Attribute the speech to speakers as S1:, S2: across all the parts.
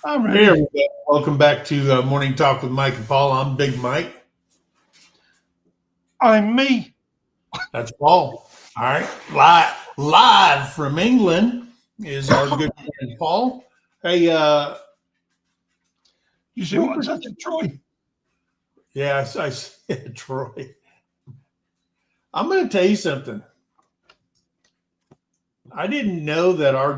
S1: I'm
S2: Hey,
S1: ready.
S2: everybody. Welcome back to Morning Talk with Mike and Paul. I'm Big Mike.
S1: I'm me.
S2: That's Paul. All right. Live from England is our good friend Paul. Hey,
S1: You see
S2: we
S1: what
S2: were,
S1: I said to Troy?
S2: yeah, I said, Troy, I'm going to tell you something. I didn't know that our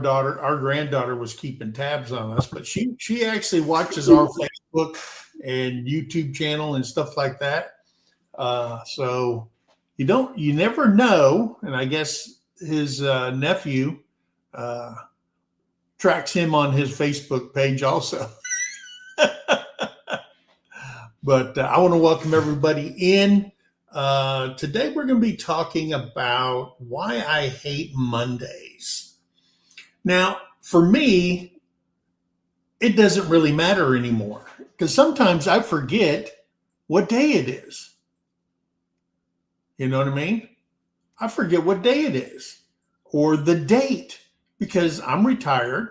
S2: granddaughter was keeping tabs on us, but she actually watches our Facebook and YouTube channel and stuff like that. So you never know. And I guess his nephew uh, tracks him on his Facebook page also. But I want to welcome everybody in. Today we're going to be talking about why I hate Mondays. Now, for me, it doesn't really matter anymore because sometimes I forget what day it is. You know what I mean? I forget what day it is or the date because I'm retired.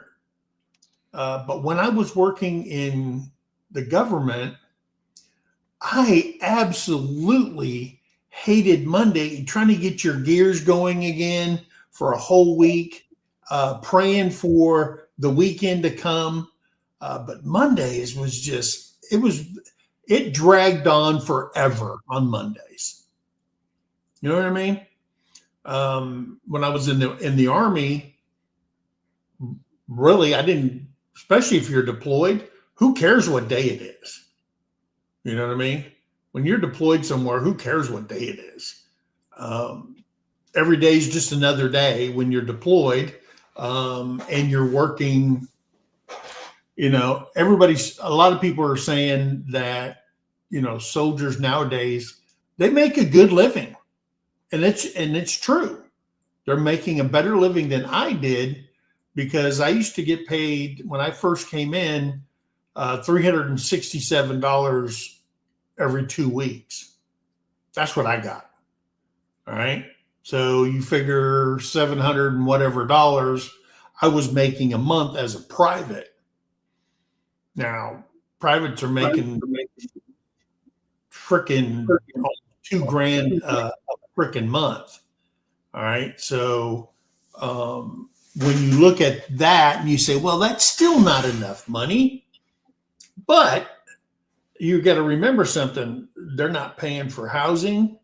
S2: But when I was working in the government, I absolutely hated Monday, trying to get your gears going again for a whole week, praying for the weekend to come. But Mondays was it dragged on forever on Mondays. You know what I mean? When I was in the army, really, I didn't, especially if you're deployed, who cares what day it is? You know what I mean? When you're deployed somewhere, who cares what day it is? Um, every day is just another day when you're deployed and you're working. A lot of people are saying that, soldiers nowadays, they make a good living. And it's true. They're making a better living than I did because I used to get paid when I first came in $367 every 2 weeks. That's what I got. All right. So you figure 700 and whatever dollars I was making a month as a private. Now, privates are making freaking $2,000 a freaking month. All right. So when you look at that and you say, well, that's still not enough money, but you got to remember something. They're not paying for housing.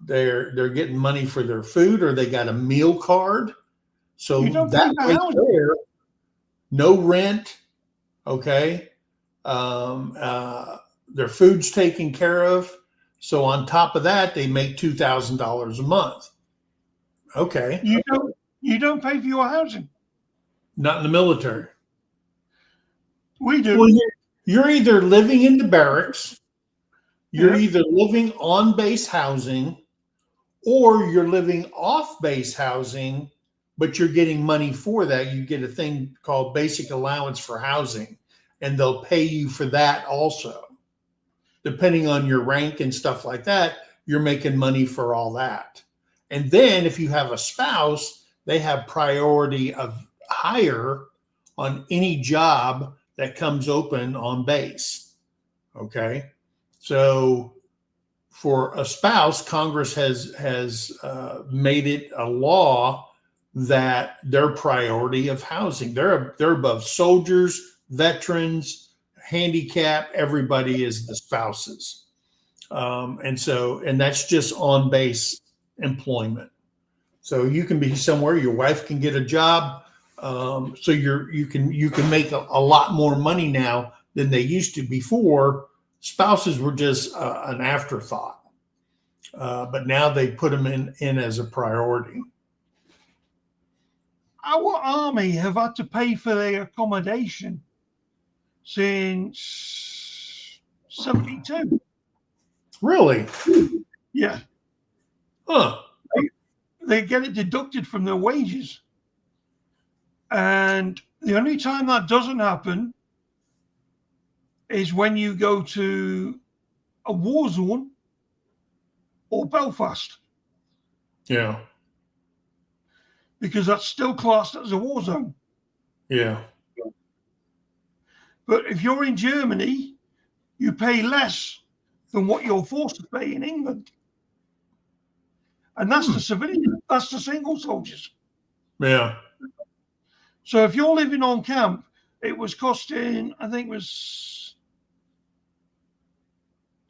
S2: They're getting money for their food, or they got a meal card.
S1: You
S2: So
S1: don't pay
S2: that
S1: for
S2: right
S1: housing.
S2: there, no rent. Okay. Their food's taken care of. So on top of that, they make $2,000 a month. Okay.
S1: You don't pay for your housing.
S2: Not in the military.
S1: We
S2: Well,
S1: do.
S2: you're either living in the barracks, you're
S1: Yeah.
S2: either living on base housing, or you're living off base housing, but you're getting money for that. You get a thing called basic allowance for housing, and they'll pay you for that also. Depending on your rank and stuff like that, you're making money for all that. And then if you have a spouse, they have priority of hire on any job that comes open on base. Okay. So for a spouse, Congress has made it a law that their priority of housing. They're above soldiers, veterans, handicap. Everybody is the spouses, and that's just on base employment. So you can be somewhere, your wife can get a job, so you can make a lot more money now than they used to before. Spouses were just an afterthought, but now they put them in as a priority.
S1: Our army have had to pay for their accommodation since 72.
S2: Really?
S1: Yeah.
S2: Huh?
S1: They get it deducted from their wages. And the only time that doesn't happen is when you go to a war zone or Belfast,
S2: Yeah.
S1: because that's still classed as a war zone.
S2: Yeah.
S1: But if you're in Germany, you pay less than what you're forced to pay in England. And that's the civilian, that's the single soldiers.
S2: Yeah.
S1: So if you're living on camp, it was costing, I think it was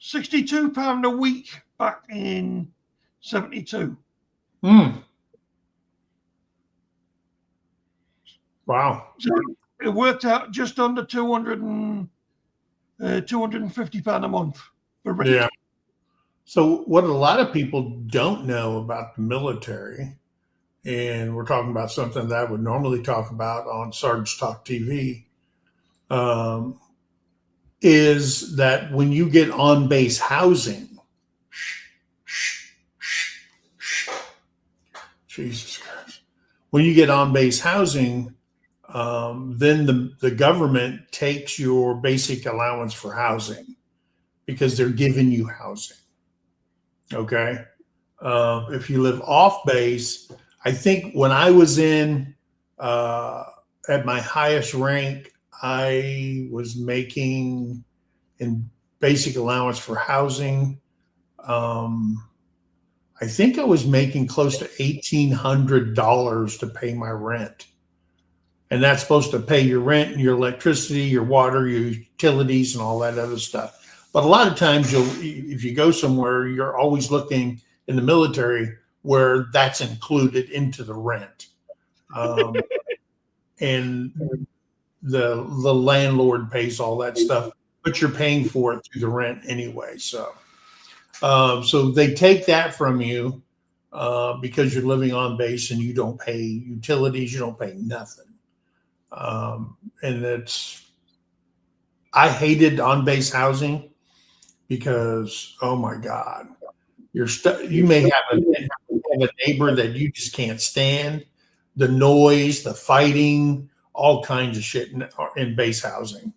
S1: £62 a week back in 72.
S2: Wow.
S1: So it worked out just under £250 a month for rent.
S2: Yeah. So what a lot of people don't know about the military, and we're talking about something that I would normally talk about on Sarge Talk TV, is that when you get on base housing, Jesus Christ, when you get on base housing, then the government takes your basic allowance for housing because they're giving you housing. Okay. If you live off base, I think when I was at my highest rank, I was making in basic allowance for housing. I think I was making close to $1,800 to pay my rent. And that's supposed to pay your rent and your electricity, your water, your utilities, and all that other stuff. But a lot of times, if you go somewhere, you're always looking in the military where that's included into the rent, and the landlord pays all that stuff, but you're paying for it through the rent anyway. So they take that from you because you're living on base and you don't pay utilities, you don't pay nothing. And I hated on base housing because, oh my God, you may have a neighbor that you just can't stand, the noise, the fighting, all kinds of shit in base housing.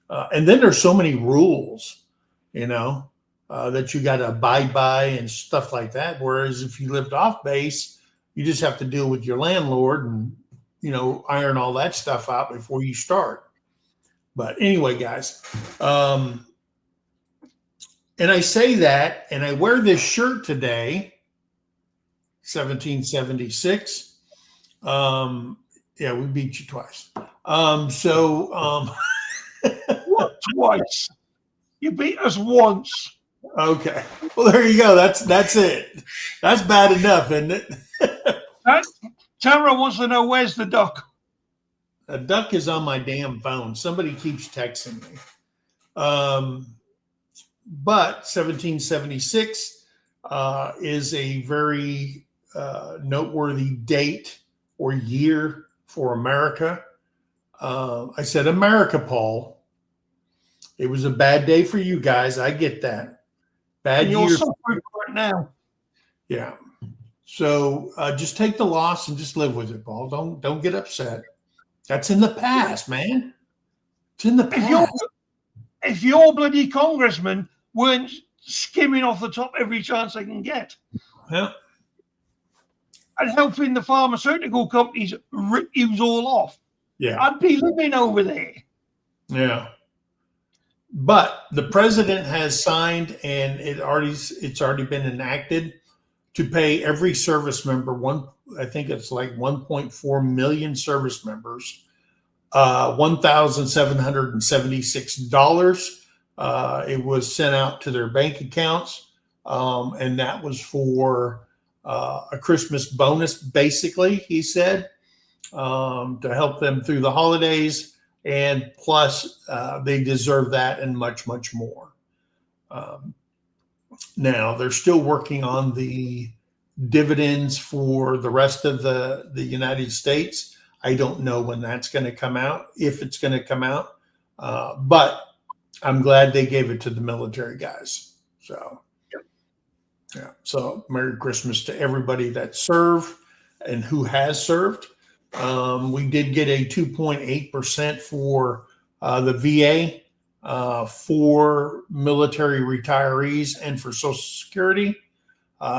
S2: And then there's so many rules, that you got to abide by and stuff like that. Whereas if you lived off base, you just have to deal with your landlord and, iron all that stuff out before you start. But anyway, guys, and I say that, and I wear this shirt today, 1776. Yeah, we beat you twice.
S1: What, twice? You beat us once.
S2: Okay. Well, there you go. That's it. That's bad enough, isn't it?
S1: Tara wants to know, where's the duck?
S2: A duck is on my damn phone. Somebody keeps texting me. But 1776 is a very noteworthy date or year for America. I said America, Paul. It was a bad day for you guys. I get that. Bad
S1: year. You're suffering
S2: right
S1: now.
S2: Yeah. So just take the loss and just live with it, Paul. Don't get upset. That's in the past, man. It's in the past.
S1: If your bloody congressmen weren't skimming off the top every chance they can get,
S2: yeah,
S1: and helping the pharmaceutical companies rip you all off,
S2: yeah,
S1: I'd be living over there.
S2: Yeah. But the president has signed, and it's already been enacted to pay every service member I think it's like 1.4 million service members, $1,776. It was sent out to their bank accounts, and that was for a Christmas bonus, basically, he said, to help them through the holidays. And plus, they deserve that and much, much more. Now, they're still working on the dividends for the rest of the United States. I don't know when that's going to come out, if it's going to come out. But I'm glad they gave it to the military guys. So, yeah. So, Merry Christmas to everybody that served and who has served. We did get a 2.8% for the VA for military retirees and for Social Security.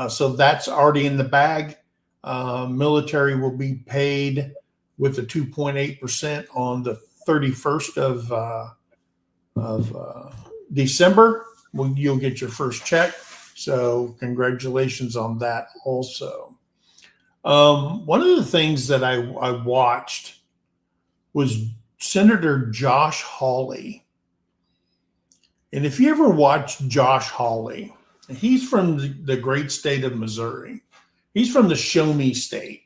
S2: So that's already in the bag. Military will be paid with the 2.8% on the 31st of December, you'll get your first check. So congratulations on that also. One of the things that I watched was Senator Josh Hawley. And if you ever watch Josh Hawley, he's from the great state of Missouri. He's from the Show Me State.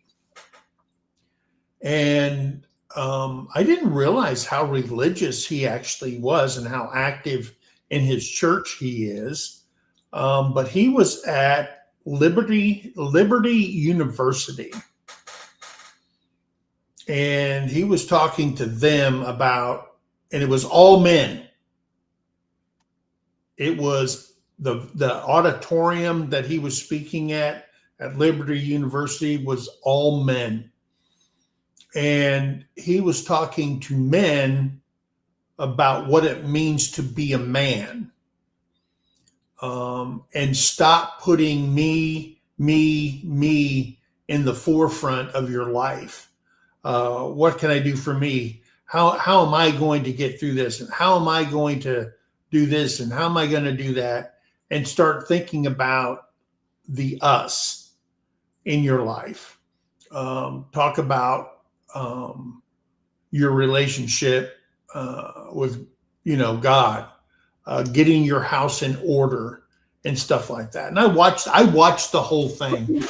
S2: And I didn't realize how religious he actually was and how active in his church he is. But he was at Liberty University. And he was talking to them about, and it was all men. It was the auditorium that he was speaking at Liberty University was all men. And he was talking to men about what it means to be a man. And stop putting me in the forefront of your life. What can I do for me? How am I going to get through this? And how am I going to do this? And how am I going to do that? And start thinking about the us in your life. Talk about your relationship with, God, getting your house in order and stuff like that. And I watched the whole thing,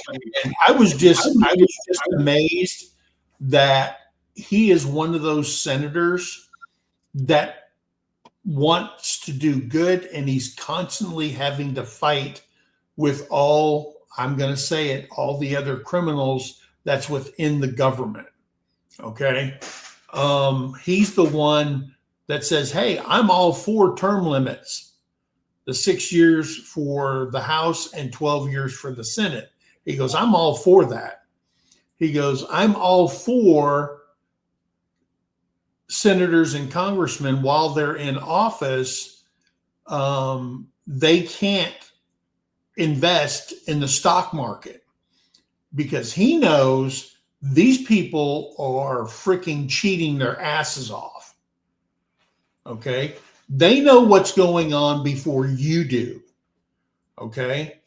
S2: and I was just amazed that he is one of those senators that wants to do good, and he's constantly having to fight with all the other criminals that's within the government. Okay. He's the one that says, hey, I'm all for term limits, the 6 years for the House and 12 years for the Senate. He goes, I'm all for that. He goes, I'm all for senators and congressmen while they're in office, they can't invest in the stock market because he knows these people are freaking cheating their asses off. Okay. They know what's going on before you do. Okay.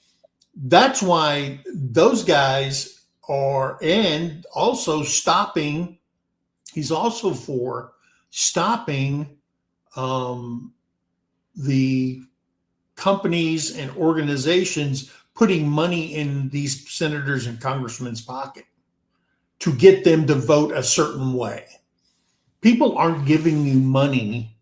S2: That's why those guys are, and also stopping, he's also for stopping the companies and organizations putting money in these senators and congressmen's pocket to get them to vote a certain way. People aren't giving you money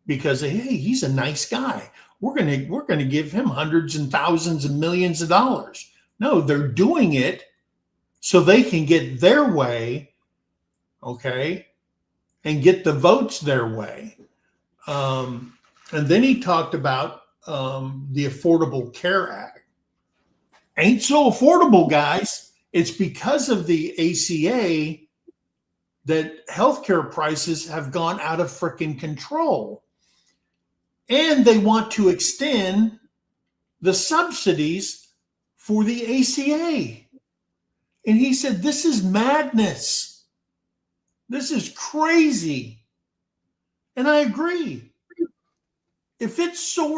S2: because, hey, he's a nice guy. We're gonna give him hundreds and thousands and millions of dollars. No, they're doing it so they can get their way, okay, and get the votes their way. And then he talked about the Affordable Care Act. Ain't so affordable, guys. It's because of the ACA that healthcare prices have gone out of freaking control. And they want to extend the subsidies for the ACA. And he said, this is madness. This is crazy. And I agree. If it's so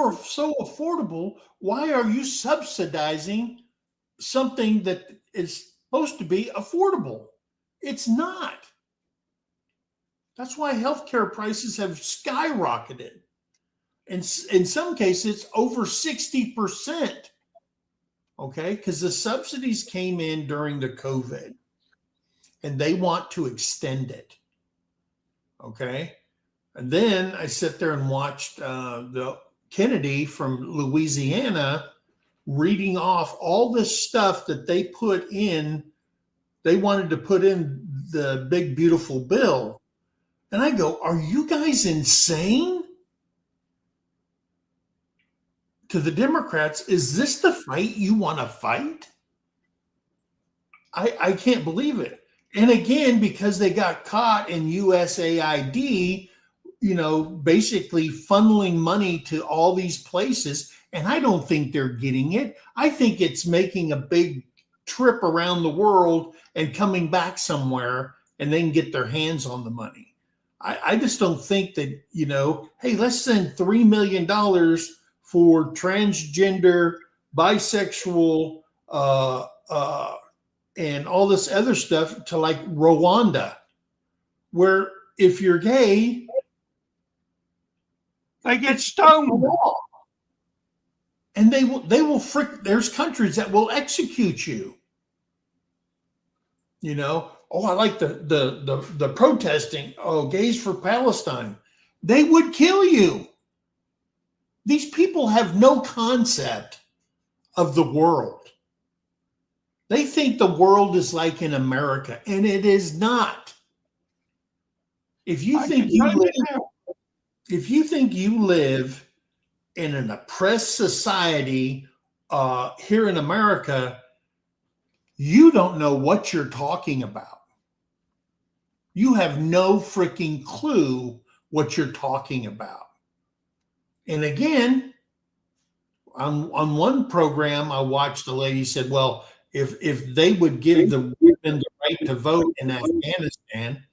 S2: affordable, why are you subsidizing something that is supposed to be affordable? It's not. That's why healthcare prices have skyrocketed. And in some cases, over 60%. Okay, because the subsidies came in during the COVID and they want to extend it. Okay. And then I sit there and watched the Kennedy from Louisiana reading off all this stuff that they put in. They wanted to put in the big, beautiful bill. And I go, are you guys insane? To the Democrats, is this the fight you want to fight? I can't believe it. And again, because they got caught in USAID, basically funneling money to all these places. And I don't think they're getting it. I think it's making a big trip around the world and coming back somewhere and they can get their hands on the money. I just don't think that, hey, let's send $3 million for transgender, bisexual, and all this other stuff to like Rwanda, where if you're gay,
S1: they get stoned.
S2: And they will there's countries that will execute you. Oh, I like the protesting. Oh, gays for Palestine. They would kill you. These people have no concept of the world. They think the world is like in America, and it is not. If you think you live in an oppressed society here in America, you don't know what you're talking about. You have no freaking clue what you're talking about. And again, on one program I watched, the lady said, well, if they would give the women the right to vote in Afghanistan,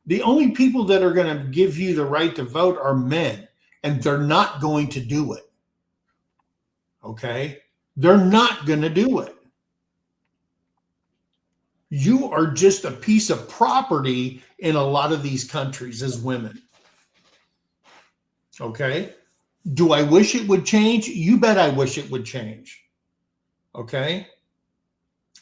S2: the only people that are going to give you the right to vote are men, and they're not going to do it. Okay? They're not going to do it. You are just a piece of property in a lot of these countries as women. Okay? Do I wish it would change? You bet I wish it would change. Okay?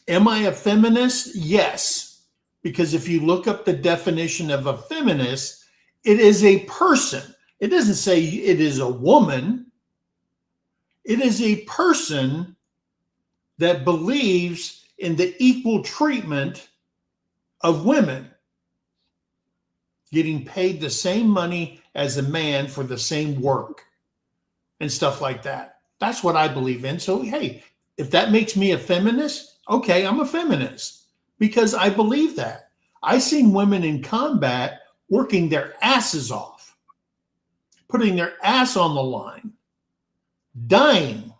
S2: Am I a feminist? Yes. Because if you look up the definition of a feminist, it is a person. It doesn't say it is a woman. It is a person that believes in the equal treatment of women, getting paid the same money as a man for the same work and stuff like that. That's what I believe in. So, hey, if that makes me a feminist, okay, I'm a feminist because I believe that. I've seen women in combat working their asses off, putting their ass on the line, dying.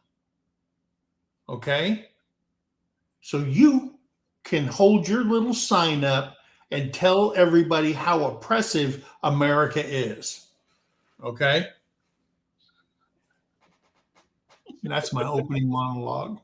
S2: Okay? So you can hold your little sign up and tell everybody how oppressive America is. Okay? And that's my opening monologue.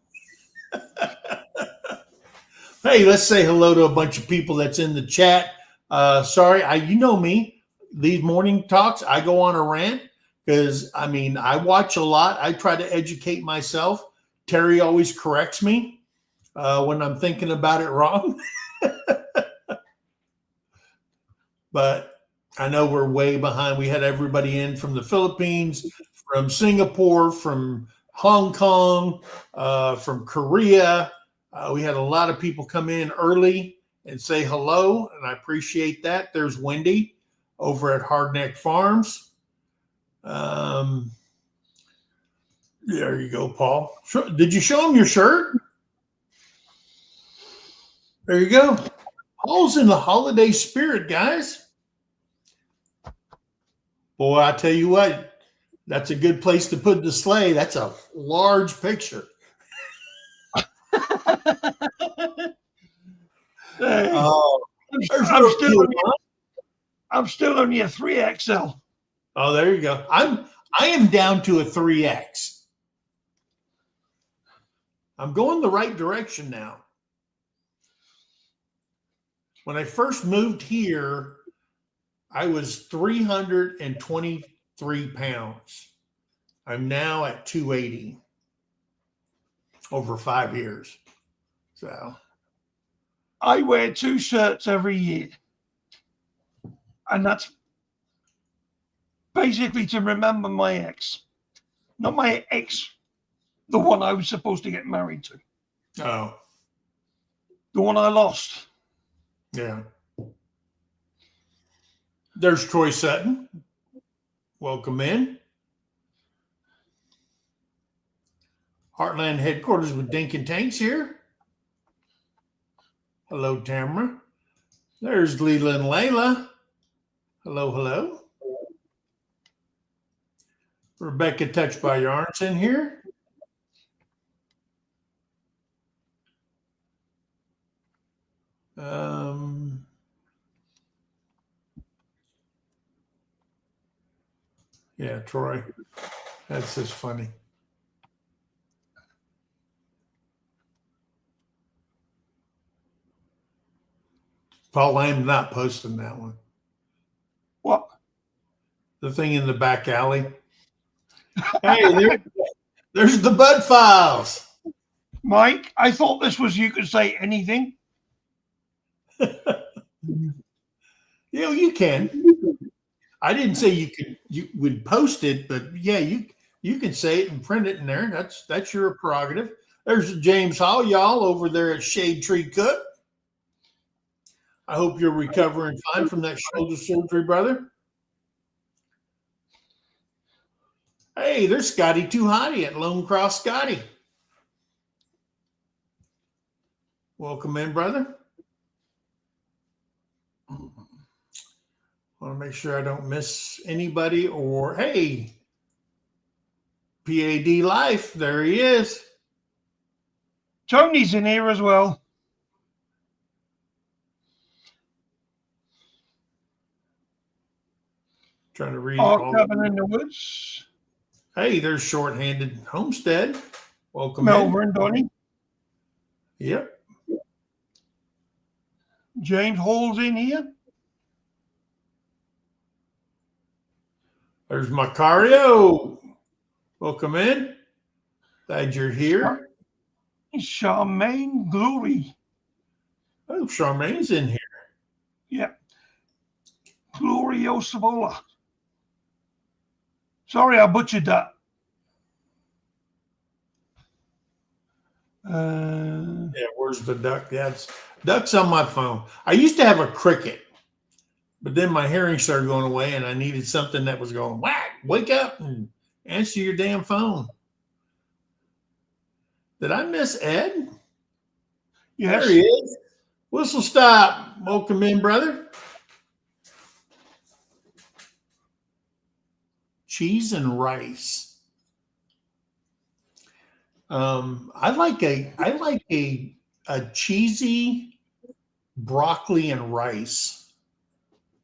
S2: Hey, let's say hello to a bunch of people that's in the chat. Sorry, you know me. These morning talks, I go on a rant because, I watch a lot. I try to educate myself. Terry always corrects me when I'm thinking about it wrong. But I know we're way behind. We had everybody in from the Philippines, from Singapore, from Hong Kong, from Korea. We had a lot of people come in early and say hello, and I appreciate that. There's Wendy over at Hardneck Farms. There you go, Paul. Did you show him your shirt? There you go. Paul's in the holiday spirit, guys. Boy, I tell you what, that's a good place to put the sleigh. That's a large picture.
S1: I'm still only a 3XL.
S2: Oh, there you go. I am down to a 3X. I'm going the right direction now. When I first moved here, I was 323 pounds. I'm now at 280 over 5 years. So
S1: I wear 2 shirts every year. And that's basically to remember my ex. Not my ex, the one I was supposed to get married to.
S2: Oh.
S1: The one I lost.
S2: Yeah. There's Troy Sutton. Welcome in. Heartland headquarters with Dink and Tanks here. Hello, Tamara. There's Leela and Layla. Hello, hello. Rebecca Touched by Yarns in here. Yeah, Troy. That's just funny. Paul, I'm not posting that one.
S1: What?
S2: The thing in the back alley. Hey, there's the Bud Files.
S1: Mike, I thought this was you could say anything.
S2: You can. I didn't say you would post it, but yeah, you can say it and print it in there. That's your prerogative. There's James Hall, y'all over there at Shade Tree Cook. I hope you're recovering fine from that shoulder surgery, brother. Hey, there's Scotty Too Hottie at Lone Cross Scotty. Welcome in, brother. Want to make sure I don't miss anybody. Or hey, PAD Life, there he is.
S1: Tony's in here as well.
S2: Trying to read.
S1: Cabin in the Woods.
S2: Hey, there's Shorthanded Homestead. Welcome
S1: Melvin
S2: in.
S1: and Donnie.
S2: Yep.
S1: James Hall's in here.
S2: There's Macario. Welcome in. Glad you're here.
S1: Charmaine Glory.
S2: Oh, Charmaine's in here.
S1: Yep. Glorio Savola. Sorry, I butchered that.
S2: Yeah, where's the duck? Yeah, duck's on my phone. I used to have a cricket, but then my hearing started going away and I needed something that was going, whack, wake up and answer your damn phone. Did I miss Ed?
S1: Yes.
S2: There he is. Whistle stop. Welcome in, brother. Cheese and rice. I like a cheesy broccoli and rice.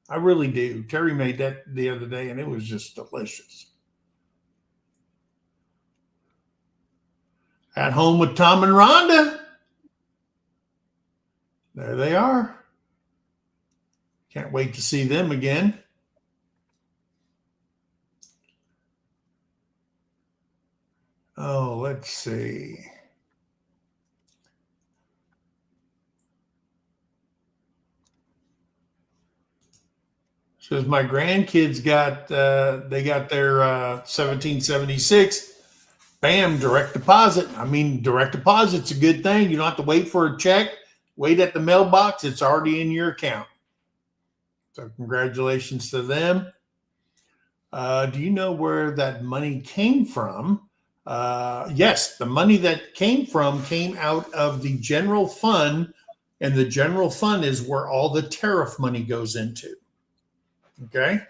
S2: I really do. Terry made that the other day and it was just delicious. At home with Tom and Rhonda. There they are. Can't wait to see them again. Oh, let's see. Says my grandkids got their 1776. Bam, direct deposit. I mean, direct deposit's a good thing. You don't have to wait for a check. Wait at the mailbox. It's already in your account. So congratulations to them. Do you know where that money came from? Yes, the money that came out of the general fund, and the general fund is where all the tariff money goes into. Okay.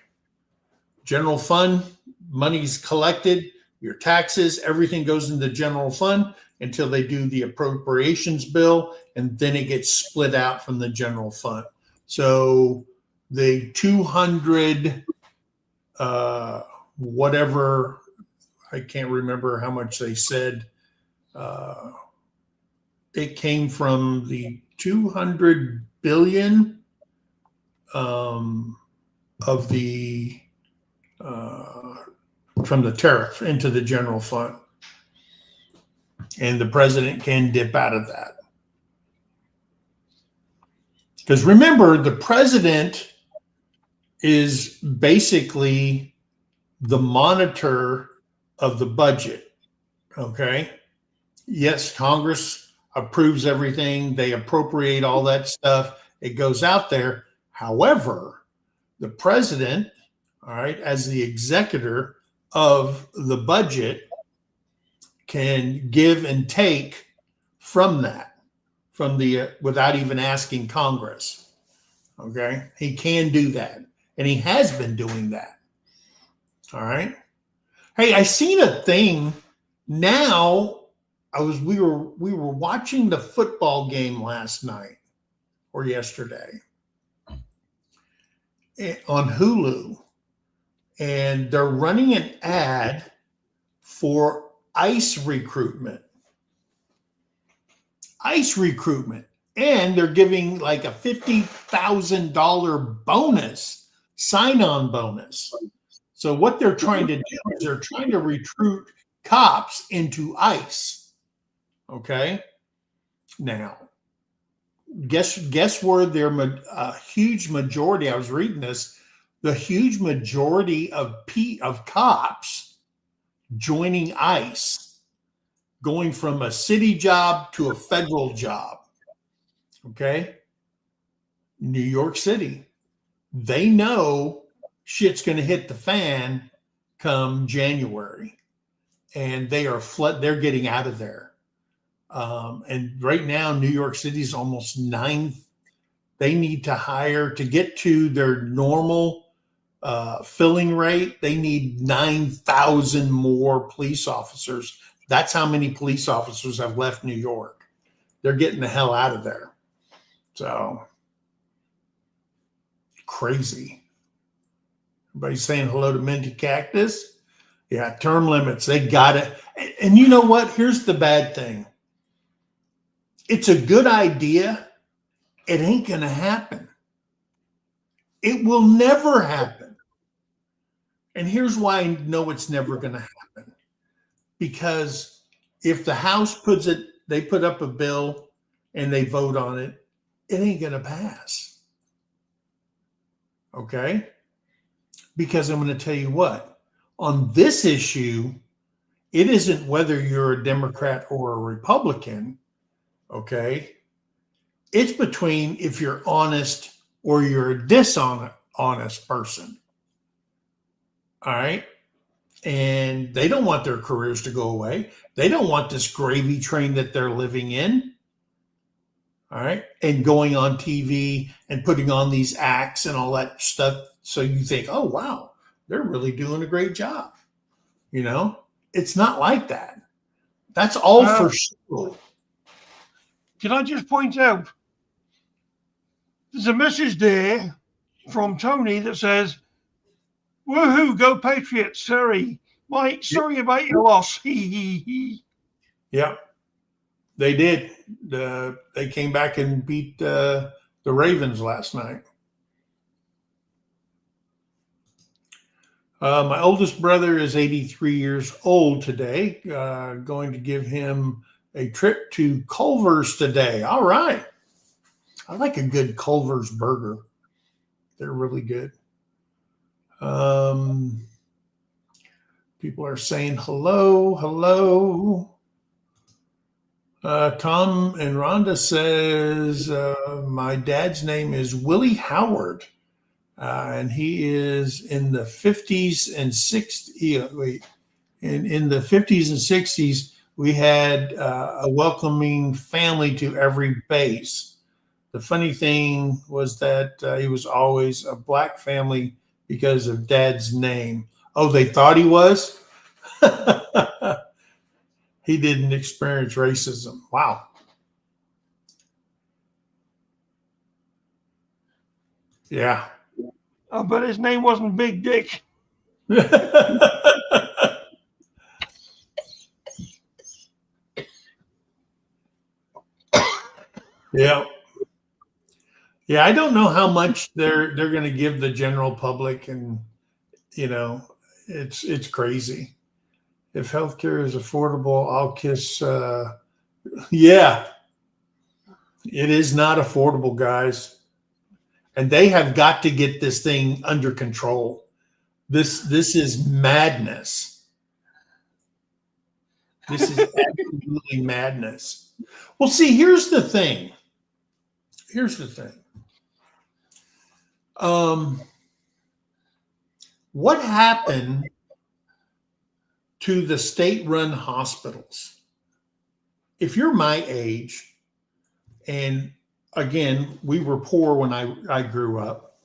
S2: General fund, money's collected, your taxes, everything goes into the general fund until they do the appropriations bill, and then it gets split out from the general fund. So the 200, whatever, I can't remember how much they said. It came from the 200 billion of the from the tariff into the general fund, and the president can dip out of that. Because remember, the president is basically the monitor of the budget. Okay. Yes, Congress approves everything. They appropriate all that stuff. It goes out there. However, the president, all right, as the executor of the budget, can give and take from that, from the without even asking Congress. Okay. He can do that. And he has been doing that. All right. Hey, I seen a thing now. We were watching the football game last night or yesterday on Hulu, and they're running an ad for ICE recruitment. ICE recruitment. And they're giving like a $50,000 bonus, sign-on bonus. So what they're trying to do is they're trying to recruit cops into ICE. Okay. Now, guess where a huge majority, I was reading this, the huge majority of cops joining ICE, going from a city job to a federal job. Okay. New York City. They know shit's going to hit the fan come January, and they're getting out of there. And right now, New York City is almost 9. They need to hire to get to their normal filling rate. They need 9,000 more police officers. That's how many police officers have left New York. They're getting the hell out of there. So crazy. Everybody's saying hello to Minty Cactus. Yeah, term limits. They got it. And you know what? Here's the bad thing. It's a good idea. It ain't going to happen. It will never happen. And here's why I know it's never going to happen. Because if the House they put up a bill and they vote on it, it ain't going to pass. Okay? Because I'm going to tell you what, on this issue, it isn't whether you're a Democrat or a Republican. Okay? It's between if you're honest or you're a dishonest person. All right? And they don't want their careers to go away. They don't want this gravy train that they're living in. All right. And going on TV and putting on these acts and all that stuff. So you think, oh, wow, they're really doing a great job. You know, it's not like that. That's all for sure.
S1: Can I just point out, there's a message there from Tony that says, woohoo, go Patriots, Terrie. Mike, sorry about your loss.
S2: Yep. They did. They came back and beat the Ravens last night. My oldest brother is 83 years old today. Going to give him a trip to Culver's today. All right. I like a good Culver's burger. They're really good. People are saying hello, hello. Tom and Rhonda says, my dad's name is Willie Howard, and he is in the 50s and 60s. In the 50s and 60s, we had a welcoming family to every base. The funny thing was that he was always a black family because of dad's name. Oh, they thought he was? He didn't experience racism. Wow. Yeah.
S1: Oh, but his name wasn't Big Dick.
S2: Yeah. Yeah, I don't know how much they're going to give the general public, and you know, it's crazy. If healthcare is affordable, I'll kiss. Yeah, it is not affordable, guys, and they have got to get this thing under control. This is madness. This is absolutely madness. Well, see, here's the thing. What happened to the state-run hospitals? If you're my age, and again, we were poor when I grew up,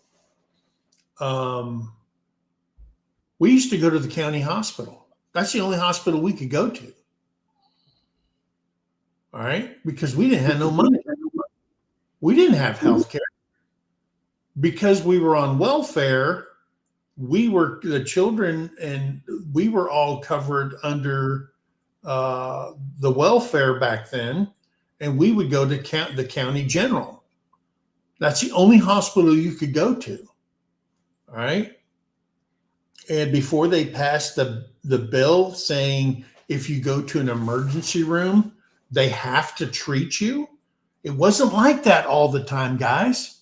S2: we used to go to the county hospital. That's the only hospital we could go to. All right? Because we didn't have no money. We didn't have health care. Because we were on welfare, the children, and we were all covered under the welfare back then, and we would go to the county general. That's the only hospital you could go to. All right. And before they passed the bill saying if you go to an emergency room, they have to treat you, it wasn't like that all the time, guys.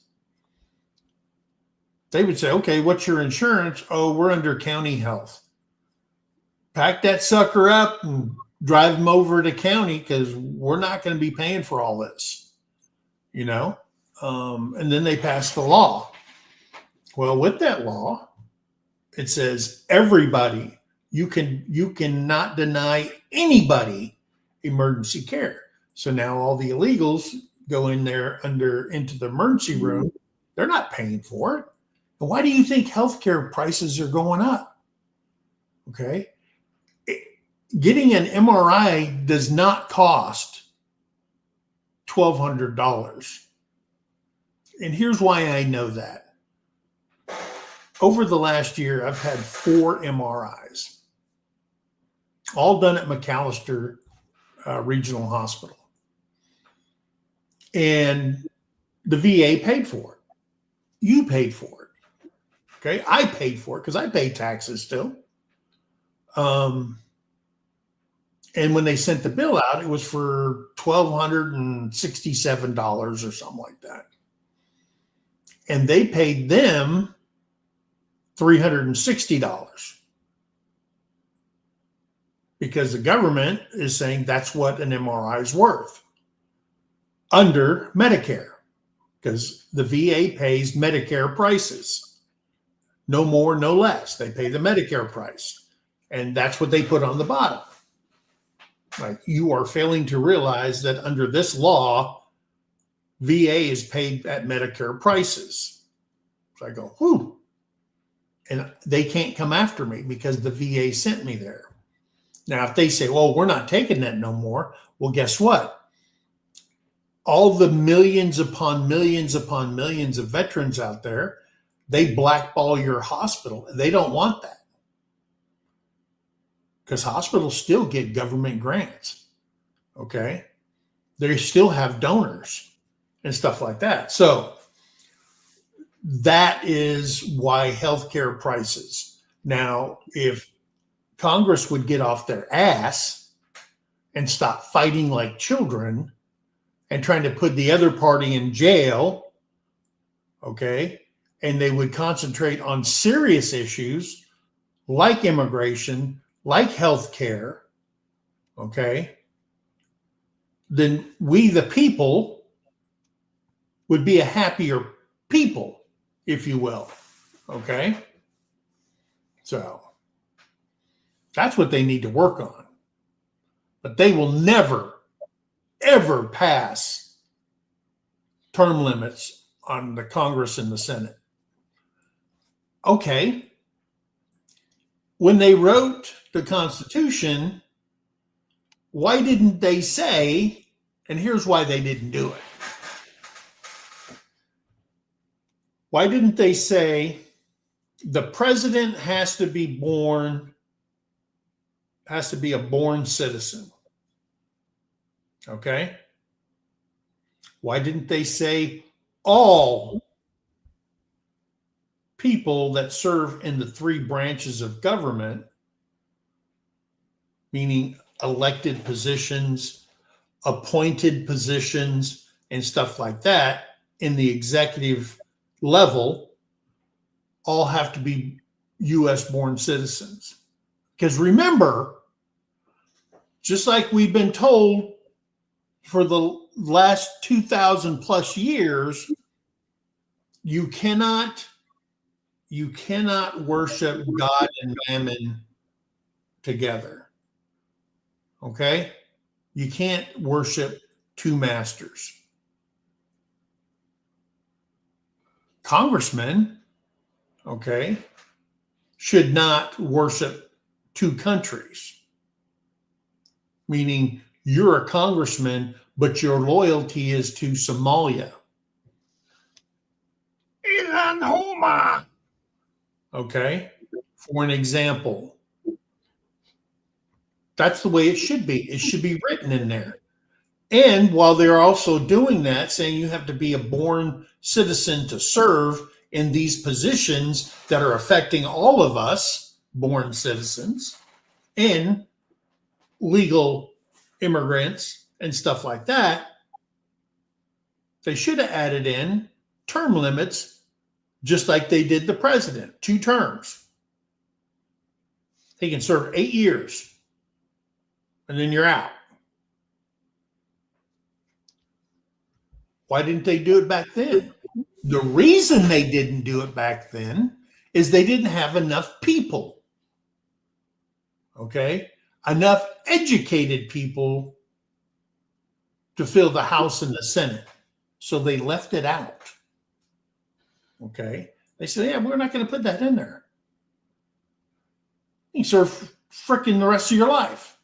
S2: They would say, okay, what's your insurance? Oh, we're under county health. Pack that sucker up and drive them over to county because we're not going to be paying for all this, you know? And then they passed the law. Well, with that law, it says everybody, you cannot deny anybody emergency care. So now all the illegals go in there into the emergency room. They're not paying for it. And why do you think healthcare prices are going up? Okay. Getting an MRI does not cost $1,200. And here's why I know that. Over the last year, I've had 4 MRIs, all done at McAllister Regional Hospital. And the VA paid for it. You paid for it. Okay. I paid for it because I pay taxes still. And when they sent the bill out, it was for $1,267 or something like that. And they paid them $360 because the government is saying that's what an MRI is worth under Medicare, because the VA pays Medicare prices. No more, no less. They pay the Medicare price. And that's what they put on the bottom. Like, you are failing to realize that under this law, VA is paid at Medicare prices. So I go, whew. And they can't come after me because the VA sent me there. Now, if they say, well, we're not taking that no more, well, guess what? All the millions upon millions upon millions of veterans out there, they blackball your hospital. They don't want that. Because hospitals still get government grants, okay? They still have donors and stuff like that. So that is why healthcare prices. Now, if Congress would get off their ass and stop fighting like children and trying to put the other party in jail, okay, and they would concentrate on serious issues like immigration, like healthcare, okay, then we, the people, would be a happier people, if you will, okay? So that's what they need to work on. But they will never, ever pass term limits on the Congress and the Senate. Okay. When they wrote the Constitution, why didn't they say, and here's why they didn't do it. Why didn't they say the president has to be a born citizen? Okay. Why didn't they say all people that serve in the 3 branches of government, meaning elected positions, appointed positions, and stuff like that in the executive level, all have to be U.S. born citizens? Because remember, just like we've been told for the last 2,000 plus years, you cannot worship God and mammon together. Okay? You can't worship 2 masters. Congressmen, okay, should not worship 2 countries. Meaning you're a congressman, but your loyalty is to Somalia.
S1: Ilan Homa.
S2: Okay. For an example, that's the way it should be. It should be written in there. And while they're also doing that, saying you have to be a born citizen to serve in these positions that are affecting all of us, born citizens, and legal immigrants and stuff like that, they should have added in term limits, just like they did the president, 2 terms. He can serve 8 years, and then you're out. Why didn't they do it back then? The reason they didn't do it back then is they didn't have enough people. Okay? Enough educated people to fill the House and the Senate. So they left it out. Okay? They said, yeah, we're not going to put that in there. You serve frickin' the rest of your life.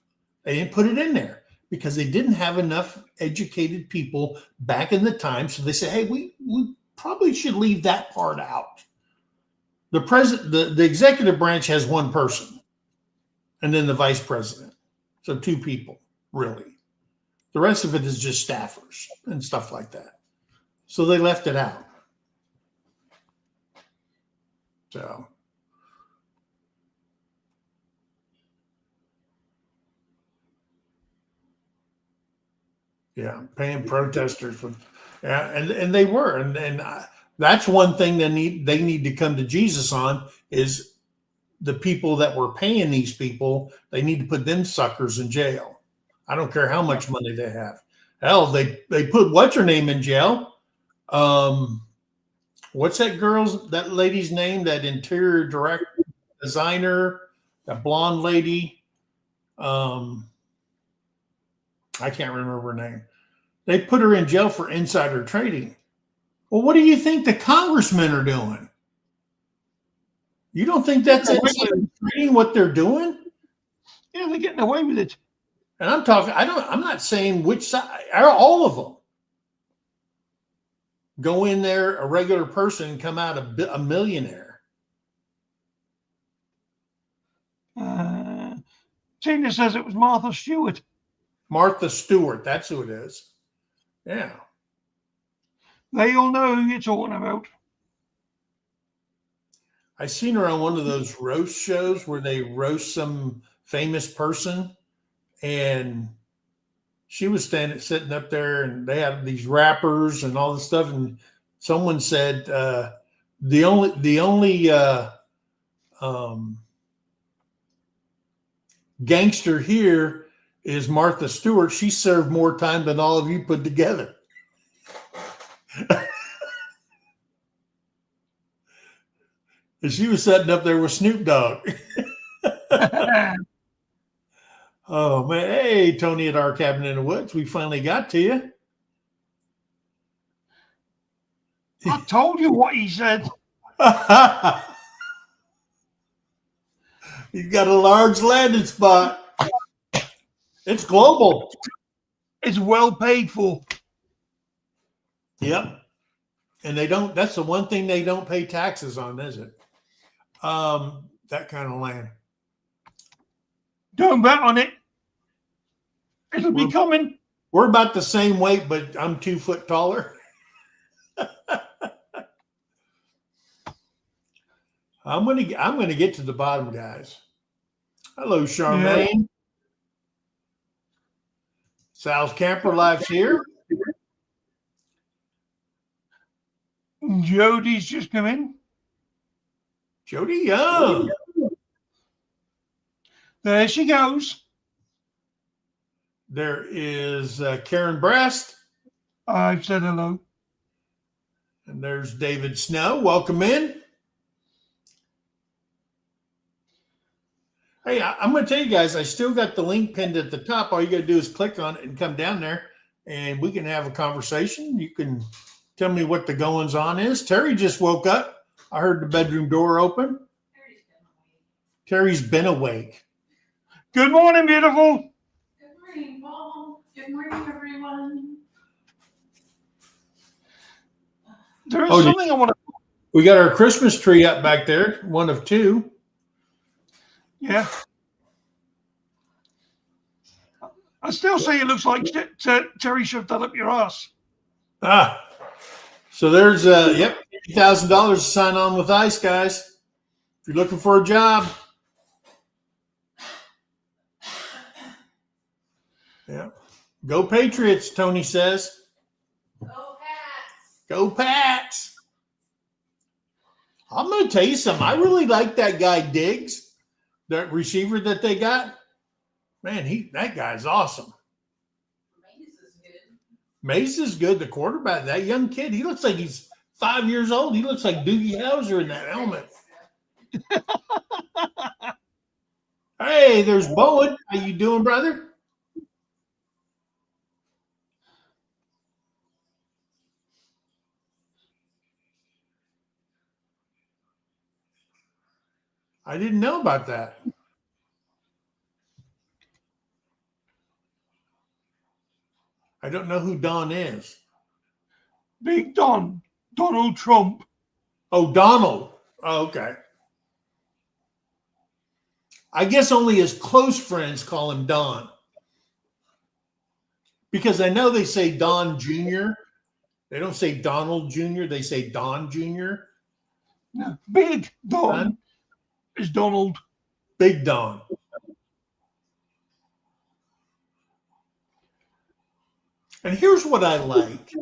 S2: They didn't put it in there because they didn't have enough educated people back in the time. So they said, hey, we probably should leave that part out. The president, the executive branch has one person, and then the vice president. So 2 people, really. The rest of it is just staffers and stuff like that. So they left it out. So. Yeah, paying protesters with, yeah, and they were, and that's one thing they need to come to Jesus on is the people that were paying these people. They need to put them suckers in jail. I don't care how much money they have. Hell, they put what's her name in jail. What's that lady's name? That interior director, designer, that blonde lady. I can't remember her name. They put her in jail for insider trading. Well, what do you think the congressmen are doing? You don't think that's insider trading what they're doing?
S1: Yeah, they're getting away with it.
S2: And I'm not saying which side, all of them. Go in there, a regular person, come out a millionaire.
S1: Tina says it was Martha Stewart.
S2: Martha Stewart, that's who it is. Yeah.
S1: They all know who you're talking about.
S2: I seen her on one of those roast shows where they roast some famous person, and she was sitting up there, and they had these rappers and all this stuff, and someone said the only gangster here is Martha Stewart. She served more time than all of you put together. And she was sitting up there with Snoop Dogg. Oh, man. Hey, Tony at our cabin in the woods. We finally got to you.
S1: I told you what he said.
S2: You've got a large landing spot. It's global.
S1: It's well paid for.
S2: Yep. And that's the one thing they don't pay taxes on, is it? That kind of land.
S1: Don't bet on it. It'll be coming.
S2: We're about the same weight, but I'm 2 foot taller. I'm gonna get to the bottom, guys. Hello, Charmaine. Yeah. Sal's Camper Life's here.
S1: Jody's just come in.
S2: Jody Young.
S1: There she goes.
S2: There is Karen Breast.
S1: I've said hello.
S2: And there's David Snow. Welcome in. Hey, I'm going to tell you guys, I still got the link pinned at the top. All you got to do is click on it and come down there, and we can have a conversation. You can tell me what the goings on is. Terry just woke up. I heard the bedroom door open. Terry's been awake.
S1: Good morning, beautiful.
S3: Good morning, Paul. Good morning, everyone.
S1: There is something I want to.
S2: We got our Christmas tree up back there, one of two.
S1: Yeah. I still say it looks like Terry shoved that up your ass.
S2: Ah, so there's yep, $50,000 to sign on with ICE, guys. If you're looking for a job. Yeah. Go Patriots, Tony says.
S3: Go Pats.
S2: Go Pats. I'm going to tell you something. I really like that guy Diggs, that receiver that they got. Man, that guy's awesome.
S3: Mace is good.
S2: Mace is good. The quarterback, that young kid, he looks like he's 5 years old. He looks like Doogie Howser in that helmet. Hey, there's Bowen. How you doing, brother? I didn't know about that. I don't know who Don is.
S1: Big Don, Donald Trump.
S2: Oh, Donald. Oh, okay. I guess only his close friends call him Don. Because I know they say Don Jr. They don't say Donald Jr. They say Don Jr.
S1: No, Big Don is Donald.
S2: Big Don. And here's what I like.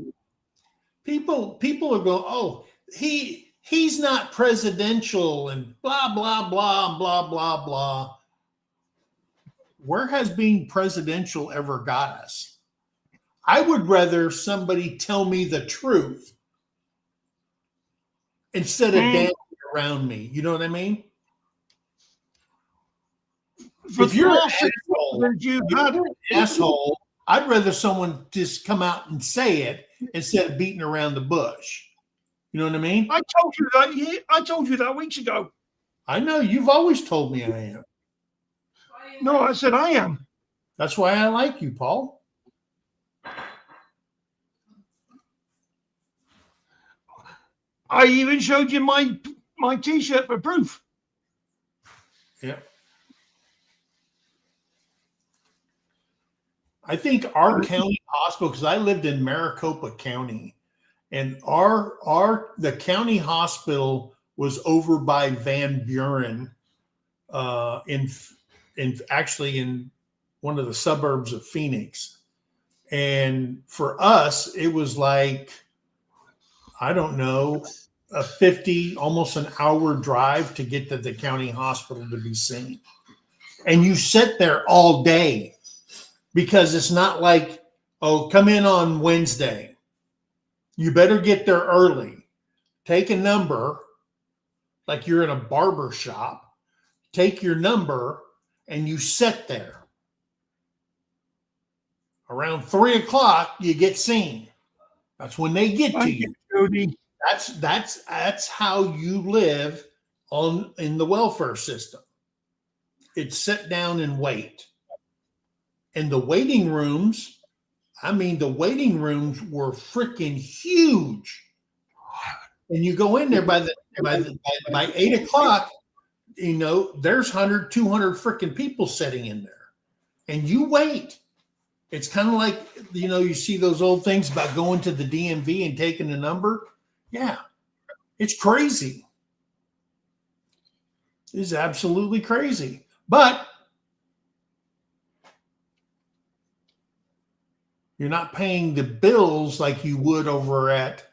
S2: People are going, oh, he's not presidential and blah, blah, blah, blah, blah, blah. Where has being presidential ever got us? I would rather somebody tell me the truth instead of dancing around me. You know what I mean? If you're an asshole, I'd rather someone just come out and say it instead of beating around the bush. You know what I mean?
S1: I told you that weeks ago.
S2: I know. You've always told me I am.
S1: No, I said I am.
S2: That's why I like you, Paul.
S1: I even showed you my T-shirt for proof.
S2: Yeah. I think our county hospital, because I lived in Maricopa County, and the county hospital was over by Van Buren, actually in one of the suburbs of Phoenix. And for us, it was like, I don't know, a 50, almost an hour drive to get to the county hospital to be seen. And you sit there all day because it's not like, oh, come in on Wednesday. You better get there early. Take a number, like you're in a barber shop. Take your number and you sit there. Around 3 o'clock, you get seen. That's when they get to you.
S1: Jody.
S2: That's how you live in the welfare system. It's sit down and wait. And the waiting rooms, the waiting rooms were freaking huge. And you go in there by 8 o'clock, there's 100, 200 freaking people sitting in there. And you wait. It's kind of like, you see those old things about going to the DMV and taking a number. Yeah, it's crazy. It's absolutely crazy. But you're not paying the bills like you would over at,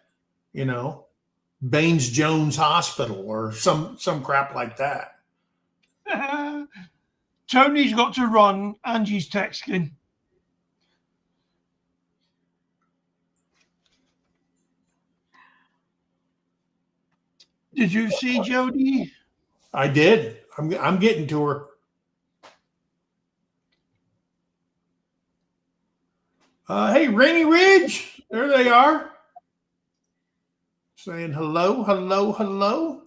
S2: Baines Jones Hospital or some crap like that.
S1: Tony's got to run. Angie's texting. Did you see Jody?
S2: I did. I'm getting to her. Hey, Rainy Ridge. There they are. Saying hello, hello, hello.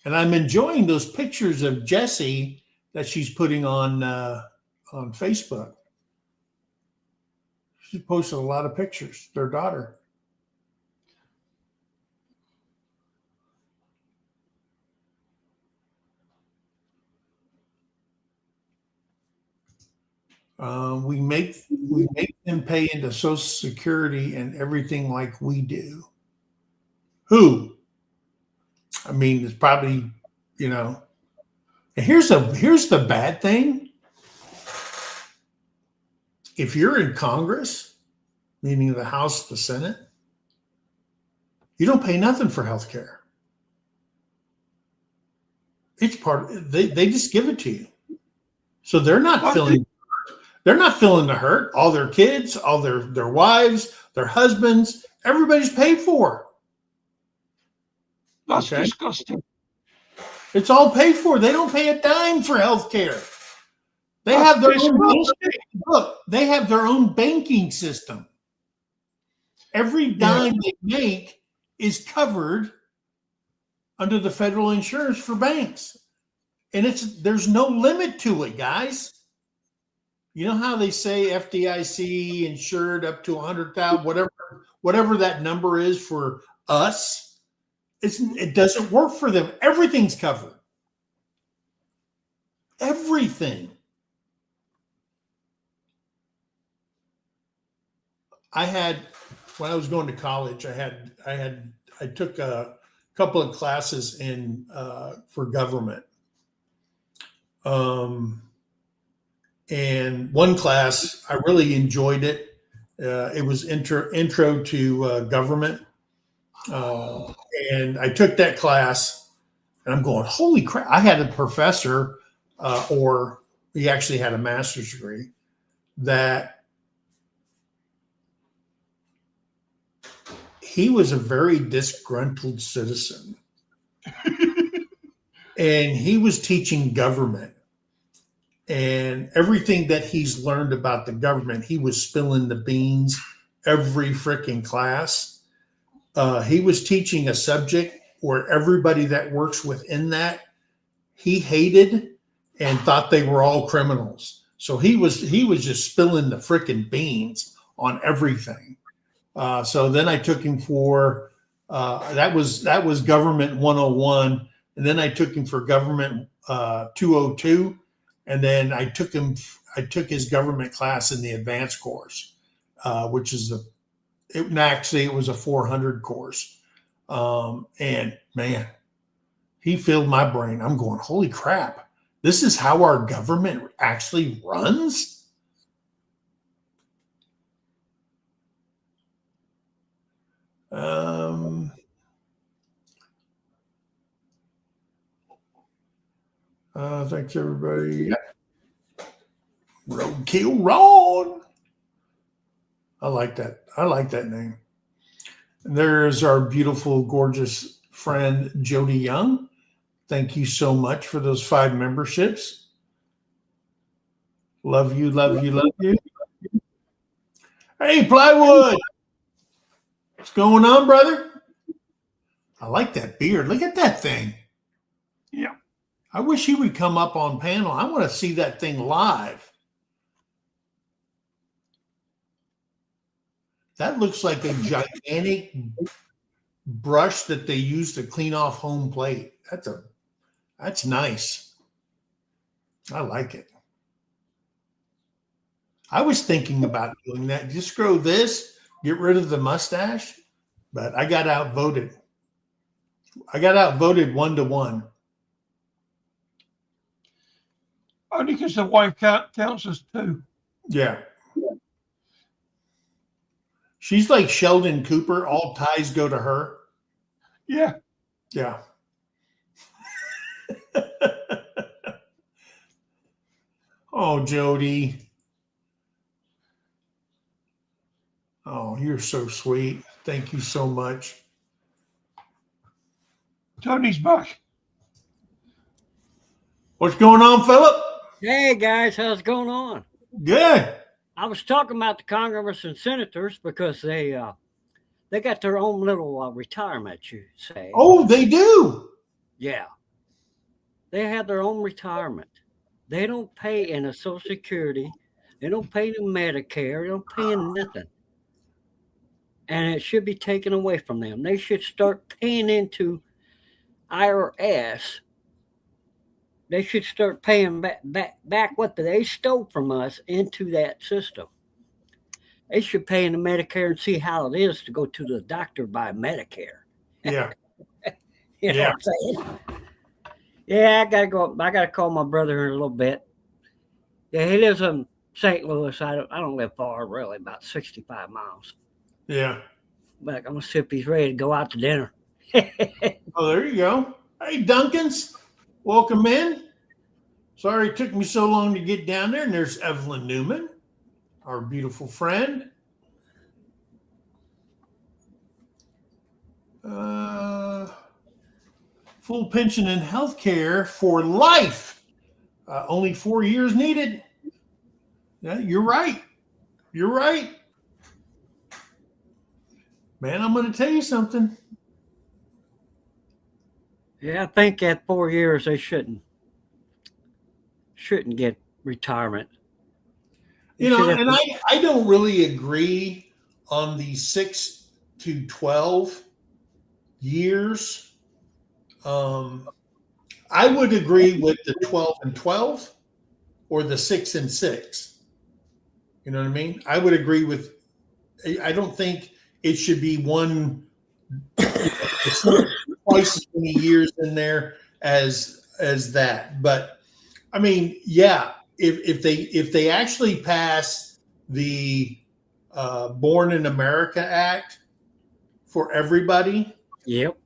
S2: And I'm enjoying those pictures of Jessie that she's putting on Facebook. She posted a lot of pictures, their daughter. We make them pay into Social Security and everything like we do. Who? I mean, it's probably, you know. And here's the bad thing. If you're in Congress, meaning the House, the Senate, you don't pay nothing for health care. It's they just give it to you. So they're not feeling the hurt. All their kids, all their wives, their husbands, everybody's paid for.
S1: That's
S2: Okay.
S1: disgusting.
S2: It's all paid for. They don't pay a dime for health care. They
S1: That's
S2: have their own
S1: disgusting.
S2: look, they have their own banking system. Every dime they make is covered under the federal insurance for banks. And there's no limit to it, guys. You know how they say FDIC insured up to 100,000, whatever that number is for us? It doesn't work for them. Everything's covered. Everything. When I was going to college, I took a couple of classes for government. And one class, I really enjoyed it. It was intro to government. And I took that class and I'm going, holy crap. I had a professor, or he actually had a master's degree, that he was a very disgruntled citizen. And he was teaching government. And everything that he's learned about the government, he was spilling the beans every freaking class. He was teaching a subject where everybody that works within that, he hated and thought they were all criminals. So he was just spilling the freaking beans on everything. So then I took him for that was government 101, and then I took him for government 202, and then I took his government class in the advanced course, which is it was a 400 course. And man, he filled my brain. I'm going, holy crap, this is how our government actually runs? Thanks everybody. Roadkill Ron. I like that name. And there's our beautiful, gorgeous friend Jody Young. Thank you so much for those 5 memberships. Love you, love you, love you. Hey, Plywood. What's going on, brother? I like that beard. Look at that thing.
S1: Yeah.
S2: I wish he would come up on panel. I want to see that thing live. That looks like a gigantic brush that they use to clean off home plate. That's nice. I like it. I was thinking about doing that. Just grow this, get rid of the mustache, but I got outvoted. 1-1.
S1: Only because the wife counts as 2.
S2: Yeah. She's like Sheldon Cooper. All ties go to her.
S1: Yeah.
S2: Yeah. Oh, Jody. Oh, you're so sweet. Thank you so much.
S1: Tony's back.
S2: What's going on, Philip?
S4: Hey guys, how's it going on?
S2: Good.
S4: I was talking about the congressmen and senators because they got their own little retirement, you say.
S2: Oh, they do.
S4: Yeah. They have their own retirement. They don't pay in a Social Security. They don't pay in Medicare. They don't pay in nothing. And it should be taken away from them. They should start paying into IRS they should start paying back what they stole from us into that system. They should pay into Medicare and see how it is to go to the doctor by Medicare.
S2: Yeah.
S4: You know
S2: Yeah.
S4: what I'm saying? Yeah, I gotta go. I gotta call my brother in a little bit. Yeah, he lives in St. Louis. I don't live far, really, about 65 miles.
S2: Yeah.
S4: But I'm gonna see if he's ready to go out to dinner.
S2: Oh, there you go. Hey, Duncans, welcome in. Sorry it took me so long to get down there. And there's Evelyn Newman, our beautiful friend. Full pension and health care for life. Only 4 years needed. Yeah, you're right. You're right. Man, I'm going to tell you something.
S4: Yeah, I think at 4 years they shouldn't get retirement.
S2: You know, and I don't really agree on the 6 to 12 years. I would agree with the 12 and 12 or the 6 and 6. You know what I mean? I would agree with, I don't think it should be one twice as many years in there as that. But I mean, yeah, if they actually pass the Born in America Act for everybody,
S4: yep,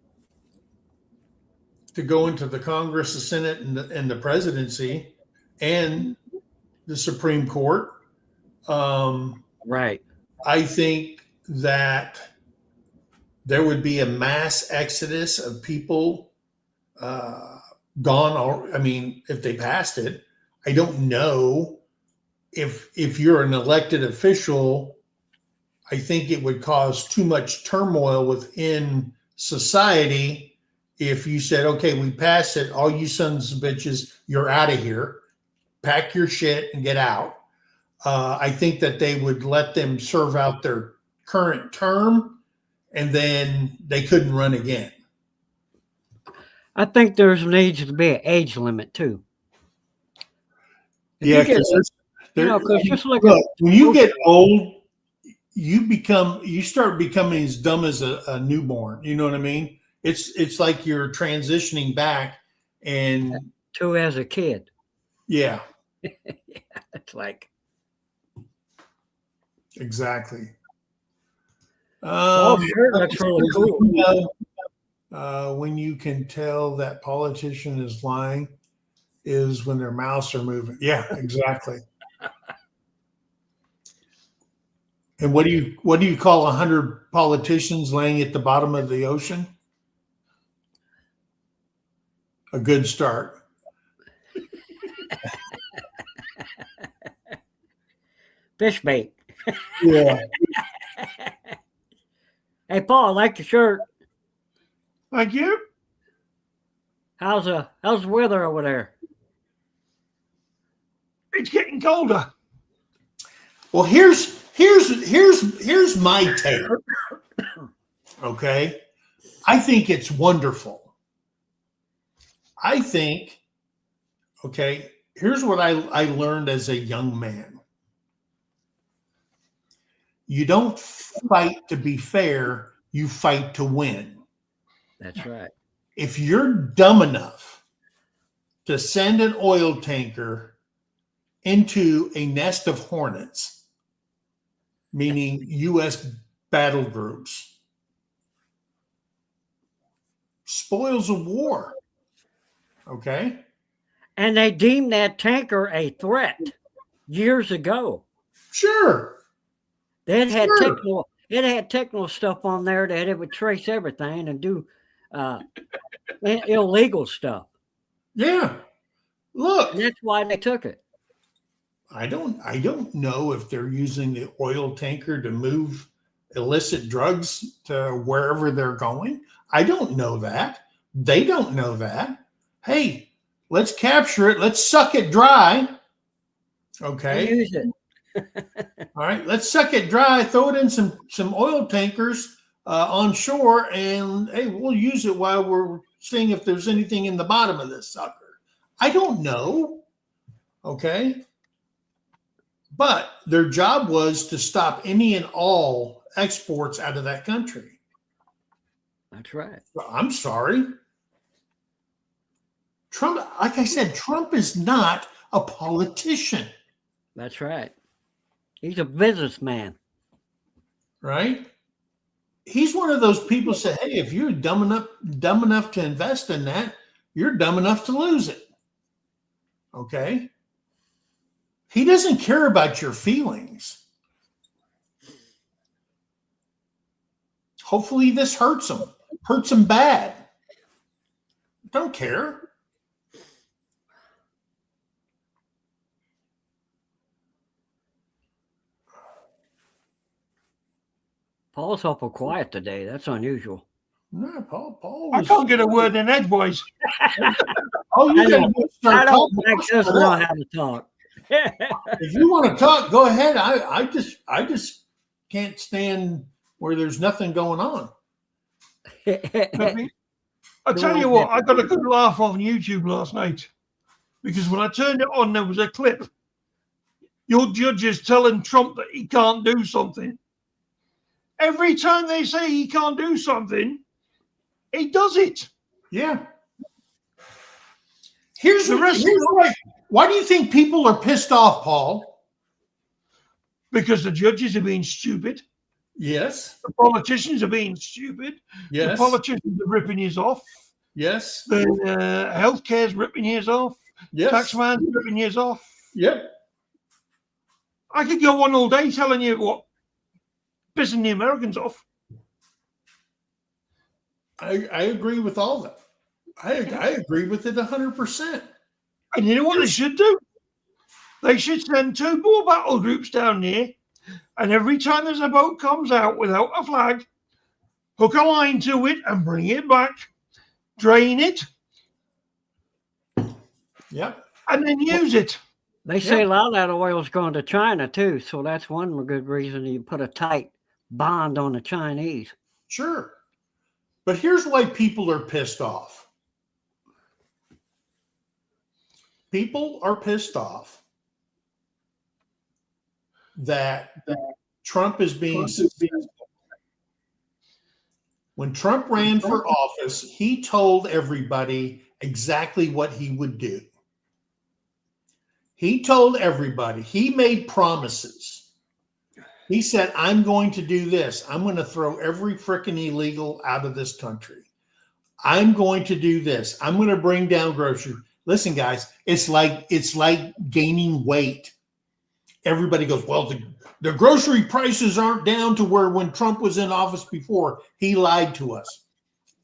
S2: to go into the Congress, the Senate, and the presidency, and the Supreme Court,
S4: right.
S2: I think that there would be a mass exodus of people gone. I mean, if they passed it, I don't know if you're an elected official. I think it would cause too much turmoil within society if you said, okay, we passed it, all you sons of bitches, you're out of here, pack your shit and get out. I think that they would let them serve out their current term and then they couldn't run again.
S4: I think there's needs to be an age limit too.
S2: Yeah,
S4: because just look at
S2: when you get old, you start becoming as dumb as a newborn. You know what I mean? It's like you're transitioning back and
S4: to as a kid.
S2: Yeah.
S4: Yeah, it's like
S2: exactly.
S4: Sure, that's really cool.
S2: When you can tell that politician is lying is when their mouths are moving. Yeah, exactly. And what do you call 100 politicians laying at the bottom of the ocean? A good start.
S4: Fish bait.
S2: Yeah.
S4: Hey, Paul, I like your shirt.
S1: Thank you.
S4: How's the weather over there?
S1: It's getting colder.
S2: Well, here's my take. Okay. I think it's wonderful. I think, okay, here's what I learned as a young man. You don't fight to be fair, you fight to win.
S4: That's right.
S2: If you're dumb enough to send an oil tanker into a nest of hornets, meaning U.S. battle groups, spoils of war. Okay?
S4: And they deemed that tanker a threat years ago.
S2: Sure.
S4: It had technical stuff on there that it would trace everything and do illegal stuff.
S2: Yeah. Look.
S4: And that's why they took it.
S2: I don't know if they're using the oil tanker to move illicit drugs to wherever they're going. I don't know that. They don't know that. Hey, let's capture it. Let's suck it dry. Okay.
S4: Use it.
S2: All right. Let's suck it dry. Throw it in some oil tankers on shore, and hey, we'll use it while we're seeing if there's anything in the bottom of this sucker. I don't know. Okay. But their job was to stop any and all exports out of that country.
S4: That's right.
S2: Well, I'm sorry. Trump, like I said, Trump is not a politician,
S4: That's right. He's a businessman.
S2: right? He's one of those people who say, hey, if you're dumb enough to invest in that, you're dumb enough to lose it. Okay. He doesn't care about your feelings. Hopefully this hurts him bad. Don't care.
S4: Paul's awful quiet today. That's unusual.
S2: No, Paul
S1: I
S2: was,
S1: can't get a word in edgeways.
S2: oh, you gotta
S4: I
S2: start
S4: don't
S2: talking.
S4: like us know how to talk.
S2: If you want to talk, go ahead. I just can't stand where there's nothing going on.
S1: I tell you what, I got a good laugh on YouTube last night because when I turned it on, there was a clip. Your judges telling Trump that he can't do something. Every time they say he can't do something, he does it.
S2: Yeah. Here's why do you think people are pissed off, Paul?
S1: Because the judges are being stupid.
S2: Yes.
S1: The politicians are being stupid.
S2: Yes.
S1: The politicians are ripping his off.
S2: Yes.
S1: The healthcare's ripping his off.
S2: Yes.
S1: Taxman's ripping his off.
S2: Yep.
S1: I could go on all day telling you what pissing the Americans off.
S2: I agree with all that. I agree with it 100%.
S1: And you know what they should do? They should send 2 more battle groups down there, and every time there's a boat comes out without a flag, hook a line to it and bring it back, drain it,
S2: Yep.
S1: and then use it.
S4: They say a lot of that oil is going to China too, so that's one good reason you put a tight bond on the Chinese.
S2: Sure. But here's why people are pissed off. People are pissed off that Trump is being successful. When Trump ran for office, he told everybody exactly what he would do. He told everybody, he made promises. He said, I'm going to do this. I'm going to throw every freaking illegal out of this country. I'm going to do this. I'm going to bring down grocery. Listen, guys, it's like gaining weight. Everybody goes, well, the grocery prices aren't down to where when Trump was in office before, he lied to us.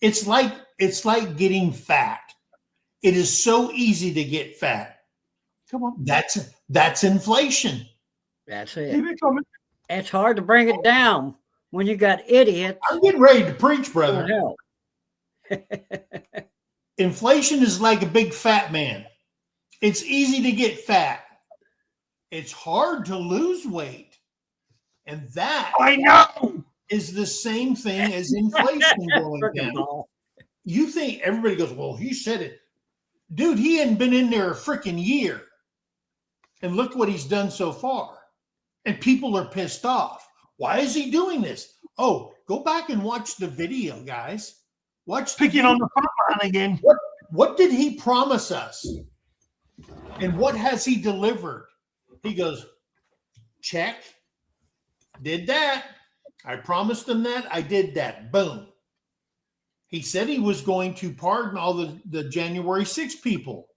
S2: It's like getting fat. It is so easy to get fat.
S1: Come on.
S2: That's inflation.
S4: That's it.
S1: Keep it coming.
S4: It's hard to bring it down when you got idiots.
S2: I'm getting ready to preach, brother.
S4: Hell.
S2: Inflation is like a big fat man. It's easy to get fat. It's hard to lose weight. And that
S1: I know
S2: is the same thing as inflation going down. You think everybody goes, well, he said it. Dude, he hadn't been in there a freaking year. And look what he's done so far. And people are pissed off. Why is he doing this? Oh, go back and watch the video, guys. Watch the
S1: picking
S2: video.
S1: on the front line again.
S2: What did he promise us? And what has he delivered? He goes, check. Did that. I promised him that. I did that. Boom. He said he was going to pardon all the January 6 people.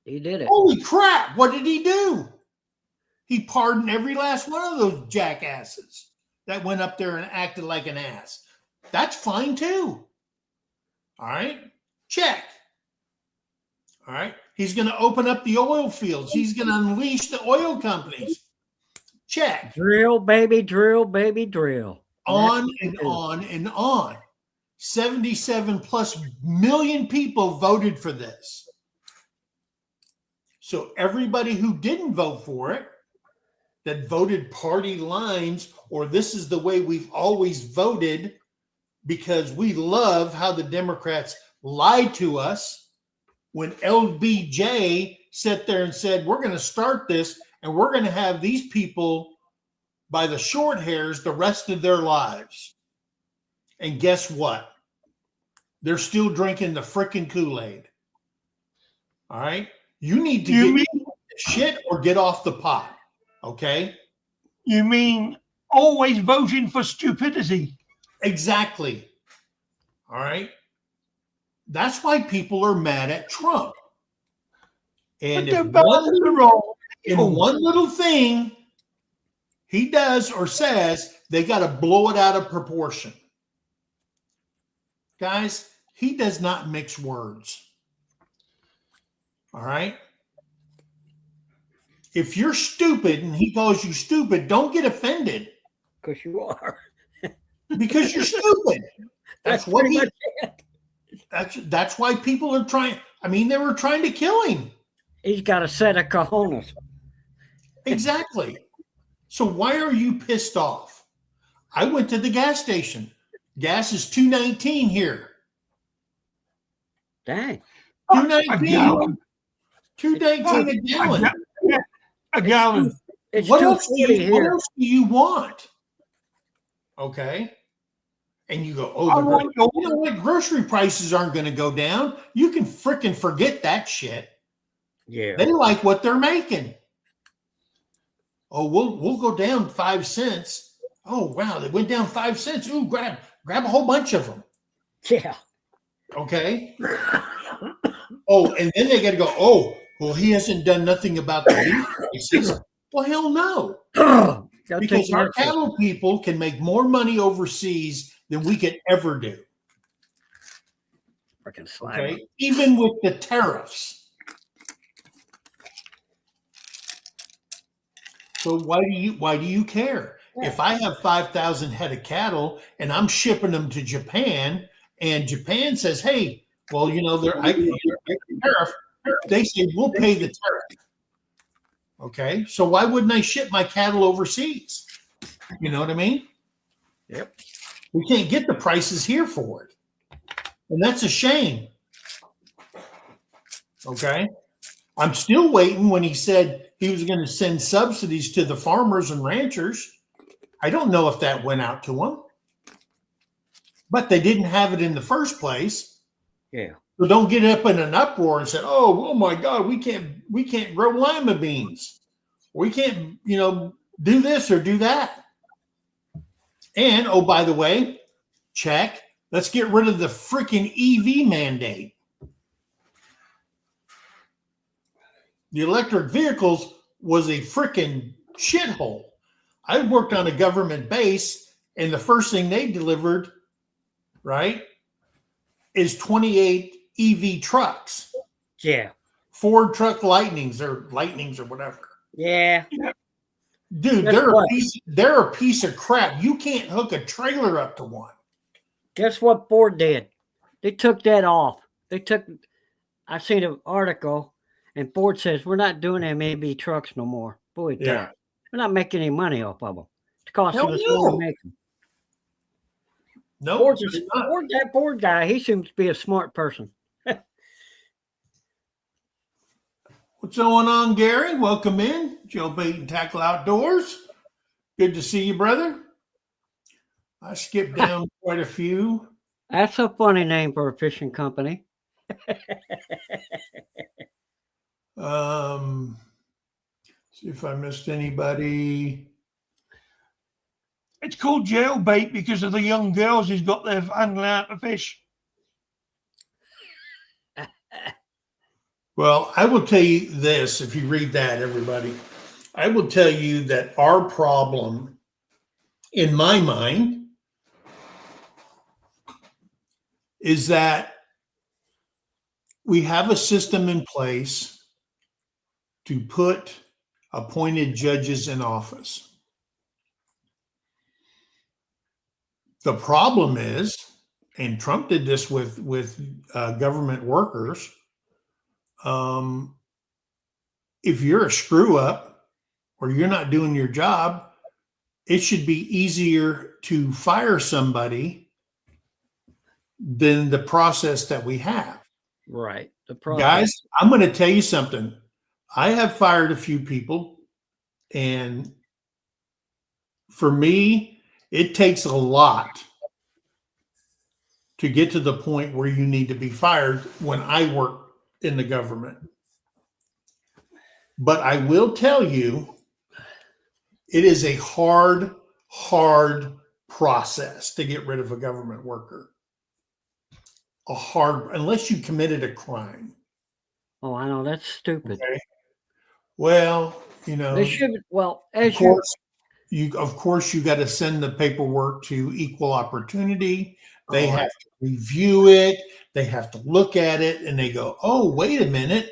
S4: He did it.
S2: Holy crap. What did he do? He pardoned every last one of those jackasses that went up there and acted like an ass. That's fine too. All right. Check. All right. He's going to open up the oil fields. He's going to unleash the oil companies. Check.
S4: Drill, baby, drill, baby, drill.
S2: On and on and on. 77 plus million people voted for this. So everybody who didn't vote for it, that voted party lines, or this is the way we've always voted because we love how the Democrats lied to us. when LBJ sat there and said, we're going to start this and we're going to have these people by the short hairs the rest of their lives. And guess what? They're still drinking the frickin' Kool-Aid. All right? You need to
S1: You
S2: get
S1: mean
S2: shit or get off the pot. Okay?
S1: you mean always voting for stupidity?
S2: Exactly. All right? That's why people are mad at Trump. And
S1: But
S2: if
S1: they're bad at the wrong
S2: in
S1: people.
S2: one little thing he does or says, they got to blow it out of proportion. Guys, he does not mix words. All right? If you're stupid and he calls you stupid, don't get offended
S4: Because you are.
S2: because you're stupid. That's what
S4: pretty
S2: he,
S4: much it.
S2: that's why people are trying. I mean, they were trying to kill him.
S4: He's got a set of cojones.
S2: Exactly. So why are you pissed off? I went to the gas station. Gas is $2.19 here.
S4: Dang.
S1: A
S2: $2.19.
S1: gallon.
S2: $2.19 a gallon.
S1: A gallon.
S4: It's
S2: What else do
S4: 240
S2: you, what
S4: here.
S2: else do you want? Okay. And you go,
S1: I want your-
S2: you know what? Grocery prices aren't going to go down. You can frickin' forget that shit.
S4: Yeah.
S2: They like what they're making. Oh, we'll go down 5 cents. Oh, wow, they went down 5 cents. Ooh, grab a whole bunch of them.
S4: Yeah.
S2: Okay. Oh, and then they got to go, oh, well, he hasn't done nothing about the beef prices. Well, hell no.
S4: Gotta
S2: Because
S4: take
S2: our
S4: medicine.
S2: cattle people can make more money overseas than we could ever do.
S4: Freaking slime.
S2: Okay. Even with the tariffs. So why do you care?
S4: Yeah.
S2: If I have 5,000 head of cattle and I'm shipping them to Japan and Japan says, hey, well, you know, I can tariff, they say we'll pay the tariff. Okay. So why wouldn't I ship my cattle overseas? You know what I mean?
S4: Yep.
S2: We can't get the prices here for it. And that's a shame. Okay. I'm still waiting when he said he was going to send subsidies to the farmers and ranchers. I don't know if that went out to them, but they didn't have it in the first place.
S4: Yeah.
S2: So don't get up in an uproar and say, oh my God, we can't grow lima beans. We can't, you know, do this or do that. And, oh, by the way, check, let's get rid of the freaking EV mandate. The electric vehicles was a freaking shithole. I worked on a government base, and the first thing they delivered, right, is 28 EV trucks.
S4: Yeah.
S2: Ford truck lightnings or whatever.
S4: Yeah.
S2: Dude,
S4: Guess
S2: they're
S4: what?
S2: they're a piece of crap. You can't hook a trailer up to one.
S4: Guess what Ford did? They took that off. I seen an article, and Ford says, we're not doing MAB trucks no more. Boy,
S2: Yeah.
S4: we're not making any money off of them. It's costing
S2: Hell
S4: us more
S2: no.
S4: to make them.
S2: No,
S4: That Ford guy, he seems to be a smart person.
S2: What's going on, Gary? Welcome in. Joe Bait and Tackle Outdoors. Good to see you, brother. I skipped down quite a few.
S4: That's a funny name for a fishing company.
S2: See if I missed anybody.
S1: It's called jailbait because of the young girls he's got there handling out the fish.
S2: Well, I will tell you this, if you read that, everybody. I will tell you that our problem, in my mind, is that we have a system in place to put appointed judges in office. The problem is, and Trump did this with government workers, if you're a screw up or you're not doing your job, it should be easier to fire somebody than the process that we have.
S4: Right. The process.
S2: Guys, I'm going to tell you something. I have fired a few people, and for me, it takes a lot to get to the point where you need to be fired when I work in the government. But I will tell you, it is a hard process to get rid of a government worker. Unless you committed a crime.
S4: Oh, I know that's stupid.
S2: Okay. Well,
S4: They should. Well,
S2: of course, you got to send the paperwork to Equal Opportunity. They have to review it. They have to look at it, and they go, "Oh, wait a minute.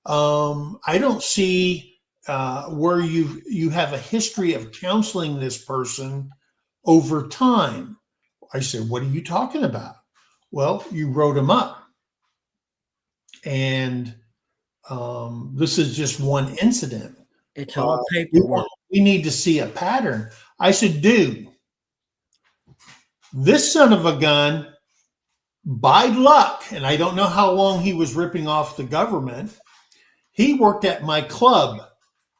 S2: I don't see where you have a history of counseling this person over time." I said, "What are you talking about?" Well, you wrote them up, and this is just one incident.
S4: it's all paperwork.
S2: We need to see a pattern. I said, dude, this son of a gun, by luck, and I don't know how long he was ripping off the government, he worked at my club,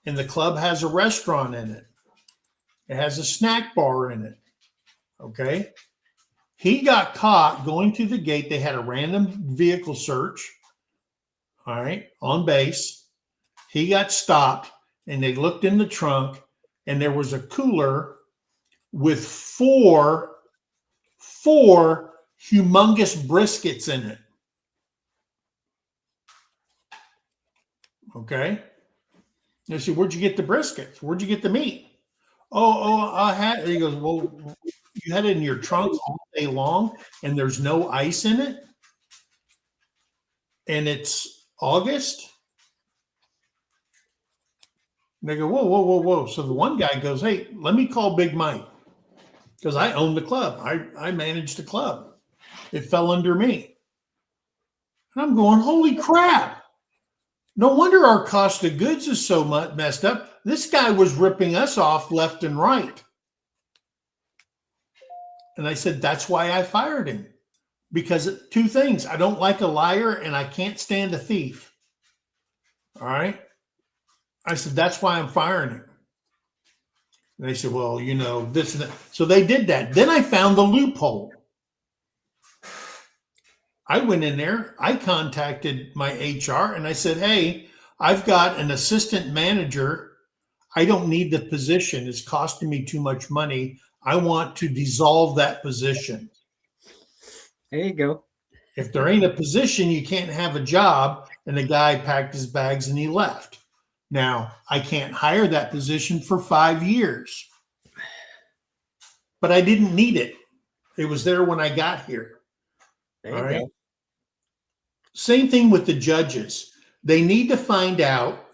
S2: and the club has a restaurant in it. It has a snack bar in it. Okay. He got caught going through the gate. They had a random vehicle search. All right. On base. He got stopped, and they looked in the trunk, and there was a cooler with four humongous briskets in it. Okay. They said, "Where'd you get the briskets? Where'd you get the meat?" Oh, I had it. He goes, "Well, you had it in your trunk all day long, and there's no ice in it, and it's August." And they go, whoa. So the one guy goes, "Hey, let me call Big Mike, because I own the club. I manage the club. It fell under me." And I'm going, "Holy crap. No wonder our cost of goods is so much messed up. This guy was ripping us off left and right." And I said, "That's why I fired him. Because two things. I don't like a liar, and I can't stand a thief." All right. I said, "That's why I'm firing him." And they said, "Well, this and that." So they did that. Then I found the loophole. I went in there. I contacted my HR, and I said, "Hey, I've got an assistant manager. I don't need the position. It's costing me too much money. I want to dissolve that position."
S4: There you go.
S2: If there ain't a position, you can't have a job. And the guy packed his bags and he left. Now, I can't hire that position for 5 years. But I didn't need it. It was there when I got here.
S4: There
S2: All
S4: you
S2: right.
S4: go.
S2: Same thing with the judges. They need to find out,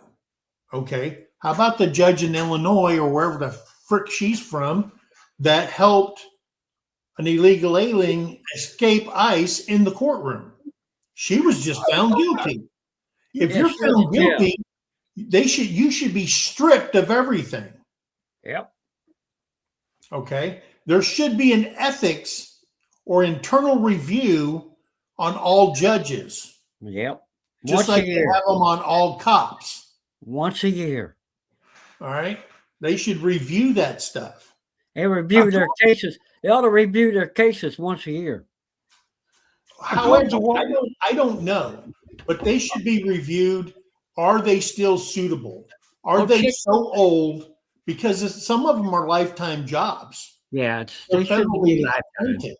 S2: okay, how about the judge in Illinois or wherever the frick she's from that helped an illegal alien escape ICE in the courtroom? She was just found guilty. If you're found guilty, you should be stripped of everything.
S4: Yep.
S2: Okay. There should be an ethics or internal review on all judges.
S4: Yep.
S2: Just like they have them on all cops.
S4: Once a year.
S2: All right. They should review that stuff.
S4: They review their cases. They ought to review their cases once a year.
S2: However, I don't know, but they should be reviewed. Are they still suitable? Are they so old? Because some of them are lifetime jobs.
S4: Yeah, they shouldn't be lifetime.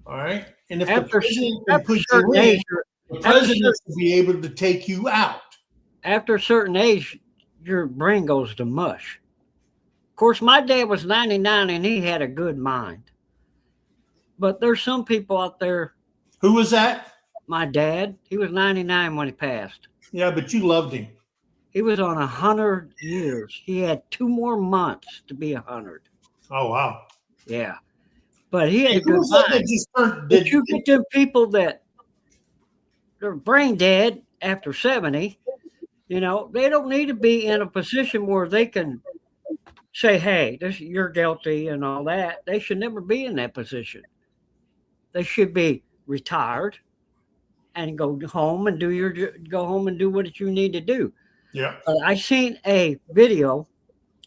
S2: All right. And if
S4: After
S2: the president should be able to take you out.
S4: After a certain age, your brain goes to mush. Of course, my dad was 99 and he had a good mind. But there's some people out there.
S2: Who was that?
S4: My dad. He was 99 when he passed.
S2: Yeah, but you loved him.
S4: He was on 100 years. He had 2 more months to be 100.
S2: Oh, wow.
S4: Yeah. But he had a good mind. But you get them people that they're brain dead after 70, they don't need to be in a position where they can say, "Hey, you're guilty," and all that. They should never be in that position. They should be retired and go home and go home and do what you need to do.
S2: Yeah.
S4: But I seen a video.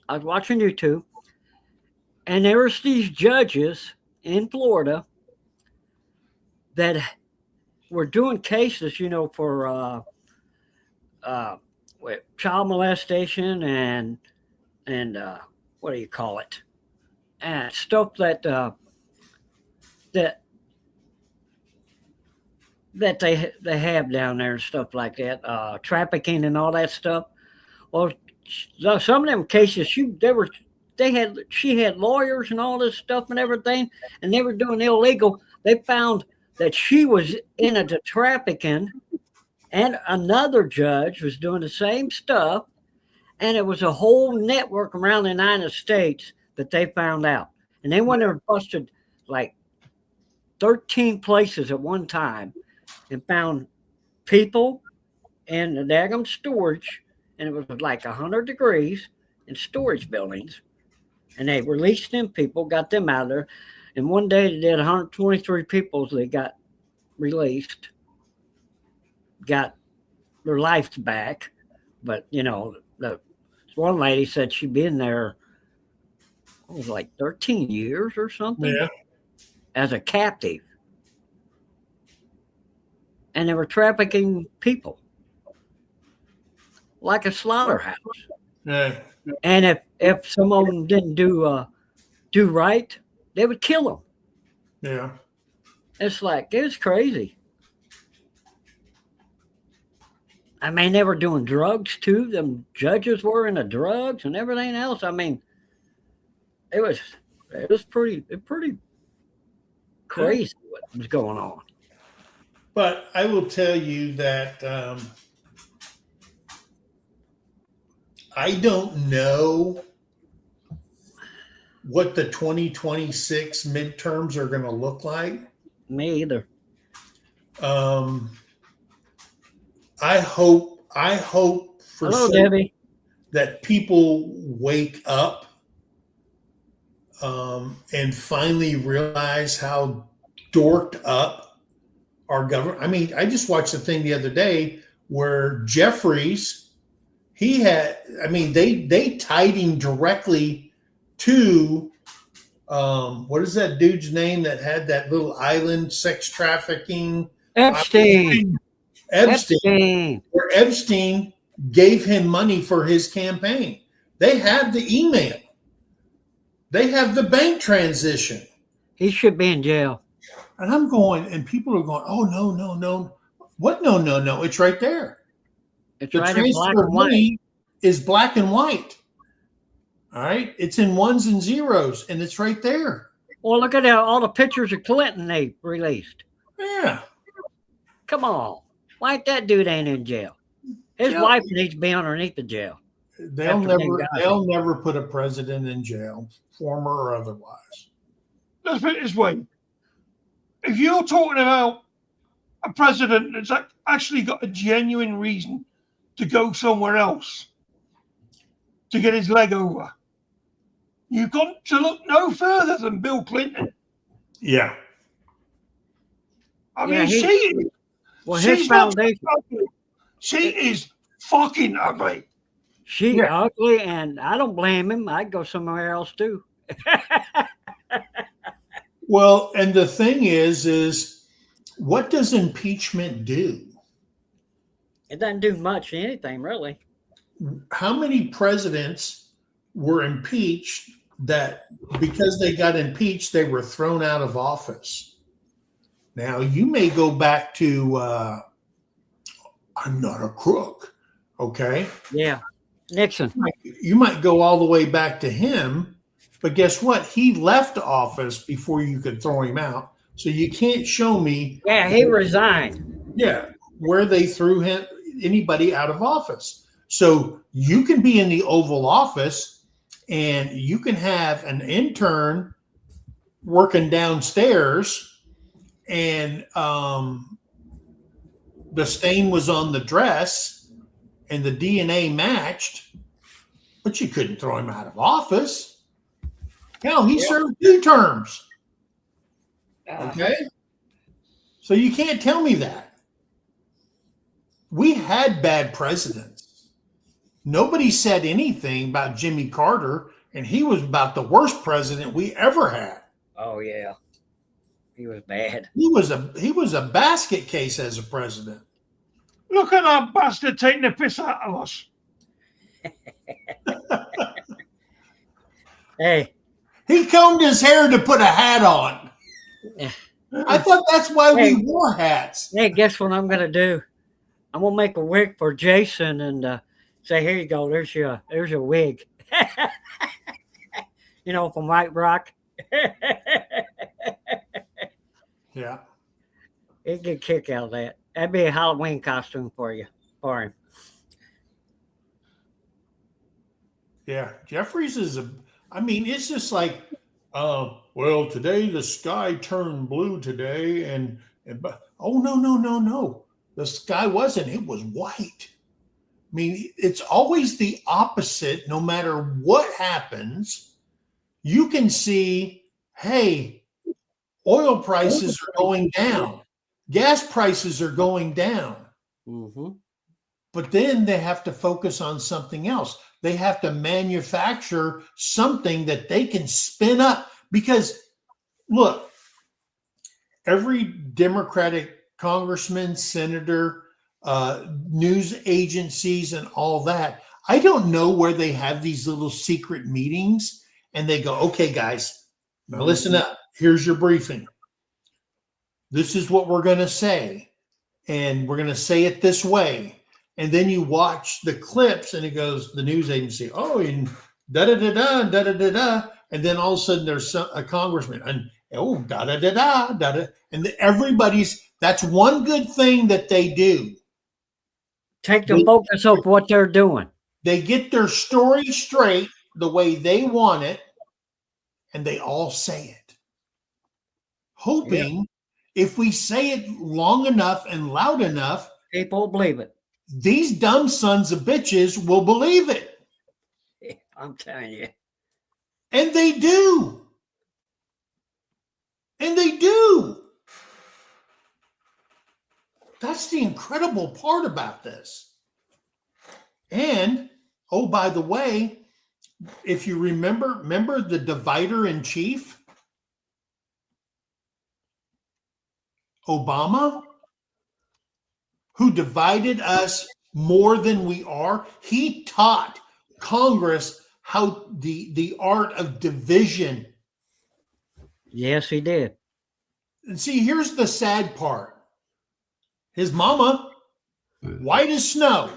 S4: I was watching YouTube, and there was these judges in Florida that were doing cases, for child molestation and what do you call it? And stuff that they have down there and stuff like that, trafficking and all that stuff. Well, some of them cases, she had lawyers and all this stuff and everything, and they were doing illegal. They found that she was into trafficking, and another judge was doing the same stuff, and it was a whole network around the United States that they found out. And they went and busted like 13 places at one time and found people in the daggum storage, and it was like 100 degrees in storage buildings. And they released them people, got them out of there. And one day they did 123 people. They got released, got their lives back. But, the one lady said she'd been there, it was like 13 years or something, as a captive. And they were trafficking people like a slaughterhouse.
S2: Yeah.
S4: And if some of them didn't do right, they would kill them.
S2: Yeah.
S4: It's like, it was crazy. I mean, they were doing drugs too. Them judges were into drugs and everything else. I mean, it was pretty crazy what was going on.
S2: But I will tell you that I don't know what the 2026 midterms are going to look like.
S4: Me either.
S2: I hope for
S4: Hello,
S2: certain
S4: Debbie.
S2: that people wake up and finally realize how dorked up our government. I mean, I just watched a thing the other day where Jeffries, they tied him directly to what is that dude's name that had that little island sex trafficking?
S4: Epstein.
S2: Where Epstein gave him money for his campaign. They have the email. They have the bank transition.
S4: He should be in jail.
S2: And I'm going, and people are going, oh, no. What? No. It's right there.
S4: It's
S2: The
S4: right in black
S2: transfer of
S4: and white.
S2: money is black and white. All right. It's in ones and zeros, and it's right there.
S4: Well, look at all the pictures of Clinton they released.
S2: Yeah.
S4: Come on. Why that dude ain't in jail? His wife needs to be underneath the jail.
S2: They'll never put a president in jail, former or otherwise.
S1: Let's put it this way. If you're talking about a president that's actually got a genuine reason to go somewhere else to get his leg over, you've got to look no further than Bill Clinton.
S2: Yeah.
S1: I mean, his
S4: foundation.
S1: She is fucking ugly.
S4: She's ugly, and I don't blame him. I'd go somewhere else too.
S2: Well, and the thing is what does impeachment do?
S4: It doesn't do much anything, really.
S2: How many presidents were impeached that because they got impeached, they were thrown out of office? Now, you may go back to, I'm not a crook, okay?
S4: Yeah, Nixon.
S2: You might go all the way back to him, but guess what? He left office before you could throw him out. So you can't show me.
S4: Yeah, he resigned.
S2: Yeah, where they threw anybody out of office. So you can be in the Oval Office and you can have an intern working downstairs and the stain was on the dress and the DNA matched, but you couldn't throw him out of office. Hell, he served 2 terms. Okay? So you can't tell me that. we had bad presidents. Nobody said anything about Jimmy Carter, and he was about the worst president we ever had.
S4: Oh yeah, he was bad.
S2: He was a basket case as a president.
S1: Look at that bastard taking the piss out of us.
S4: Hey,
S2: He combed his hair to put a hat on. I thought that's why we wore hats.
S4: hey, guess what I'm gonna do? I'm gonna make a wig for Jason and say, "Here you go. There's your wig." You know, from White Rock.
S2: Yeah.
S4: He'd get a kick out of that. That'd be a Halloween costume for him.
S2: Yeah. Jeffries is it's just like, well, today the sky turned blue today. But no. The sky wasn't, it was white. I mean, it's always the opposite. No matter what happens, you can see, hey, oil prices are going down. Gas prices are going down.
S4: Mm-hmm.
S2: But then they have to focus on something else. They have to manufacture something that they can spin up. Because, look, every Democratic congressman, senator, news agencies, and all that, I don't know where they have these little secret meetings and they go, okay, guys, now listen up. Here's your briefing. This is what we're going to say. And we're going to say it this way. And then you watch the clips and it goes, the news agency, oh, and da-da-da-da, da-da-da-da. And then all of a sudden there's a congressman and oh, da-da-da-da, da-da. And that's one good thing that they do.
S4: Take the focus off what they're doing.
S2: They get their story straight the way they want it, and they all say it. Hoping if we say it long enough and loud enough,
S4: people believe it.
S2: These dumb sons of bitches will believe it.
S4: I'm telling you.
S2: And they do. And they do. That's the incredible part about this. And, oh, by the way, if you remember the divider in chief? Obama, who divided us more than we are. He taught Congress how the art of division.
S4: Yes, he did.
S2: And see, here's the sad part. His mama, white as snow.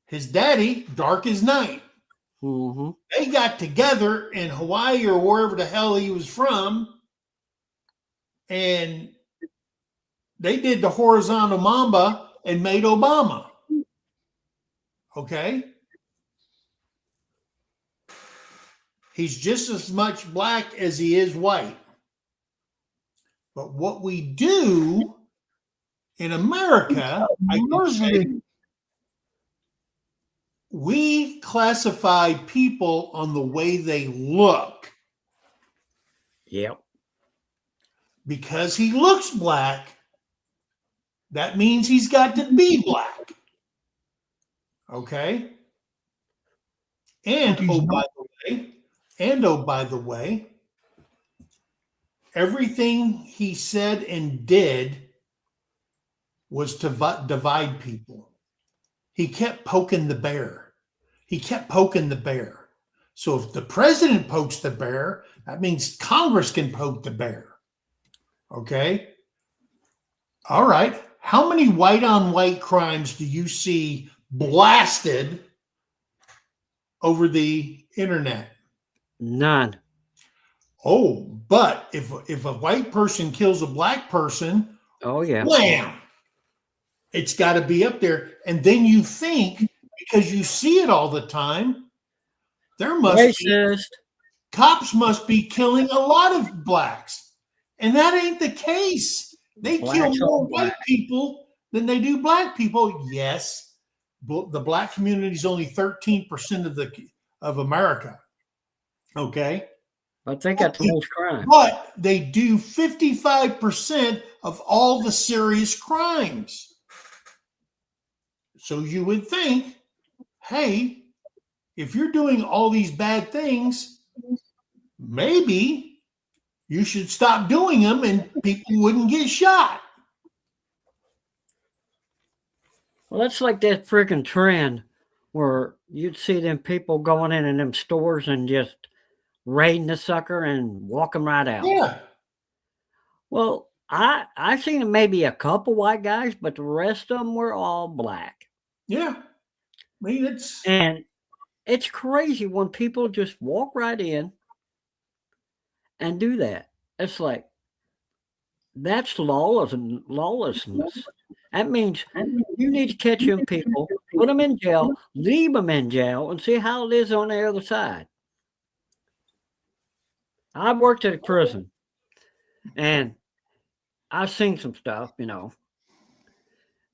S2: His daddy, dark as night.
S4: Mm-hmm.
S2: They got together in Hawaii or wherever the hell he was from, and they did the horizontal mamba and made Obama. Okay? He's just as much black as he is white. But what we do in America, we classify people on the way they look.
S4: Yep.
S2: Because he looks black, that means he's got to be black. Okay? And by the way, everything he said and did was to divide people. He kept poking the bear. So if the president pokes the bear, that means Congress can poke the bear. Okay? All right. How many white-on-white crimes do you see blasted over the internet?
S4: None.
S2: Oh, but if a white person kills a black person,
S4: oh yeah,
S2: wham! It's got to be up there. And then you think, because you see it all the time, cops must be killing a lot of blacks. And that ain't the case. They kill more white people than they do black people. Yes, the black community is only 13% of America. Okay?
S4: But they got the most crime.
S2: But they do 55% of all the serious crimes. So you would think, hey, if you're doing all these bad things, maybe you should stop doing them and people wouldn't get shot.
S4: Well, that's like that freaking trend where you'd see them people going in them stores and just raiding the sucker and walking right out.
S2: Yeah.
S4: Well, I seen maybe a couple white guys, but the rest of them were all black.
S2: Yeah. I mean, it's
S4: And it's crazy when people just walk right in and do that. It's like that's lawlessness. That means you need to catch them people, put them in jail, leave them in jail, and see how it is on the other side. I've worked at a prison, and I've seen some stuff.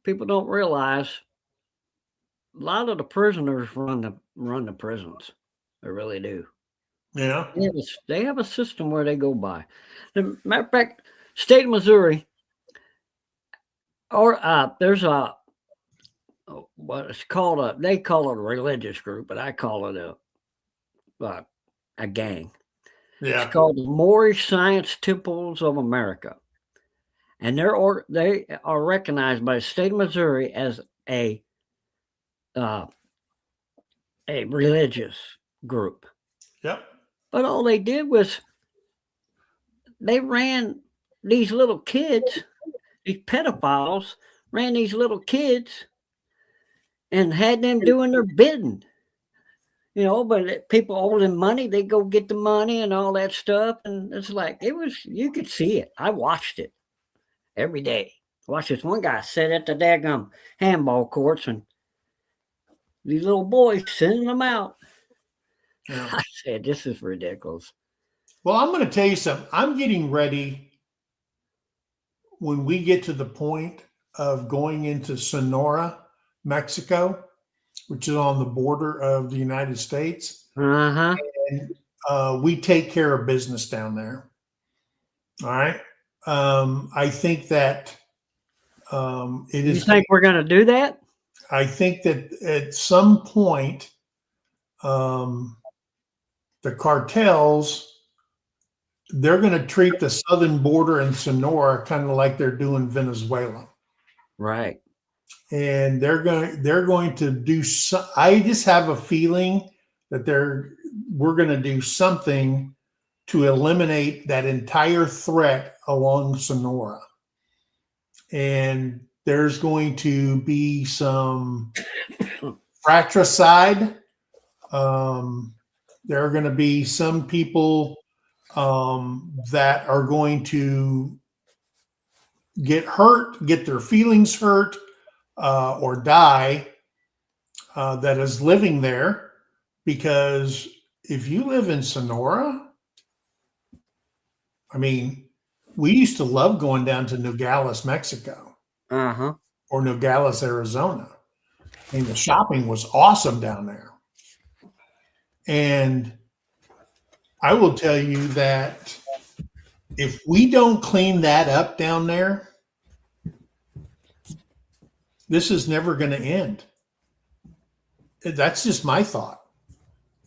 S4: People don't realize a lot of the prisoners run the prisons. They really do.
S2: yeah.
S4: They have a system where they go by. Matter of fact, state of Missouri, or there's what it's called they call it a religious group, but I call it a gang.
S2: Yeah.
S4: It's called the Moorish Science Temples of America, and they are recognized by the state of Missouri as a religious group.
S2: Yep.
S4: But all they did was they ran these little kids, these pedophiles ran these little kids and had them doing their bidding. But people owe them money, they go get the money and all that stuff. And it's like, you could see it. I watched it every day. I watched this one guy sit at the daggum handball courts and these little boys sending them out.
S2: Yeah.
S4: I said, this is ridiculous.
S2: Well, I'm going to tell you something. I'm getting ready when we get to the point of going into Sonora, Mexico, which is on the border of the United States.
S4: Uh-huh.
S2: And we take care of business down there. All right. I think that it is.
S4: You think we're going to do that?
S2: I think that at some point, the cartels, they're going to treat the southern border in Sonora kind of like they're doing Venezuela.
S4: Right.
S2: And they're going to do so. I just have a feeling that we're going to do something to eliminate that entire threat along Sonora. And there's going to be some fratricide. There are going to be some people that are going to get hurt, get their feelings hurt, or die that is living there. Because if you live in Sonora, I mean, we used to love going down to Nogales, Mexico, or Nogales, Arizona. I mean, the shopping was awesome down there. And I will tell you that if we don't clean that up down there, this is never going to end. That's just my thought.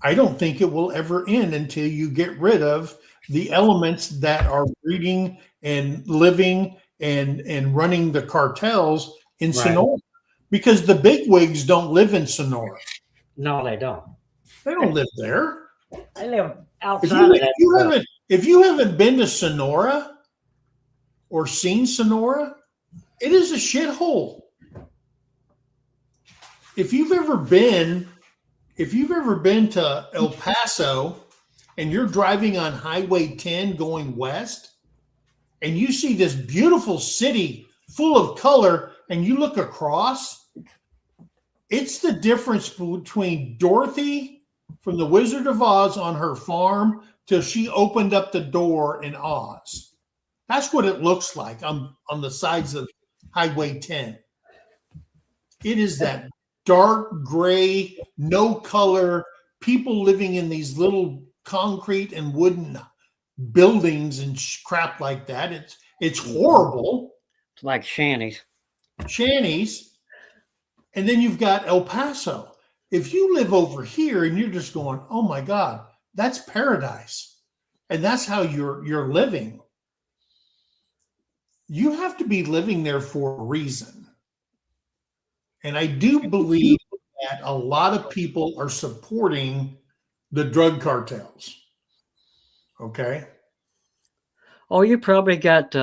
S2: I don't think it will ever end until you get rid of the elements that are breeding and living and running the cartels in Sonora. Because the bigwigs don't live in Sonora.
S4: No, they don't.
S2: They don't live there.
S4: They live outside of that.
S2: If you haven't been to Sonora or seen Sonora, it is a shithole. If you've ever been to El Paso and you're driving on Highway 10 going west and you see this beautiful city full of color and you look across, it's the difference between Dorothy from the Wizard of Oz on her farm till she opened up the door in Oz. That's what it looks like on the sides of Highway 10. It is that dark it's no color, people living in these little concrete and wooden buildings and crap like that. It's horrible.
S4: It's like shanties.
S2: Shanties. And then you've got El Paso. If you live over here and you're just going, oh my God, that's paradise. And that's how you're living. You have to be living there for a reason. And I do believe that a lot of people are supporting the drug cartels. Okay.
S4: Oh, you probably got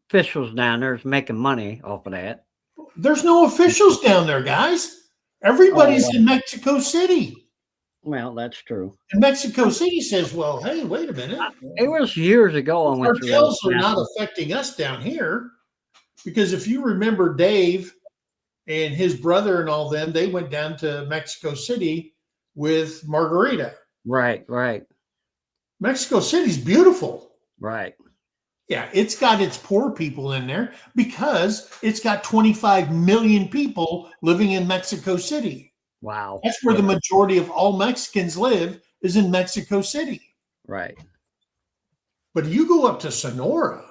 S4: officials down there making money off of that.
S2: There's no officials down there, guys. Everybody's in Mexico City.
S4: Well, that's true.
S2: And Mexico City says, well, hey, wait a minute.
S4: It was years ago I went through
S2: Cartels
S4: that.
S2: are not affecting us down here. Because if you remember Dave and his brother and all them, they went down to Mexico City with Margarita.
S4: Right, right,
S2: Mexico City's beautiful.
S4: right.
S2: Yeah, it's got its poor people in there because it's got 25 million people living in Mexico City.
S4: Wow.
S2: That's where the majority of all Mexicans live, is in Mexico City.
S4: Right.
S2: But you go up to Sonora,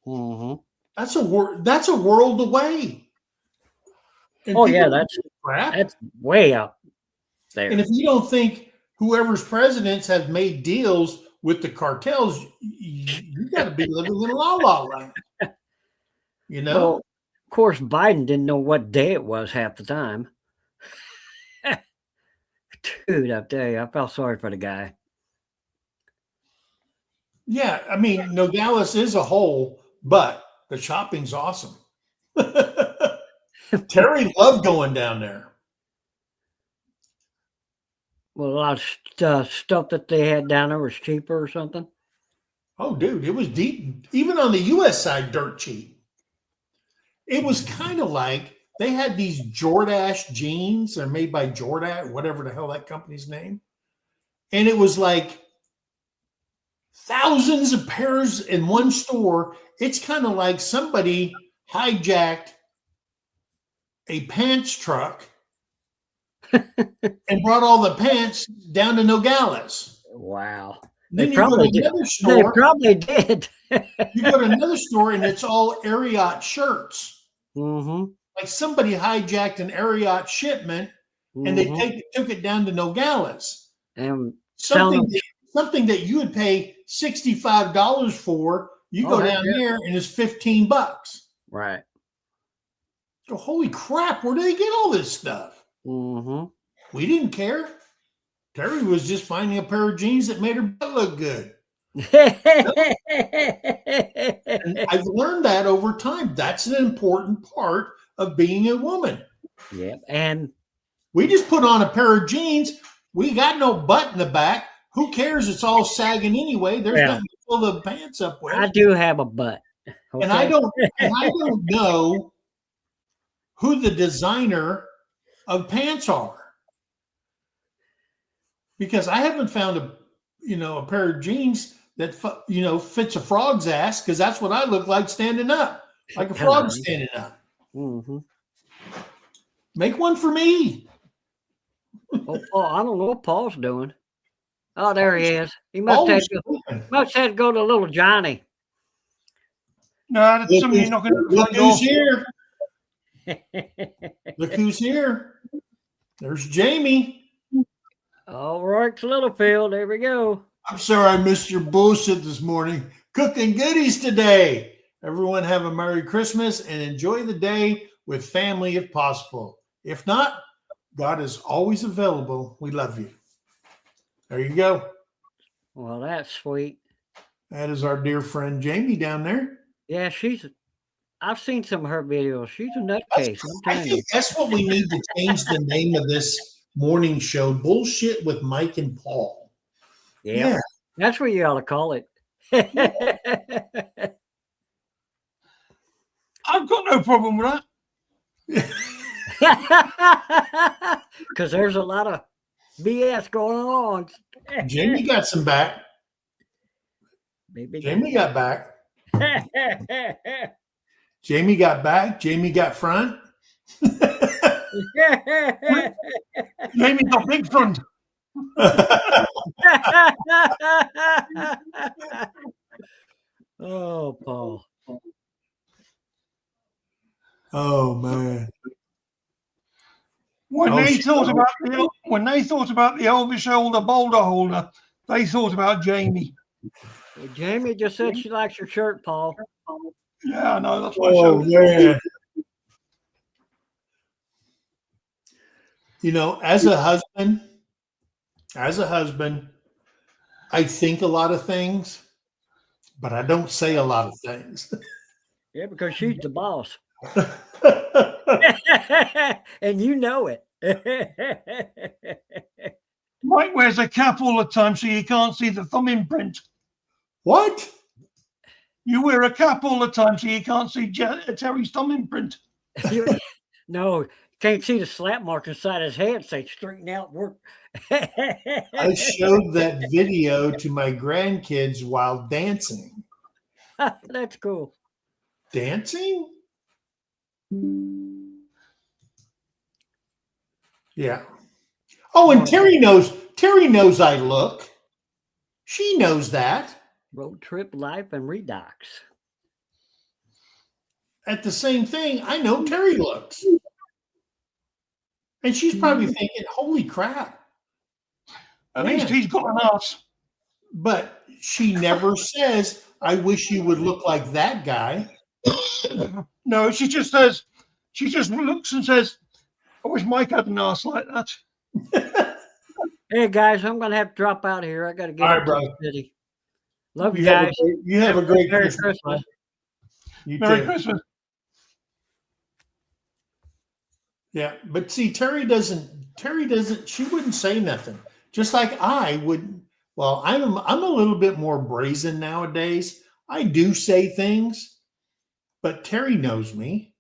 S4: Mm-hmm.
S2: that's a world away. And
S4: Oh, yeah,
S2: people
S4: that's
S2: crap.
S4: that's way up there.
S2: And if you don't think whoever's presidents have made deals with the cartels, you got to be living in La La Land. You know?
S4: Well, of course, Biden didn't know what day it was half the time. Dude, I tell you, I felt sorry for the guy.
S2: Yeah, I mean, Nogales is a hole, but the shopping's awesome. Terry loved going down there.
S4: Well, a lot of stuff that they had down there was cheaper or something.
S2: Oh, dude, it was deep. Even on the U.S. side, dirt cheap. It was kind of like they had these Jordache jeans. They're made by Jordache, whatever the hell that company's name. And it was like thousands of pairs in one store. It's kind of like somebody hijacked a pants truck and brought all the pants down to Nogales.
S4: Wow.
S2: Then
S4: They
S2: you go
S4: probably
S2: to
S4: did.
S2: another
S4: They
S2: store.
S4: probably did.
S2: You go to another store and it's all Ariat shirts.
S4: Mm-hmm.
S2: Like somebody hijacked an Ariat shipment and they took it down to Nogales.
S4: And
S2: Something that you would pay $65 for, you go down there and it's $15.
S4: Right.
S2: So, holy crap, where do they get all this stuff?
S4: Mm-hmm.
S2: We didn't care. Terry was just finding a pair of jeans that made her butt look good. And I've learned that over time. That's an important part of being a woman.
S4: Yep. And
S2: we just put on a pair of jeans. We got no butt in the back. Who cares? It's all sagging anyway. There's nothing to fill the pants up with.
S4: I do have a butt. Okay?
S2: And I don't know who the designer of pants are. Because I haven't found a pair of jeans that fits a frog's ass, because that's what I look like standing up, like a frog standing up.
S4: Mm-hmm.
S2: Make one for me.
S4: Oh, Paul, I don't know what Paul's doing. Oh, there he is. He must have to go to little Johnny.
S1: No, that's somebody knocking at the
S2: Look
S1: front door.
S2: who's here. Look who's here. There's Jamie.
S4: All right, Littlefield. There we go.
S2: I'm sorry I missed your bullshit this morning. Cooking goodies today. Everyone have a Merry Christmas and enjoy the day with family if possible. If not, God is always available. We love you. There you go.
S4: Well, that's sweet.
S2: That is our dear friend Jamie down there.
S4: Yeah, I've seen some of her videos. She's a nutcase.
S2: I think that's what we need to change the name of this morning show. Bullshit with Mike and Paul.
S4: Yeah. That's what you ought to call it.
S1: I've got no problem with that.
S4: Because there's a lot of BS going on.
S2: Jamie got some back. Jamie got back. Jamie got back. Jamie got front.
S1: Jamie got big front.
S4: Oh, Paul.
S2: Oh, man.
S1: they thought about when they thought about the over shoulder boulder holder, they thought about Jamie.
S4: Well, Jamie just said she likes your shirt, Paul.
S1: Yeah, I know. That's why I
S2: Oh
S1: showed it.
S2: man. You know, as a husband, I think a lot of things, but I don't say a lot of things.
S4: Yeah, because she's the boss. And you know it.
S1: Mike wears a cap all the time so you can't see the thumb imprint.
S2: What?
S1: You wear a cap all the time so you can't see Terry's thumb imprint.
S4: No, can't see the slap mark inside his head. Say straighten out work.
S2: I showed that video to my grandkids while dancing.
S4: That's cool.
S2: Dancing? Yeah. Oh, and Terry knows I look. She knows that.
S4: Road trip life and redux.
S2: At the same thing, I know Terry looks. And she's probably thinking, holy crap.
S1: At
S2: Man.
S1: least he's got an ass.
S2: But she never says, I wish you would look like that guy.
S1: No, she just says, she just looks and says, I wish Mike had an ass like that.
S4: Hey guys, I'm gonna have to drop out here. I gotta get
S2: All right,
S4: up to
S2: bro.
S4: the city. Love you
S2: You have
S4: guys.
S2: you have a great
S4: Merry
S2: Christmas.
S4: Christmas.
S2: You
S1: Merry
S2: too.
S1: Christmas.
S2: Yeah, but see, Terry doesn't, she wouldn't say nothing. Just like I would. Well, I'm a little bit more brazen nowadays. I do say things, but Terry knows me.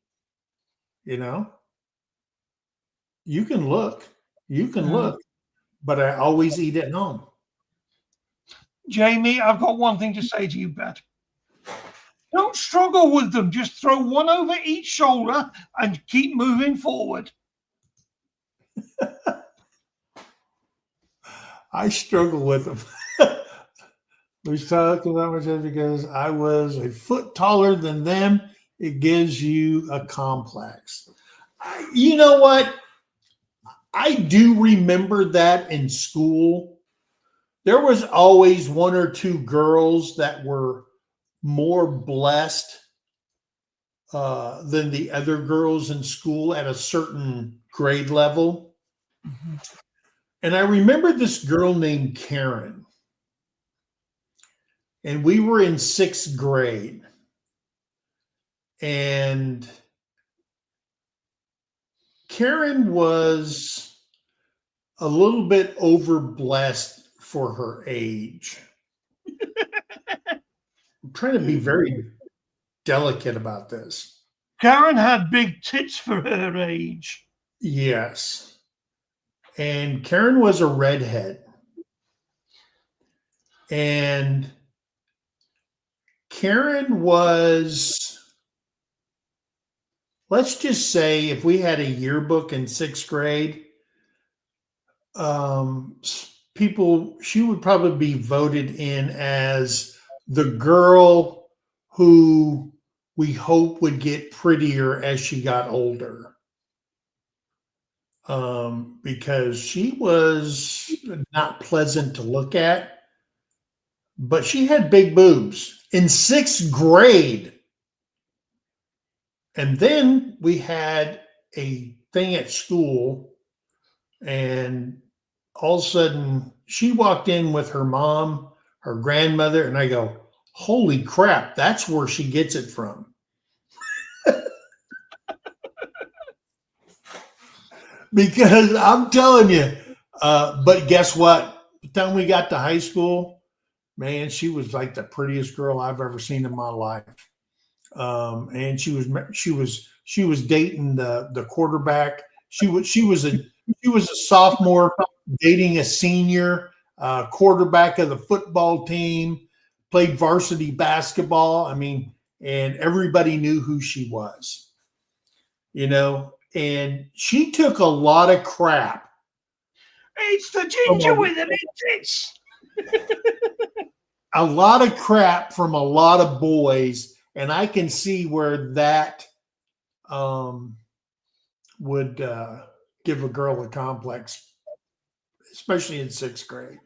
S2: You know, you can look, but I always eat at home.
S1: Jamie, I've got one thing to say to you, Pat. Don't struggle with them. Just throw one over each shoulder and keep moving forward.
S2: I struggle with them. We talked about myself because I was a foot taller than them. It gives you a complex. You know what? I do remember that in school. There was always one or two girls that were more blessed than the other girls in school at a certain grade level. And I remember this girl named Karen. And we were in 6th grade. And Karen was a little bit overblessed for her age. I'm trying to be very delicate about this.
S1: Karen had big tits for her age.
S2: Yes. And Karen was a redhead. And Karen was, let's just say, if we had a yearbook in 6th grade, she would probably be voted in as the girl who we hope would get prettier as she got older. Because she was not pleasant to look at, but she had big boobs in 6th grade. And then we had a thing at school, and all of a sudden she walked in with her mom, her grandmother, and I go, holy crap, that's where she gets it from. Because I'm telling you, but guess what? By the time we got to high school, man, she was like the prettiest girl I've ever seen in my life. And she was dating the quarterback. She was a sophomore dating a senior, quarterback of the football team, played varsity basketball. I mean, and everybody knew who she was, you know, and she took a lot of crap.
S1: It's the ginger with the big tits.
S2: A lot of crap from a lot of boys. And I can see where that would give a girl a complex, especially in 6th grade.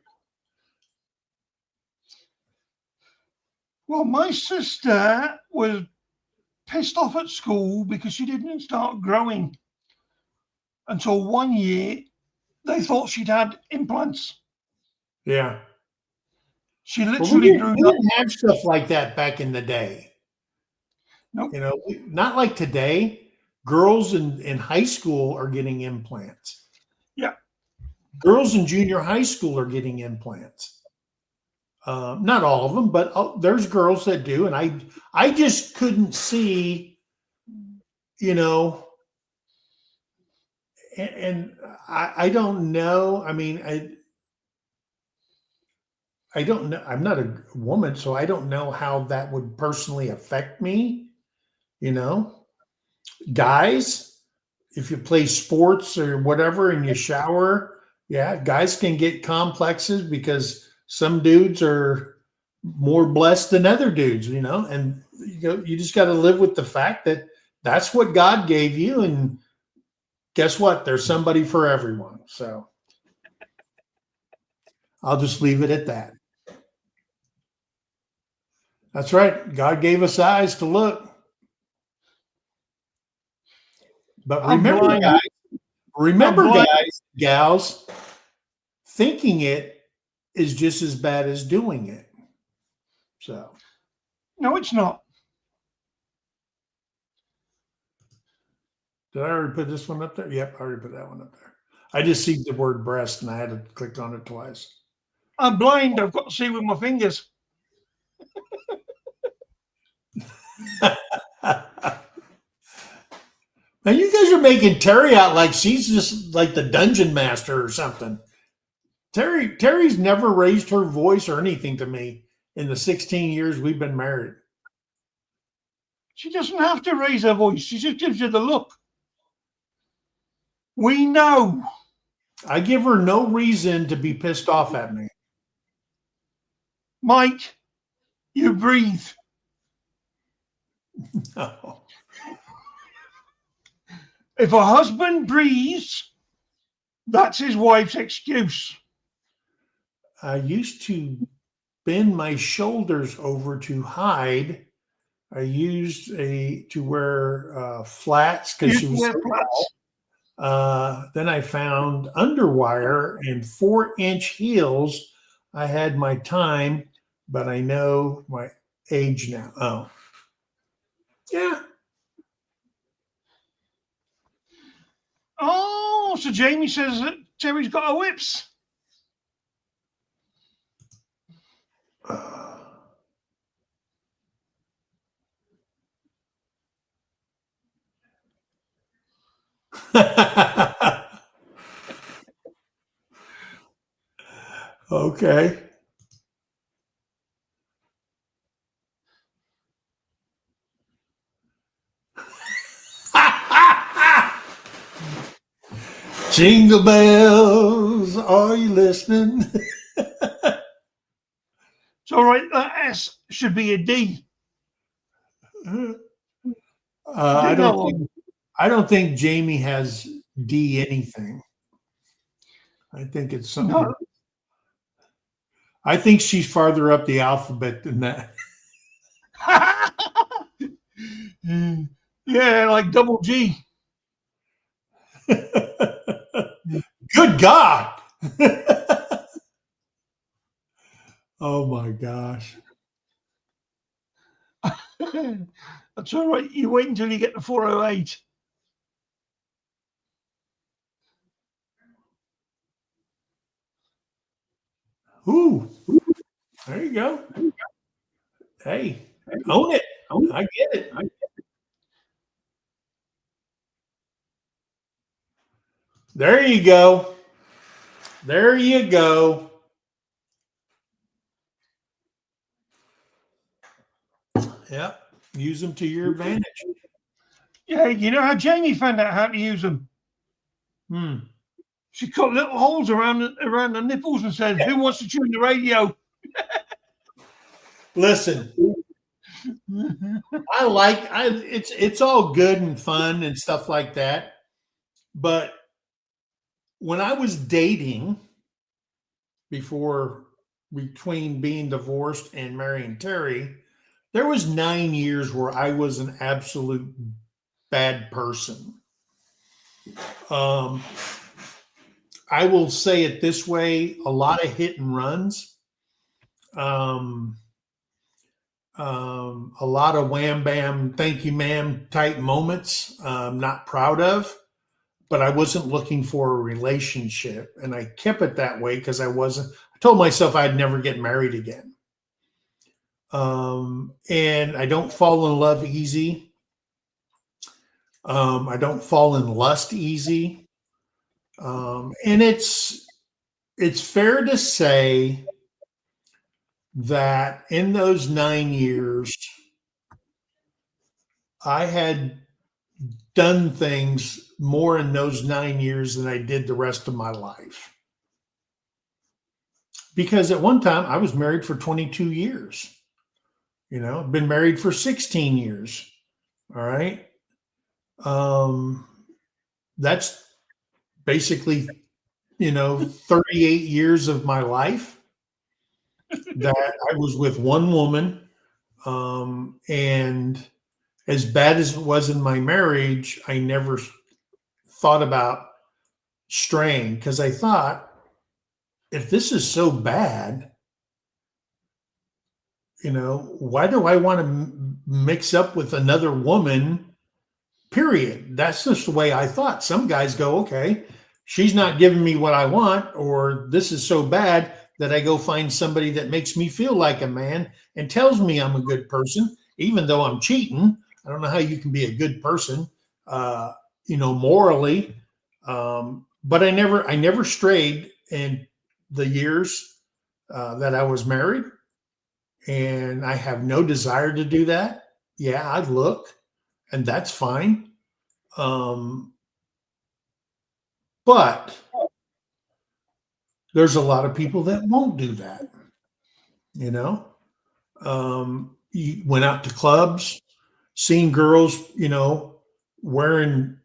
S1: Well, my sister was pissed off at school because she didn't start growing until 1 year. They thought she'd had implants.
S2: Yeah.
S1: She
S2: But
S1: literally grew
S2: we
S1: up.
S2: didn't have stuff like that back in the day.
S1: Nope.
S2: You know, not like today. Girls in high school are getting implants.
S1: Yeah.
S2: Girls in junior high school are getting implants. Not all of them, but there's girls that do. And I just couldn't see, you know, and I don't know. I mean, I don't know. I'm not a woman, so I don't know how that would personally affect me. You know, guys, if you play sports or whatever and you shower, yeah, guys can get complexes because some dudes are more blessed than other dudes, you know, and you just got to live with the fact that that's what God gave you. And guess what? There's somebody for everyone. So I'll just leave it at that. That's right. God gave us eyes to look. But
S1: I'm blind.
S2: remember,
S1: blind.
S2: guys, gals, thinking it is just as bad as doing it. So,
S1: No, it's not.
S2: did I already put this one up there? Yep, I already put that one up there. I just see the word breast and I had to click on it twice.
S1: I'm blind. I've got to see with my fingers.
S2: Now you guys are making Terrie out like she's just like the dungeon master or something. Terri's never raised her voice or anything to me in the 16 years we've been married.
S1: She doesn't have to raise her voice. She just gives you the look. We know.
S2: I give her no reason to be pissed off at me.
S1: Mike, you breathe.
S2: No.
S1: If a husband breathes, that's his wife's excuse.
S2: I used to bend my shoulders over to hide. I used to wear flats because she was so tall. Then I found underwire and 4-inch heels. I had my time, but I know my age now. Oh, yeah.
S1: Oh, so Jamie says that Terri's got her whips.
S2: Okay. Jingle bells, are you listening?
S1: It's all right. That S should be a D.
S2: I don't think Jamie has D anything. I think it's something.
S1: No.
S2: I think she's farther up the alphabet than that.
S1: Yeah, like double G.
S2: Good God. Oh my gosh.
S1: That's all right. You wait until you get to 408.
S2: Ooh. There you go. Hey, own it. I get it. There you go. There you go. Yeah. Use them to your advantage.
S1: Yeah, you know how Jamie found out how to use them? She cut little holes around the nipples and said, "Who wants to tune the radio?"
S2: Listen, it's all good and fun and stuff like that, but when I was dating between being divorced and marrying Terry, there was 9 years where I was an absolute bad person. I will say it this way: a lot of hit and runs, a lot of wham bam, thank you, ma'am type moments. I'm not proud of, but I wasn't looking for a relationship, and I kept it that way because I told myself I'd never get married again. And I don't fall in love easy. I don't fall in lust easy. And it's fair to say that in those 9 years, I had done things more in those 9 years than I did the rest of my life. Because at one time I was married for 22 years. I've been married for 16 years. All right. That's basically, 38 years of my life that I was with one woman. And as bad as it was in my marriage, I never thought about straying because I thought, if this is so bad, why do I want to mix up with another woman? Period. That's just the way I thought. Some guys go, okay, she's not giving me what I want, or this is so bad that I go find somebody that makes me feel like a man and tells me I'm a good person, even though I'm cheating. I don't know how you can be a good person, morally. But I never strayed in the years that I was married, and I have no desire to do that. Yeah, I look, and that's fine. But there's a lot of people that won't do that. You went out to clubs, seen girls, wearing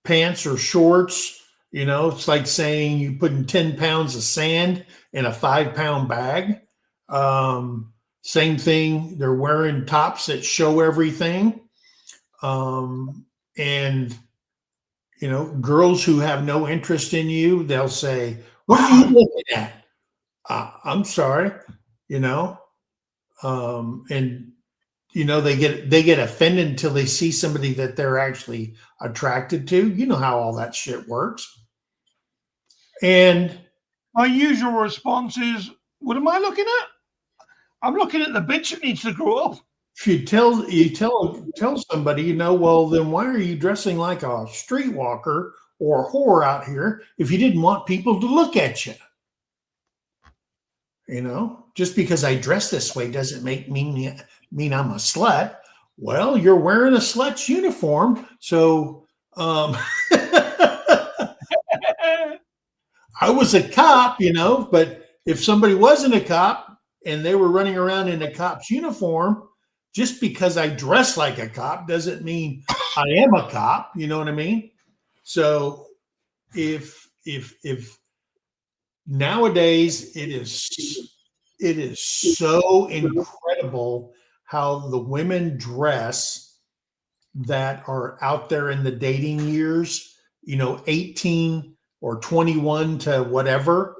S2: pants or shorts. It's like saying you putting 10 pounds of sand in a 5-pound bag. Same thing. They're wearing tops that show everything. And, girls who have no interest in you, they'll say, what are you looking at? I'm sorry, and, they get offended until they see somebody that they're actually attracted to. You know how all that shit works. And
S1: my usual response is, what am I looking at? I'm looking at the bitch that needs to grow up.
S2: If you tell somebody, well, then why are you dressing like a streetwalker or a whore out here if you didn't want people to look at you? Just because I dress this way doesn't mean I'm a slut. Well, you're wearing a slut's uniform, so I was a cop, but if somebody wasn't a cop and they were running around in a cop's uniform, just because I dress like a cop doesn't mean I am a cop. You know what I mean? So if nowadays it is so incredible how the women dress that are out there in the dating years, 18 or 21 to whatever,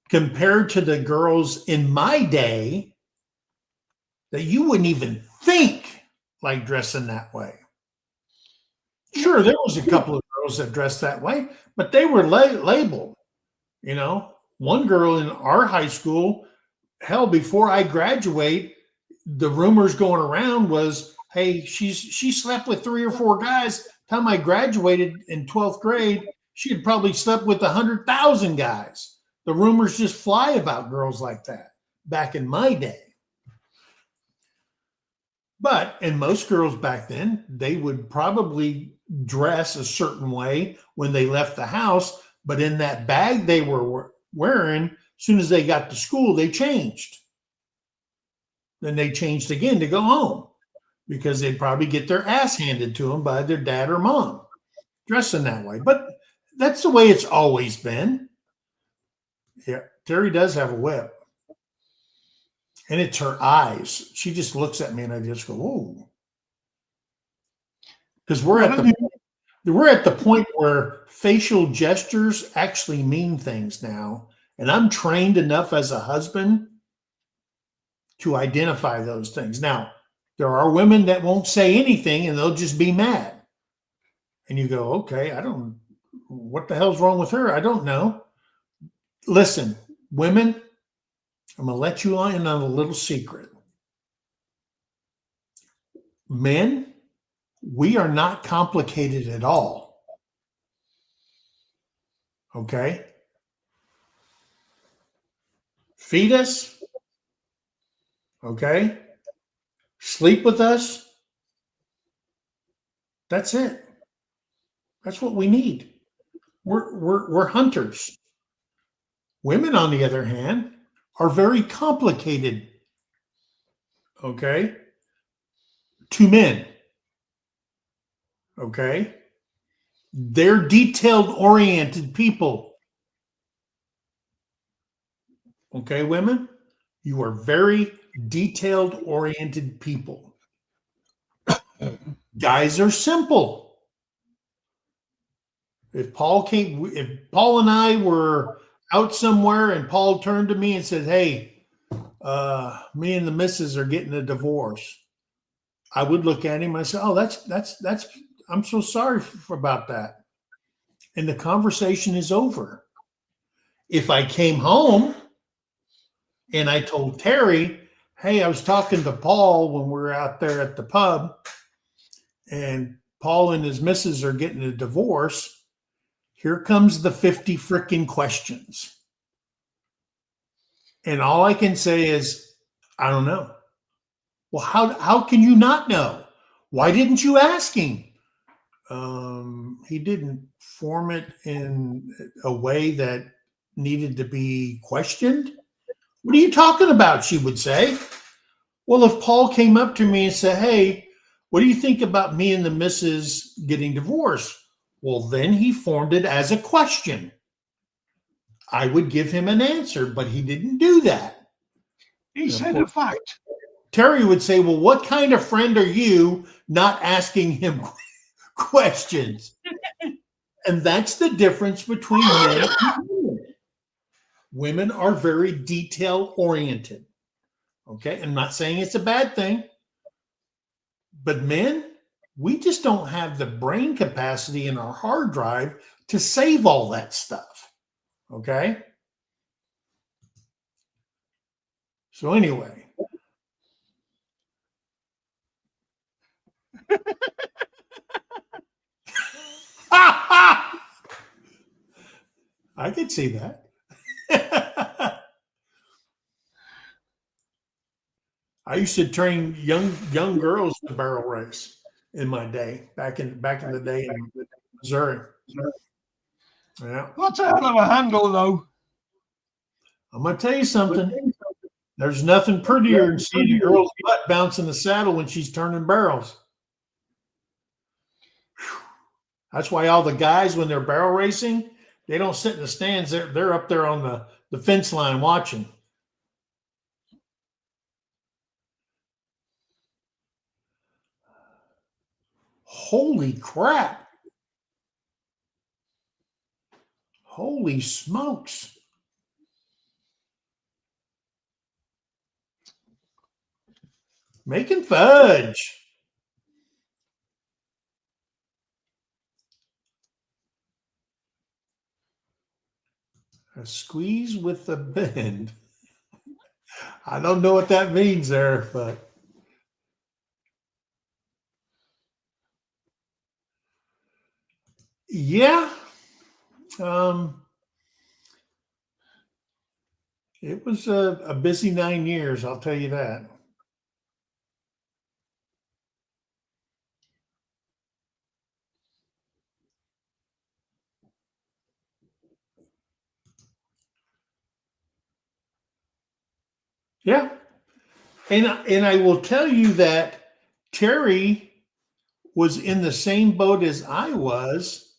S2: compared to the girls in my day that you wouldn't even think like dressing that way. Sure, there was a couple of girls that dressed that way, but they were labeled. One girl in our high school, hell, before I graduate, the rumors going around was, hey, she slept with 3 or 4 guys. Time I graduated in 12th grade, she had probably slept with 100,000 guys. The rumors just fly about girls like that back in my day. And most girls back then, they would probably dress a certain way when they left the house, but in that bag they were wearing, as soon as they got to school, they changed. Then they changed again to go home because they'd probably get their ass handed to them by their dad or mom dressing that way. But that's the way it's always been. Yeah, Terry does have a whip. And it's her eyes. She just looks at me and I just go, whoa. Because we're at the point where facial gestures actually mean things now. And I'm trained enough as a husband to identify those things. Now, there are women that won't say anything and they'll just be mad. And you go, okay, what the hell's wrong with her? I don't know. Listen, women, I'm going to let you in on a little secret. Men, we are not complicated at all. Okay? Feed us. Okay? Sleep with us. That's it. That's what we need. We're hunters. Women, on the other hand, are very complicated. Okay? To men. Okay? They're detailed-oriented people. Okay, women? You are very detailed-oriented people. Guys are simple. If Paul and I were out somewhere and Paul turned to me and said, hey, me and the missus are getting a divorce, I would look at him and I say, oh, that's I'm so sorry about that. And the conversation is over. If I came home and I told Terry, hey, I was talking to Paul when we were out there at the pub, and Paul and his missus are getting a divorce, here comes the 50 freaking questions. And all I can say is, I don't know. Well, how can you not know? Why didn't you ask him? He didn't form it in a way that needed to be questioned. What are you talking about? She would say. Well, if Paul came up to me and said, hey, what do you think about me and the missus getting divorced? Well, then he formed it as a question. I would give him an answer, but he didn't do that.
S1: He said a fact.
S2: Terry would say, well, what kind of friend are you not asking him questions? And that's the difference between men and women. Women are very detail oriented. Okay. I'm not saying it's a bad thing, but men, we just don't have the brain capacity in our hard drive to save all that stuff. Okay. So anyway. I could see that. I used to train young girls to barrel race in my day, back in the day in Missouri. Yeah.
S1: That's a hell of a handle, though.
S2: I'm gonna tell you something. There's nothing prettier than seeing a girl's butt bounce in the saddle when she's turning barrels. That's why all the guys, when they're barrel racing, they don't sit in the stands. They're up there on the fence line watching. Holy crap. Holy smokes. Making fudge. A squeeze with a bend. I don't know what that means there, but yeah. It was a busy 9 years, I'll tell you that. Yeah. And I will tell you that Terry was in the same boat as I was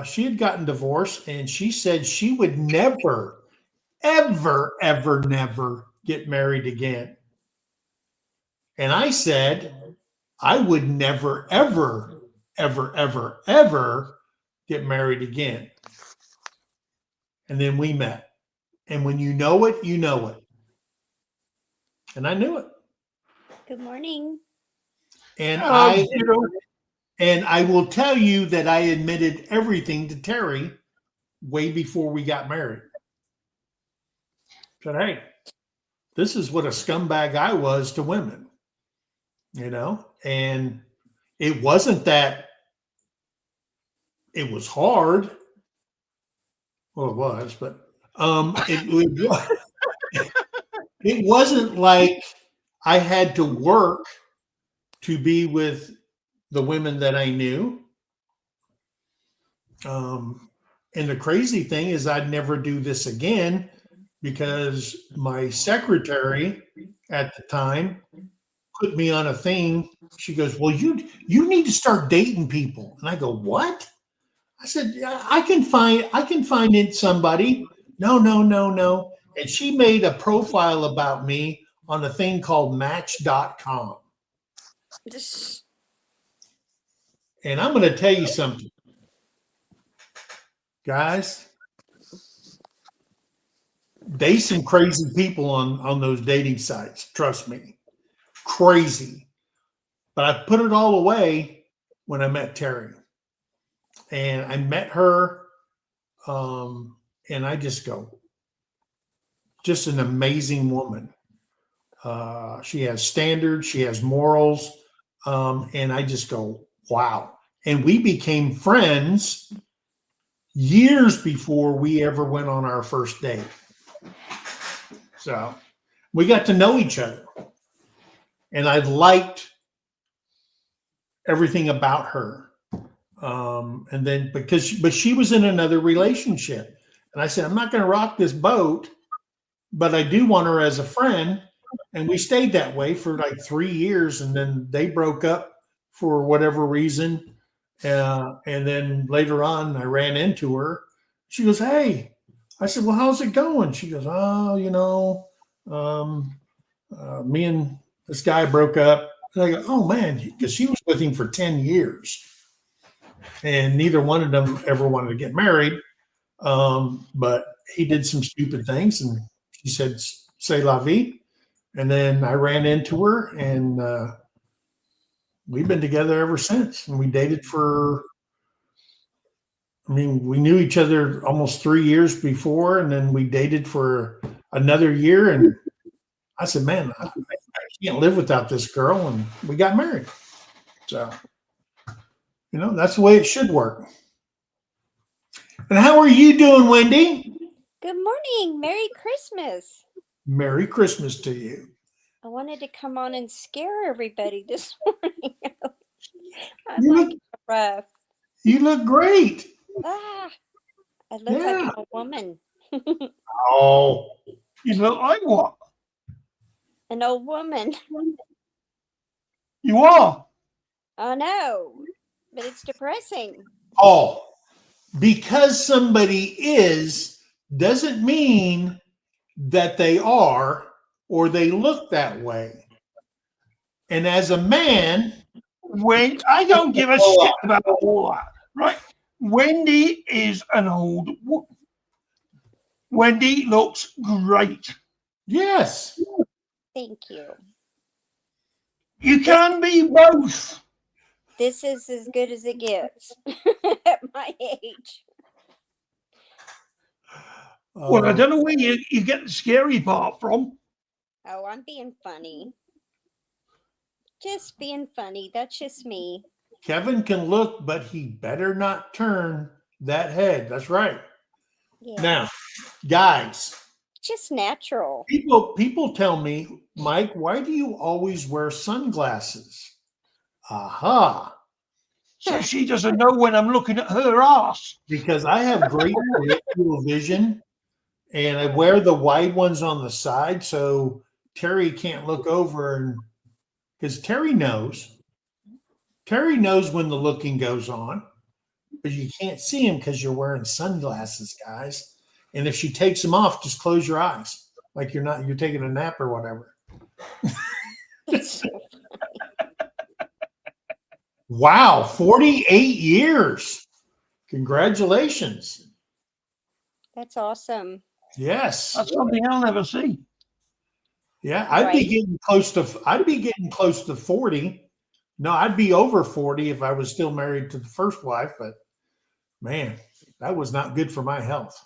S2: she had gotten divorced, and she said she would never, ever, ever, never get married again. And I said, I would never, ever, ever, ever, ever get married again. And then we met. And when you know it, you know it. And I knew it.
S5: Good morning.
S2: And
S1: You know,
S2: I will tell you that I admitted everything to Terrie way before we got married. Said, hey, this is what a scumbag I was to women, you know? And it wasn't that it was hard. Well, it was, but it wasn't like I had to work to be with the women that I knew. And the crazy thing is I'd never do this again because my secretary at the time put me on a thing. She goes, well, you need to start dating people. And I go, what? I said, yeah, I can find it somebody. No. And she made a profile about me on a thing called match.com. And I'm going to tell you something. Guys, they some crazy people on those dating sites. Trust me. Crazy. But I put it all away when I met Terrie. And I met her, and I just go, just an amazing woman. She has standards, she has morals, and I just go, wow. And we became friends years before we ever went on our first date. So we got to know each other. And I liked everything about her. And then but she was in another relationship. And I said, I'm not going to rock this boat, but I do want her as a friend. And we stayed that way for like 3 years. And then they broke up for whatever reason. And then later on, I ran into her. She goes, hey. I said, well, how's it going? She goes, oh, you know, me and this guy broke up. And I go, oh, man, because she was with him for 10 years. And neither one of them ever wanted to get married. But he did some stupid things. And she said, c'est la vie. And then I ran into her, and we've been together ever since. And we dated we knew each other almost 3 years before, and then we dated for another year. And I said, man, I can't live without this girl. And we got married. So, you know, that's the way it should work. And how are you doing, Wendy?
S5: Good morning. Merry Christmas.
S2: Merry Christmas to you.
S5: I wanted to come on and scare everybody this morning. I'm
S2: You
S5: like
S2: look,
S5: rough.
S2: you look great.
S5: I look like a woman.
S2: Oh,
S1: you look like what?
S5: An old woman.
S1: You are.
S5: I know, but it's depressing.
S2: oh, because somebody is doesn't mean that they are or they look that way. And as a man,
S1: When I don't give a shit about all that, right? Wendy is an old woman. Wendy looks great.
S2: yes,
S5: Thank you.
S1: You can be both.
S5: This is as good as it gets at my age.
S1: Well, I don't know where you get the scary part from.
S5: Oh, I'm being funny. Just being funny. That's just me.
S2: Kevin can look, but he better not turn that head. That's right.
S5: Yeah.
S2: Now, guys,
S5: Just natural.
S2: people tell me, Mike, why do you always wear sunglasses? Aha.
S1: So she doesn't know when I'm looking at her ass.
S2: Because I have great peripheral vision, and I wear the wide ones on the side so Terrie can't look over, and because Terrie knows when the looking goes on. but you can't see them because you're wearing sunglasses, guys. And if she takes them off, just close your eyes, like you're taking a nap or whatever.
S5: That's so
S2: Wow, 48 years. Congratulations.
S5: That's awesome.
S2: Yes.
S1: That's something I'll never see.
S2: Yeah, I'd be
S5: Right.
S2: getting close to 40. No, I'd be over 40 if I was still married to the first wife, but man, that was not good for my health.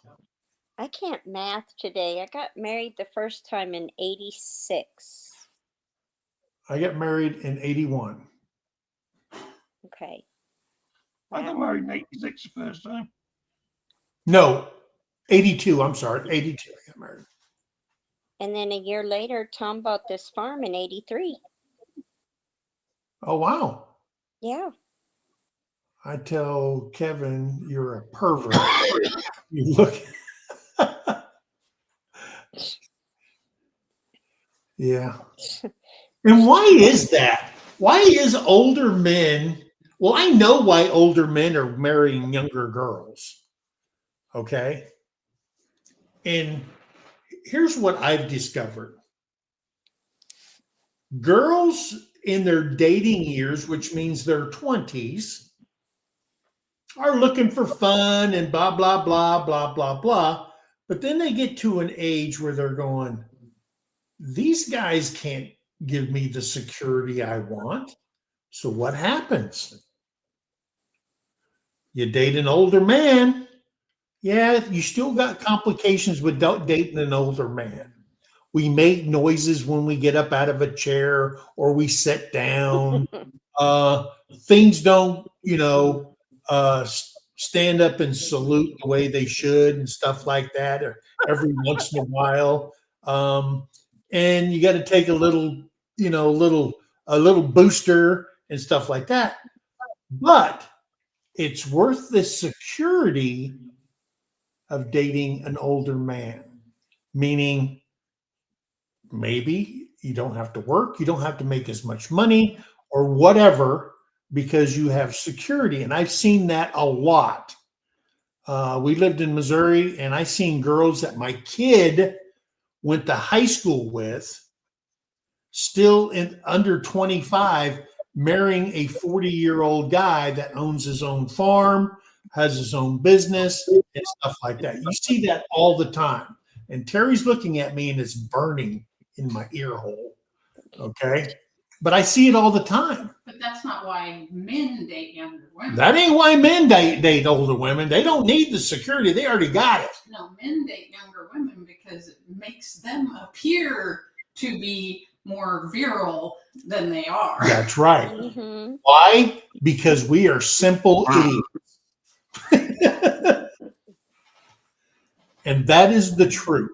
S5: I can't math today. I got married the first time in 86.
S2: I got married in 81.
S5: Okay.
S1: I got
S5: Wow.
S1: married in 86 the first time.
S2: No, 82. I'm sorry. 82. I got married.
S5: And then a year later, Tom bought this farm in 83.
S2: Oh, wow.
S5: Yeah.
S2: I tell Kevin, you're a pervert. You look. Yeah. And why is that? Why is older men? Well, I know why older men are marrying younger girls. Okay. And here's what I've discovered. Girls in their dating years, which means their 20s, are looking for fun and blah, blah, blah, blah, blah, blah. But then they get to an age where they're going, these guys can't give me the security I want. So what happens? You date an older man. Yeah, you still got complications with dating an older man. We make noises when we get up out of a chair or we sit down. Things don't, stand up and salute the way they should and stuff like that, or every once in a while. And you got to take a little booster and stuff like that. But it's worth the security of dating an older man, meaning maybe you don't have to work, you don't have to make as much money or whatever because you have security. And I've seen that a lot. We lived in Missouri, and I seen girls that my kid went to high school with, still under 25, marrying a 40-year-old guy that owns his own farm, has his own business, and stuff like that. You see that all the time. And Terrie's looking at me, and it's burning in my ear hole. Okay. But I see it all the time.
S3: But that's not why men date younger women.
S2: That ain't why men date older women. They don't need the security. They already got it.
S3: No, men date younger women because it makes them appear to be more virile than they are.
S2: That's right.
S5: Mm-hmm.
S2: Why? Because we are simple idiots. And that is the truth.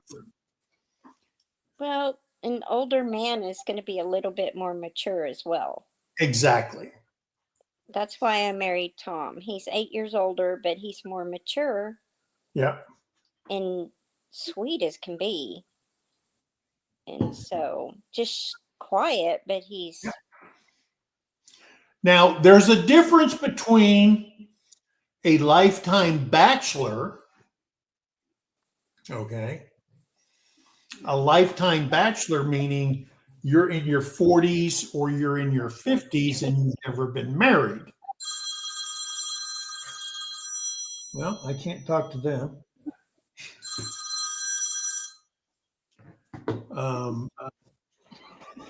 S5: Well, an older man is going to be a little bit more mature as well.
S2: Exactly.
S5: That's why I married Tom. He's 8 years older, but he's more mature
S2: Yeah.
S5: and sweet as can be. And so just quiet, but he's
S2: Now, there's a difference between a lifetime bachelor, okay? A lifetime bachelor meaning you're in your 40s or you're in your 50s and you've never been married. Well, I can't talk to them.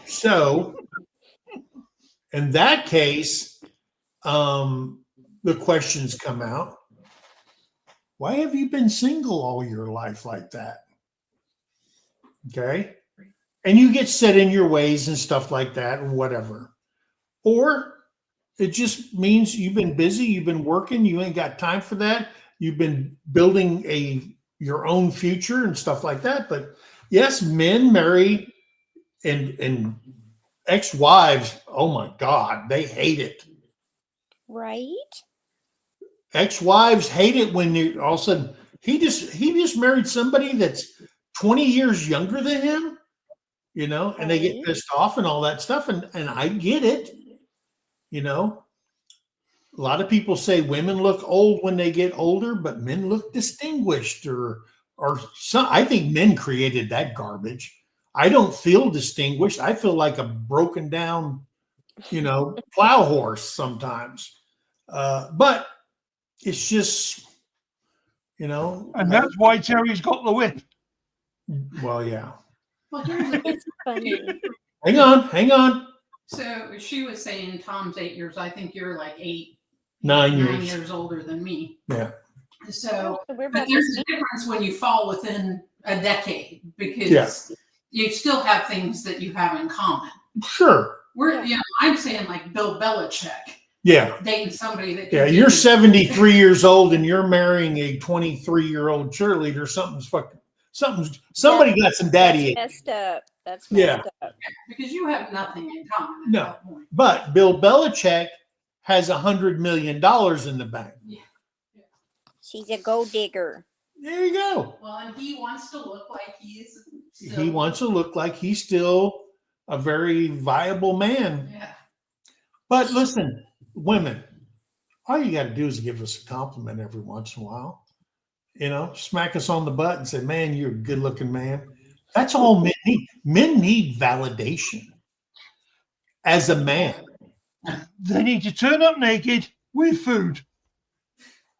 S2: So, in that case, the questions come out. Why have you been single all your life like that? Okay. And you get set in your ways and stuff like that and whatever. Or it just means you've been busy, you've been working, you ain't got time for that. You've been building your own future and stuff like that. But yes, men marry and ex-wives, oh my God, they hate it.
S5: right.
S2: Ex-wives hate it when you all of a sudden he just married somebody that's 20 years younger than him, and they get
S5: Right.
S2: pissed off and all that stuff. And I get it, a lot of people say women look old when they get older, but men look distinguished or some. I think men created that garbage. I don't feel distinguished. I feel like a broken down, plow horse sometimes. But it's just,
S1: And that's why Terrie's got the whip.
S2: well, yeah.
S3: Well, here's the
S5: It's funny.
S2: Hang on.
S3: So she was saying Tom's 8 years. I think you're like
S2: 9
S3: 9
S2: years.
S3: years older than me.
S2: Yeah.
S3: So,
S5: We're
S3: but
S5: about the
S3: there's a
S5: same.
S3: difference when you fall within a decade because you still have things that you have in common.
S2: Sure.
S3: I'm saying like Bill Belichick
S2: Yeah.
S3: dating somebody that.
S2: Yeah. You're 73 years old and you're marrying a 23-year-old cheerleader. Somebody got some daddy.
S5: That's messed up. That's messed up.
S3: Because you have nothing in common at
S2: No.
S3: that point.
S2: But Bill Belichick has $100 million in the bank.
S3: Yeah.
S5: She's a gold digger.
S2: There you go.
S3: Well, and he wants to look like he's still.
S2: He wants to look like he's still a very viable man.
S3: Yeah.
S2: But listen, women, all you got to do is give us a compliment every once in a while. Smack us on the butt and say, man, you're a good looking man. That's all men need. Men need validation as a man.
S1: They need to turn up naked with food.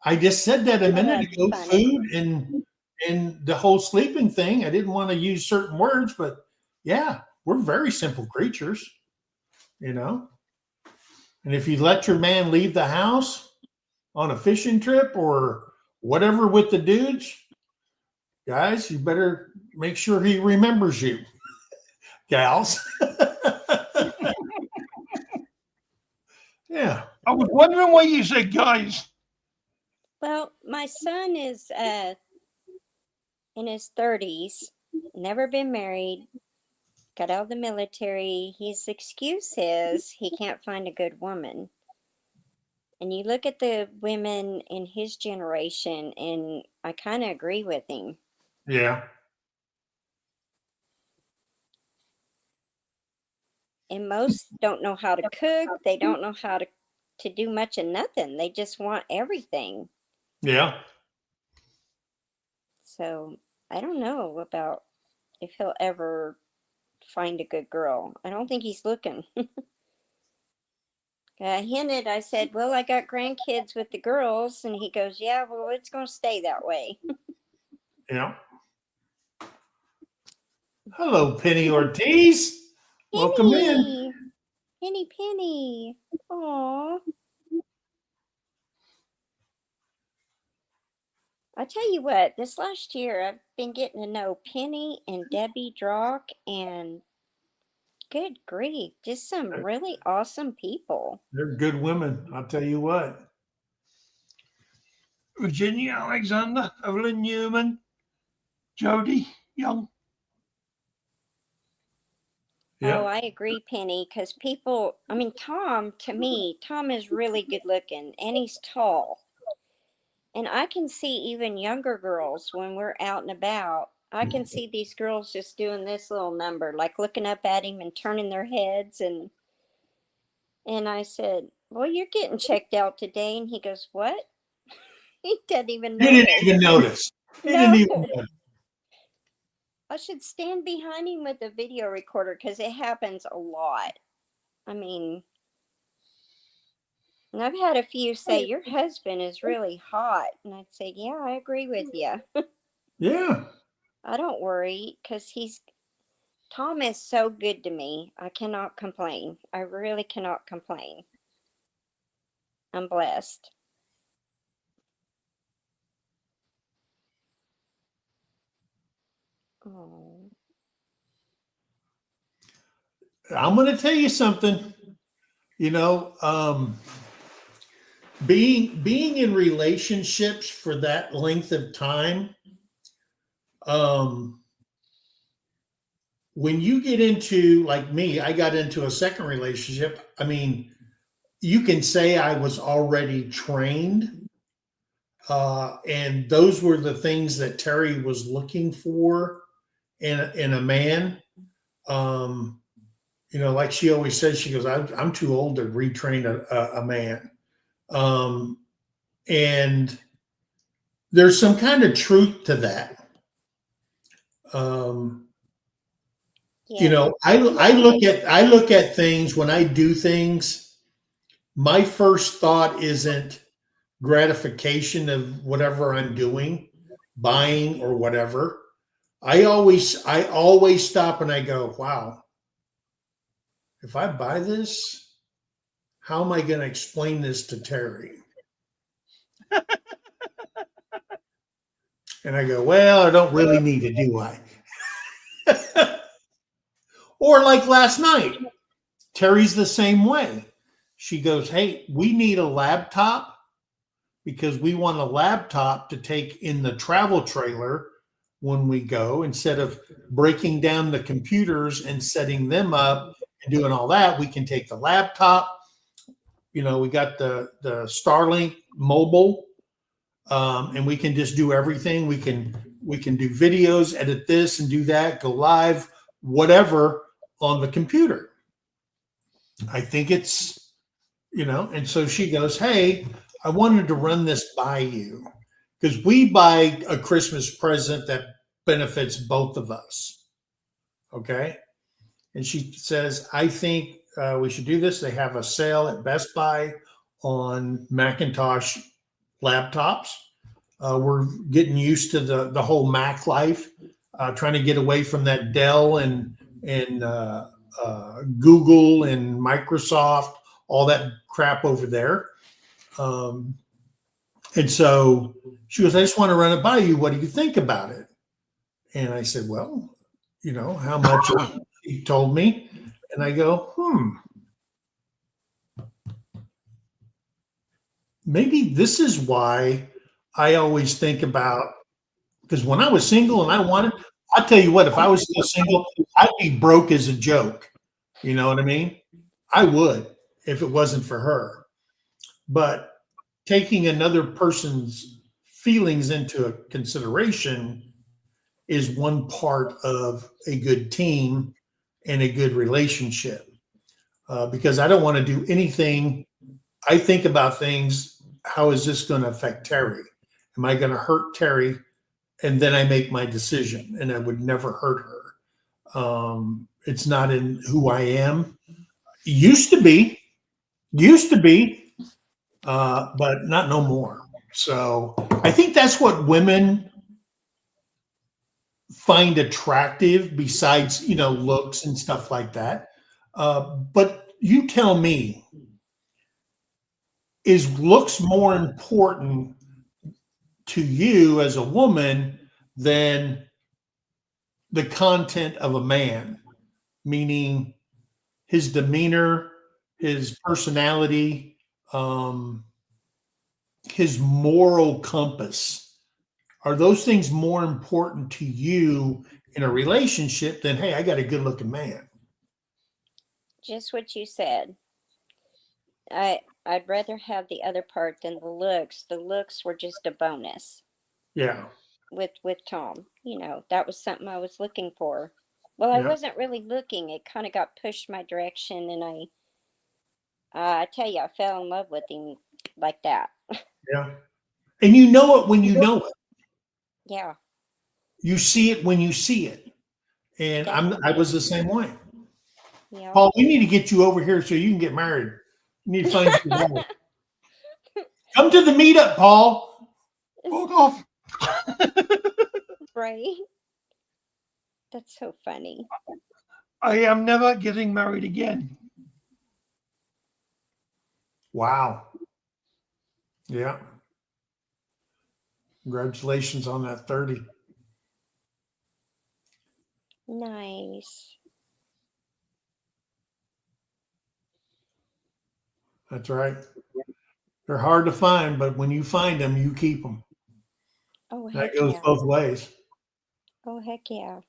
S2: I just said that a minute ago,
S5: That's funny.
S2: food and the whole sleeping thing. I didn't want to use certain words, but yeah, we're very simple creatures, And if you let your man leave the house on a fishing trip or whatever with the dudes, guys, you better make sure he remembers you, gals. Yeah.
S1: I was wondering why you said guys.
S5: Well, my son is in his 30s, never been married, got out of the military. His excuse is he can't find a good woman. And you look at the women in his generation, and I kind of agree with him.
S2: Yeah.
S5: And most don't know how to cook. They don't know how to do much of nothing. They just want everything.
S2: Yeah.
S5: So I don't know about if he'll ever find a good girl. I don't think he's looking. I said, well, I got grandkids with the girls. And he goes, yeah, well, it's going to stay that way.
S2: Yeah. Hello, Penny Ortiz. Welcome in.
S5: Penny. Aw. I tell you what, this last year I've been getting to know Penny and Debbie Drock, and good grief, just some really awesome people.
S2: They're good women. I'll tell you what.
S1: Virginia Alexander, Evelyn Newman, Jody Young.
S2: Yeah.
S5: Oh, I agree, Penny, because Tom, to me, Tom is really good looking and he's tall. And I can see even younger girls when we're out and about. I can see these girls just doing this little number, like looking up at him and turning their heads. And I said, well, you're getting checked out today. And he goes, what? He didn't even
S2: He
S5: notice.
S2: didn't even notice. He didn't even notice.
S5: I should stand behind him with a video recorder because it happens a lot. And I've had a few say, your husband is really hot. And I'd say, yeah, I agree with you.
S2: Yeah.
S5: I don't worry because Tom is so good to me. I cannot complain. I really cannot complain. I'm blessed. Oh.
S2: I'm going to tell you something. Being in relationships for that length of time, when you get into, like me, I got into a second relationship. You can say I was already trained, and those were the things that Terrie was looking for in a man. Like she always says, she goes, I'm too old to retrain a man. And there's some kind of truth to that. You
S5: Yes.
S2: know, I look at things when I do things. My first thought isn't gratification of whatever I'm doing, buying or whatever. I always stop and I go, wow, if I buy this, how am I going to explain this to Terry? And I go, well, I don't really need it, do I? Or like last night, Terry's the same way. She goes, hey, we need a laptop because we want a laptop to take in the travel trailer when we go, instead of breaking down the computers and setting them up and doing all that. We can take the laptop. You know, we got the Starlink mobile, and we can just do everything. We can do videos, edit this and do that, go live, whatever on the computer. I think it's, you know, and so she goes, hey, I wanted to run this by you because we buy a Christmas present that benefits both of us. Okay. And she says, I think we should do this. They have a sale at Best Buy on Macintosh laptops. We're getting used to the whole Mac life, trying to get away from that Dell and Google and Microsoft, all that crap over there. And so she goes, I just want to run it by you. What do you think about it? And I said, well, you know, how much she told me. And I go, maybe this is why I always think about, because when I was single and I wanted, I'll tell you what, if I was still single, I'd be broke as a joke. You know what I mean? I would if it wasn't for her. But taking another person's feelings into consideration is one part of a good team and a good relationship. Because I don't want to do anything. I think about things. How is this going to affect Terry? Am I going to hurt Terry? And then I make my decision, and I would never hurt her. It's not in who I am. Used to be, but not no more. So I think that's what women find attractive, besides, you know, looks and stuff like that. But you tell me, is looks more important to you as a woman than the content of a man? Meaning his demeanor, his personality, his moral compass. Are those things more important to you in a relationship than, hey, I got a good looking man?
S5: Just what you said. I'd rather have the other part than the looks. The looks were just a bonus
S2: Yeah.
S5: with Tom. You know, that was something I was looking for. Well, I
S2: Yeah.
S5: wasn't really looking. It kind of got pushed my direction, and I tell you, I fell in love with him like that.
S2: Yeah. And you know it when you know it.
S5: Yeah,
S2: You see it when you see it. And I was the same way.
S5: yeah.
S2: Paul, we need to get you over here so you can get married. You need to find your wife. Come to the meetup, Paul.
S1: Fuck off.
S5: Right? That's so funny.
S1: I am never getting married again.
S2: Wow. Yeah. Congratulations on that 30.
S5: Nice.
S2: That's right. They're hard to find, but when you find them, you keep them.
S5: Oh,
S2: That
S5: heck
S2: goes
S5: yeah.
S2: both ways.
S5: Oh, heck yeah.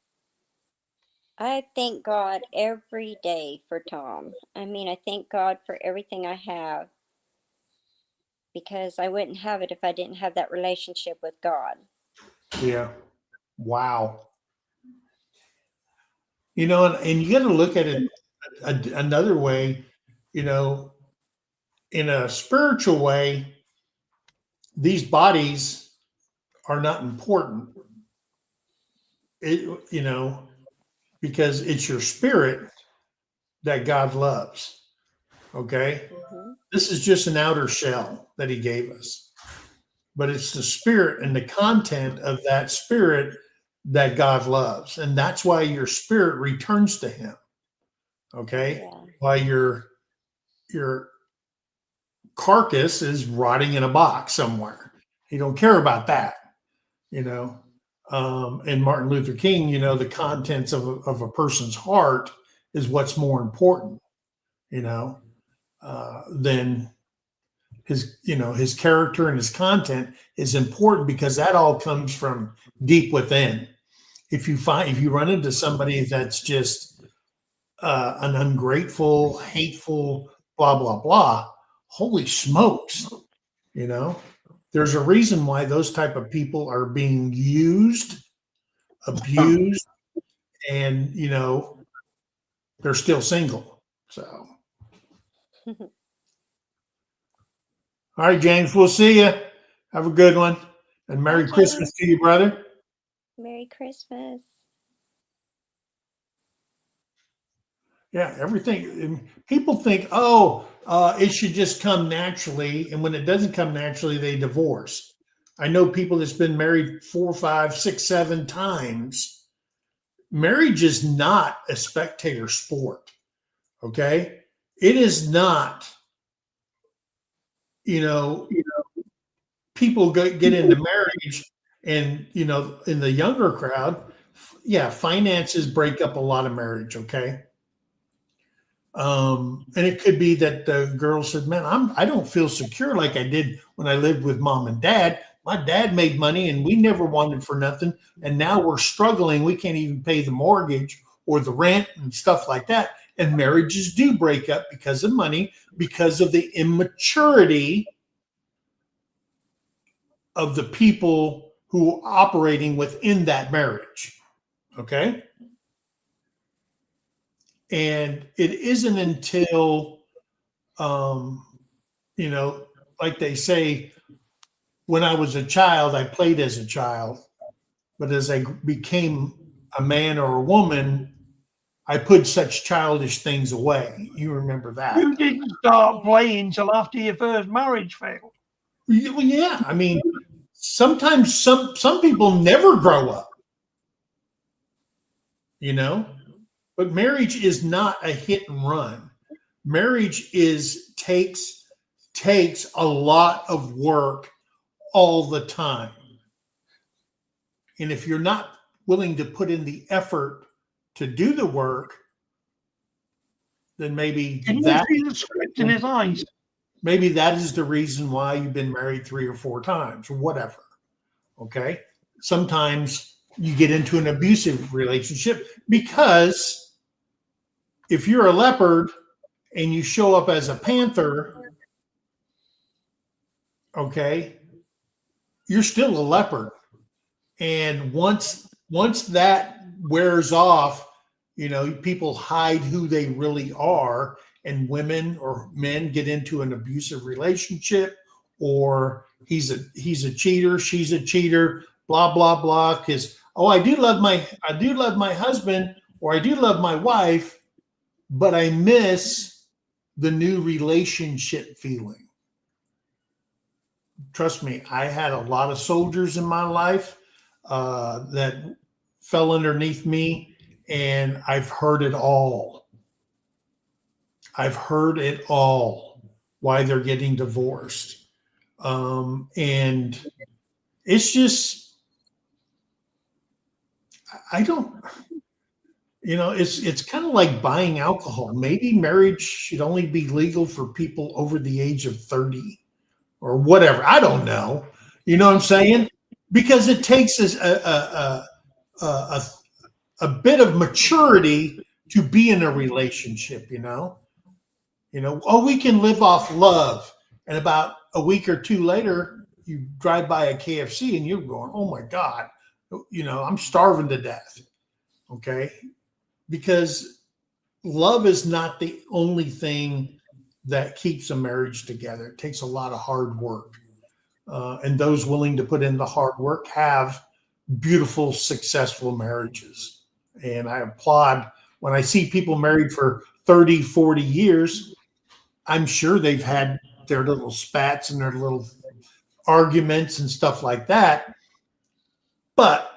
S5: I thank God every day for Tom. I mean, I thank God for everything I have because I wouldn't have it if I didn't have that relationship with God.
S2: Yeah. Wow. You know, and you got to look at it another way. You know, in a spiritual way, these bodies are not important. Because it's your spirit that God loves. Okay.
S5: Mm-hmm.
S2: This is just an outer shell that he gave us, but it's the spirit and the content of that spirit that God loves. And that's why your spirit returns to him. Okay.
S5: Yeah.
S2: Why your carcass is rotting in a box somewhere. He don't care about that, you know. And Martin Luther King, the contents of a person's heart is what's more important, than his character and his content is important because that all comes from deep within. If you run into somebody that's just an ungrateful, hateful, blah, blah, blah, holy smokes, there's a reason why those type of people are being used, abused, and they're still single. So all right, James, we'll see you. Have a good one, and Merry
S5: Bye,
S2: Christmas
S5: James.
S2: to you, brother.
S5: Merry Christmas.
S2: Yeah, everything. People think, it should just come naturally, and when it doesn't come naturally, they divorce. I know people that's been married 4, 5, 6, 7 times. Marriage is not a spectator sport. Okay, it is not. People get into marriage, and in the younger crowd, finances break up a lot of marriage. Okay. And it could be that the girl said, man, I don't feel secure like I did when I lived with mom and dad. My dad made money and we never wanted for nothing. And now we're struggling. We can't even pay the mortgage or the rent and stuff like that. And marriages do break up because of money, because of the immaturity of the people who are operating within that marriage. Okay. And it isn't until, like they say, when I was a child, I played as a child. But as I became a man or a woman, I put such childish things away. You remember that.
S1: You didn't start playing till after your first marriage failed.
S2: Well, yeah. I mean, sometimes some people never grow up, but marriage is not a hit and run. Marriage takes a lot of work all the time. And if you're not willing to put in the effort to do the work, then maybe
S1: Can you see the script in his eyes?
S2: Maybe that is the reason why you've been married 3 or 4 times or whatever. Okay. Sometimes you get into an abusive relationship because if you're a leopard and you show up as a panther, okay, you're still a leopard. And once that wears off, people hide who they really are, and women or men get into an abusive relationship, or he's a cheater, she's a cheater, blah blah blah. Because I do love my husband, or I do love my wife, but I miss the new relationship feeling. Trust me, I had a lot of soldiers in my life that fell underneath me, and I've heard it all. Why they're getting divorced. And it's just, I don't, it's kind of like buying alcohol. Maybe marriage should only be legal for people over the age of 30 or whatever. I don't know. You know what I'm saying? Because it takes a bit of maturity to be in a relationship, we can live off love. And about a week or two later, you drive by a KFC and you're going, oh my God, I'm starving to death. Okay. Because love is not the only thing that keeps a marriage together. It takes a lot of hard work. And those willing to put in the hard work have beautiful, successful marriages. And I applaud when I see people married for 30, 40 years. I'm sure they've had their little spats and their little arguments and stuff like that. But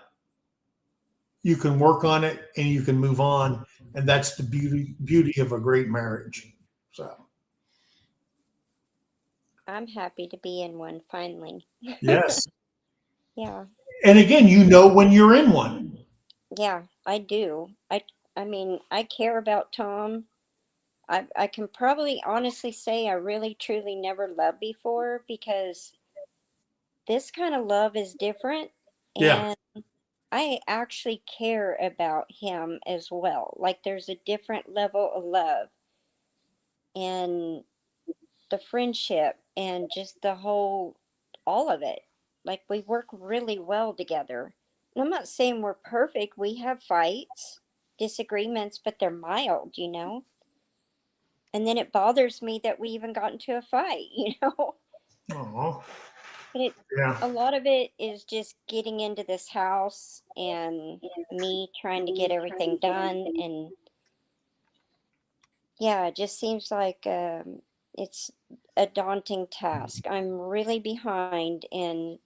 S2: you can work on it and you can move on. And that's the beauty of a great marriage. So
S5: I'm happy to be in one finally.
S2: yes.
S5: Yeah.
S2: And again, you know when you're in one.
S5: Yeah, I do. I mean, I care about Tom. I can probably honestly say I really truly never loved before, because this kind of love is different,
S2: Yeah.
S5: and I actually care about him as well. Like, there's a different level of love and the friendship and just the whole, all of it. Like, we work really well together. And I'm not saying we're perfect. We have fights, disagreements, but they're mild, you know? And then it bothers me that we even got into a fight, you know?
S2: Oh,
S5: But
S2: yeah.
S5: a lot of it is just getting into this house and me trying to get everything done. And yeah, it just seems like it's a daunting task. I'm really behind, and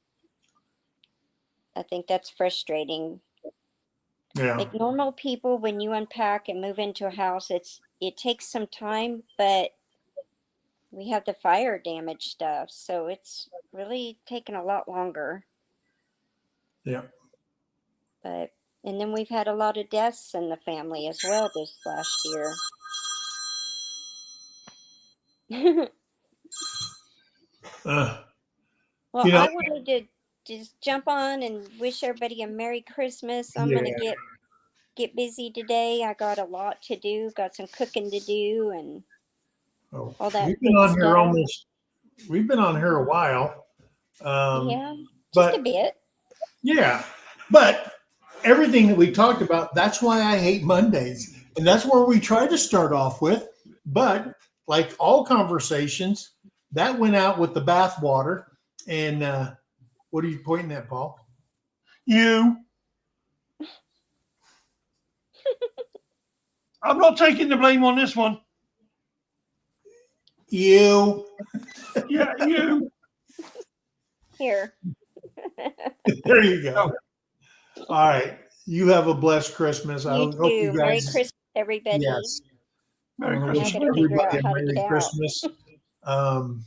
S5: I think that's frustrating.
S2: Yeah.
S5: Like, normal people, when you unpack and move into a house, it takes some time, but we have the fire damage stuff, so it's really taken a lot longer.
S2: Yeah.
S5: But and then we've had a lot of deaths in the family as well this last year.
S2: Uh,
S5: Well,
S2: you know,
S5: I wanted to just jump on and wish everybody a Merry Christmas. I'm gonna
S2: yeah.
S5: get busy today. I got a lot to do, got some cooking to do, and
S2: Oh,
S5: all that
S2: we've been
S5: good
S2: on here
S5: stuff.
S2: we've been on here a while.
S5: Yeah, just a
S2: But
S5: bit.
S2: yeah, but everything that we talked about, that's why I hate Mondays. And that's where we try to start off with. But like all conversations, that went out with the bathwater. And what are you pointing at, Paul?
S1: You. I'm not taking the blame on this one.
S2: You.
S1: Yeah, you.
S5: Here.
S2: There you go.
S1: No.
S2: All right. You have a blessed Christmas. I
S5: You
S2: hope you
S5: too. Merry
S2: guys.
S5: Christmas, everybody.
S2: Yes. I
S1: Merry
S2: want to
S5: Now I
S2: wish
S1: Christmas.
S5: gotta figure
S2: everybody
S5: out
S2: a
S5: how to
S2: Merry
S5: get out.
S2: Christmas. Um,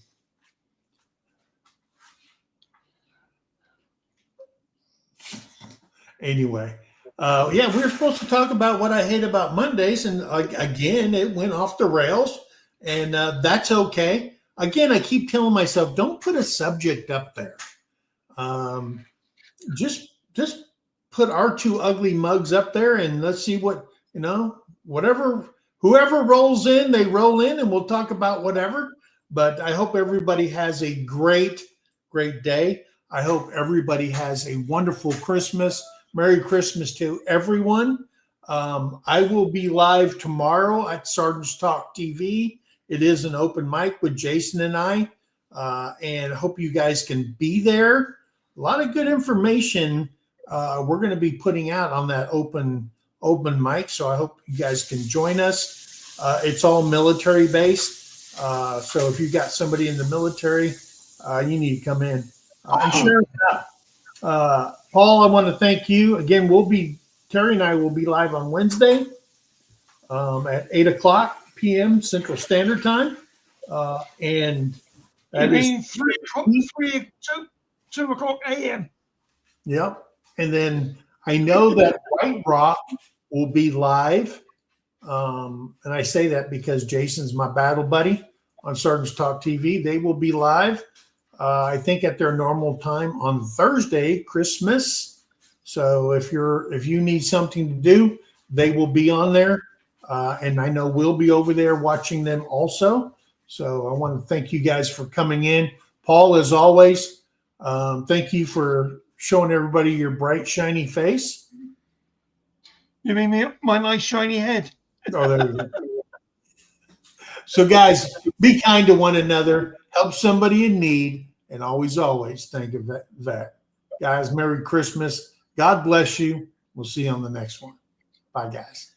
S2: anyway, yeah, we were supposed to talk about what I hate about Mondays, and again, it went off the rails, and that's okay. Again, I keep telling myself, don't put a subject up there. Um, just put our two ugly mugs up there, and let's see what whatever. Whoever rolls in, they roll in, and we'll talk about whatever. But I hope everybody has a great, great day. I hope everybody has a wonderful Christmas. Merry Christmas to everyone. I will be live tomorrow at Sergeant's Talk TV. It is an open mic with Jason and I, and I hope you guys can be there. A lot of good information we're going to be putting out on that open mic, so I hope you guys can join us. It's all military based, so if you've got somebody in the military, you need to come in and share it out. Paul, I want to thank you again. Terry and I will be live on Wednesday at 8:00 p.m. Central Standard Time, and
S1: You
S2: that is
S1: mean 2 o'clock a.m.
S2: yep. And then I know that White Rock will be live. And I say that because Jason's my battle buddy on Sergeant's Talk TV. They will be live, I think, at their normal time on Thursday, Christmas. So if you need something to do, they will be on there. And I know we'll be over there watching them also. So I want to thank you guys for coming in. Paul, as always, thank you for showing everybody your bright, shiny face.
S1: You mean my nice shiny head?
S2: Oh, there you go. So, guys, be kind to one another, help somebody in need, and always, always think of that. Guys, Merry Christmas. God bless you. We'll see you on the next one. Bye, guys.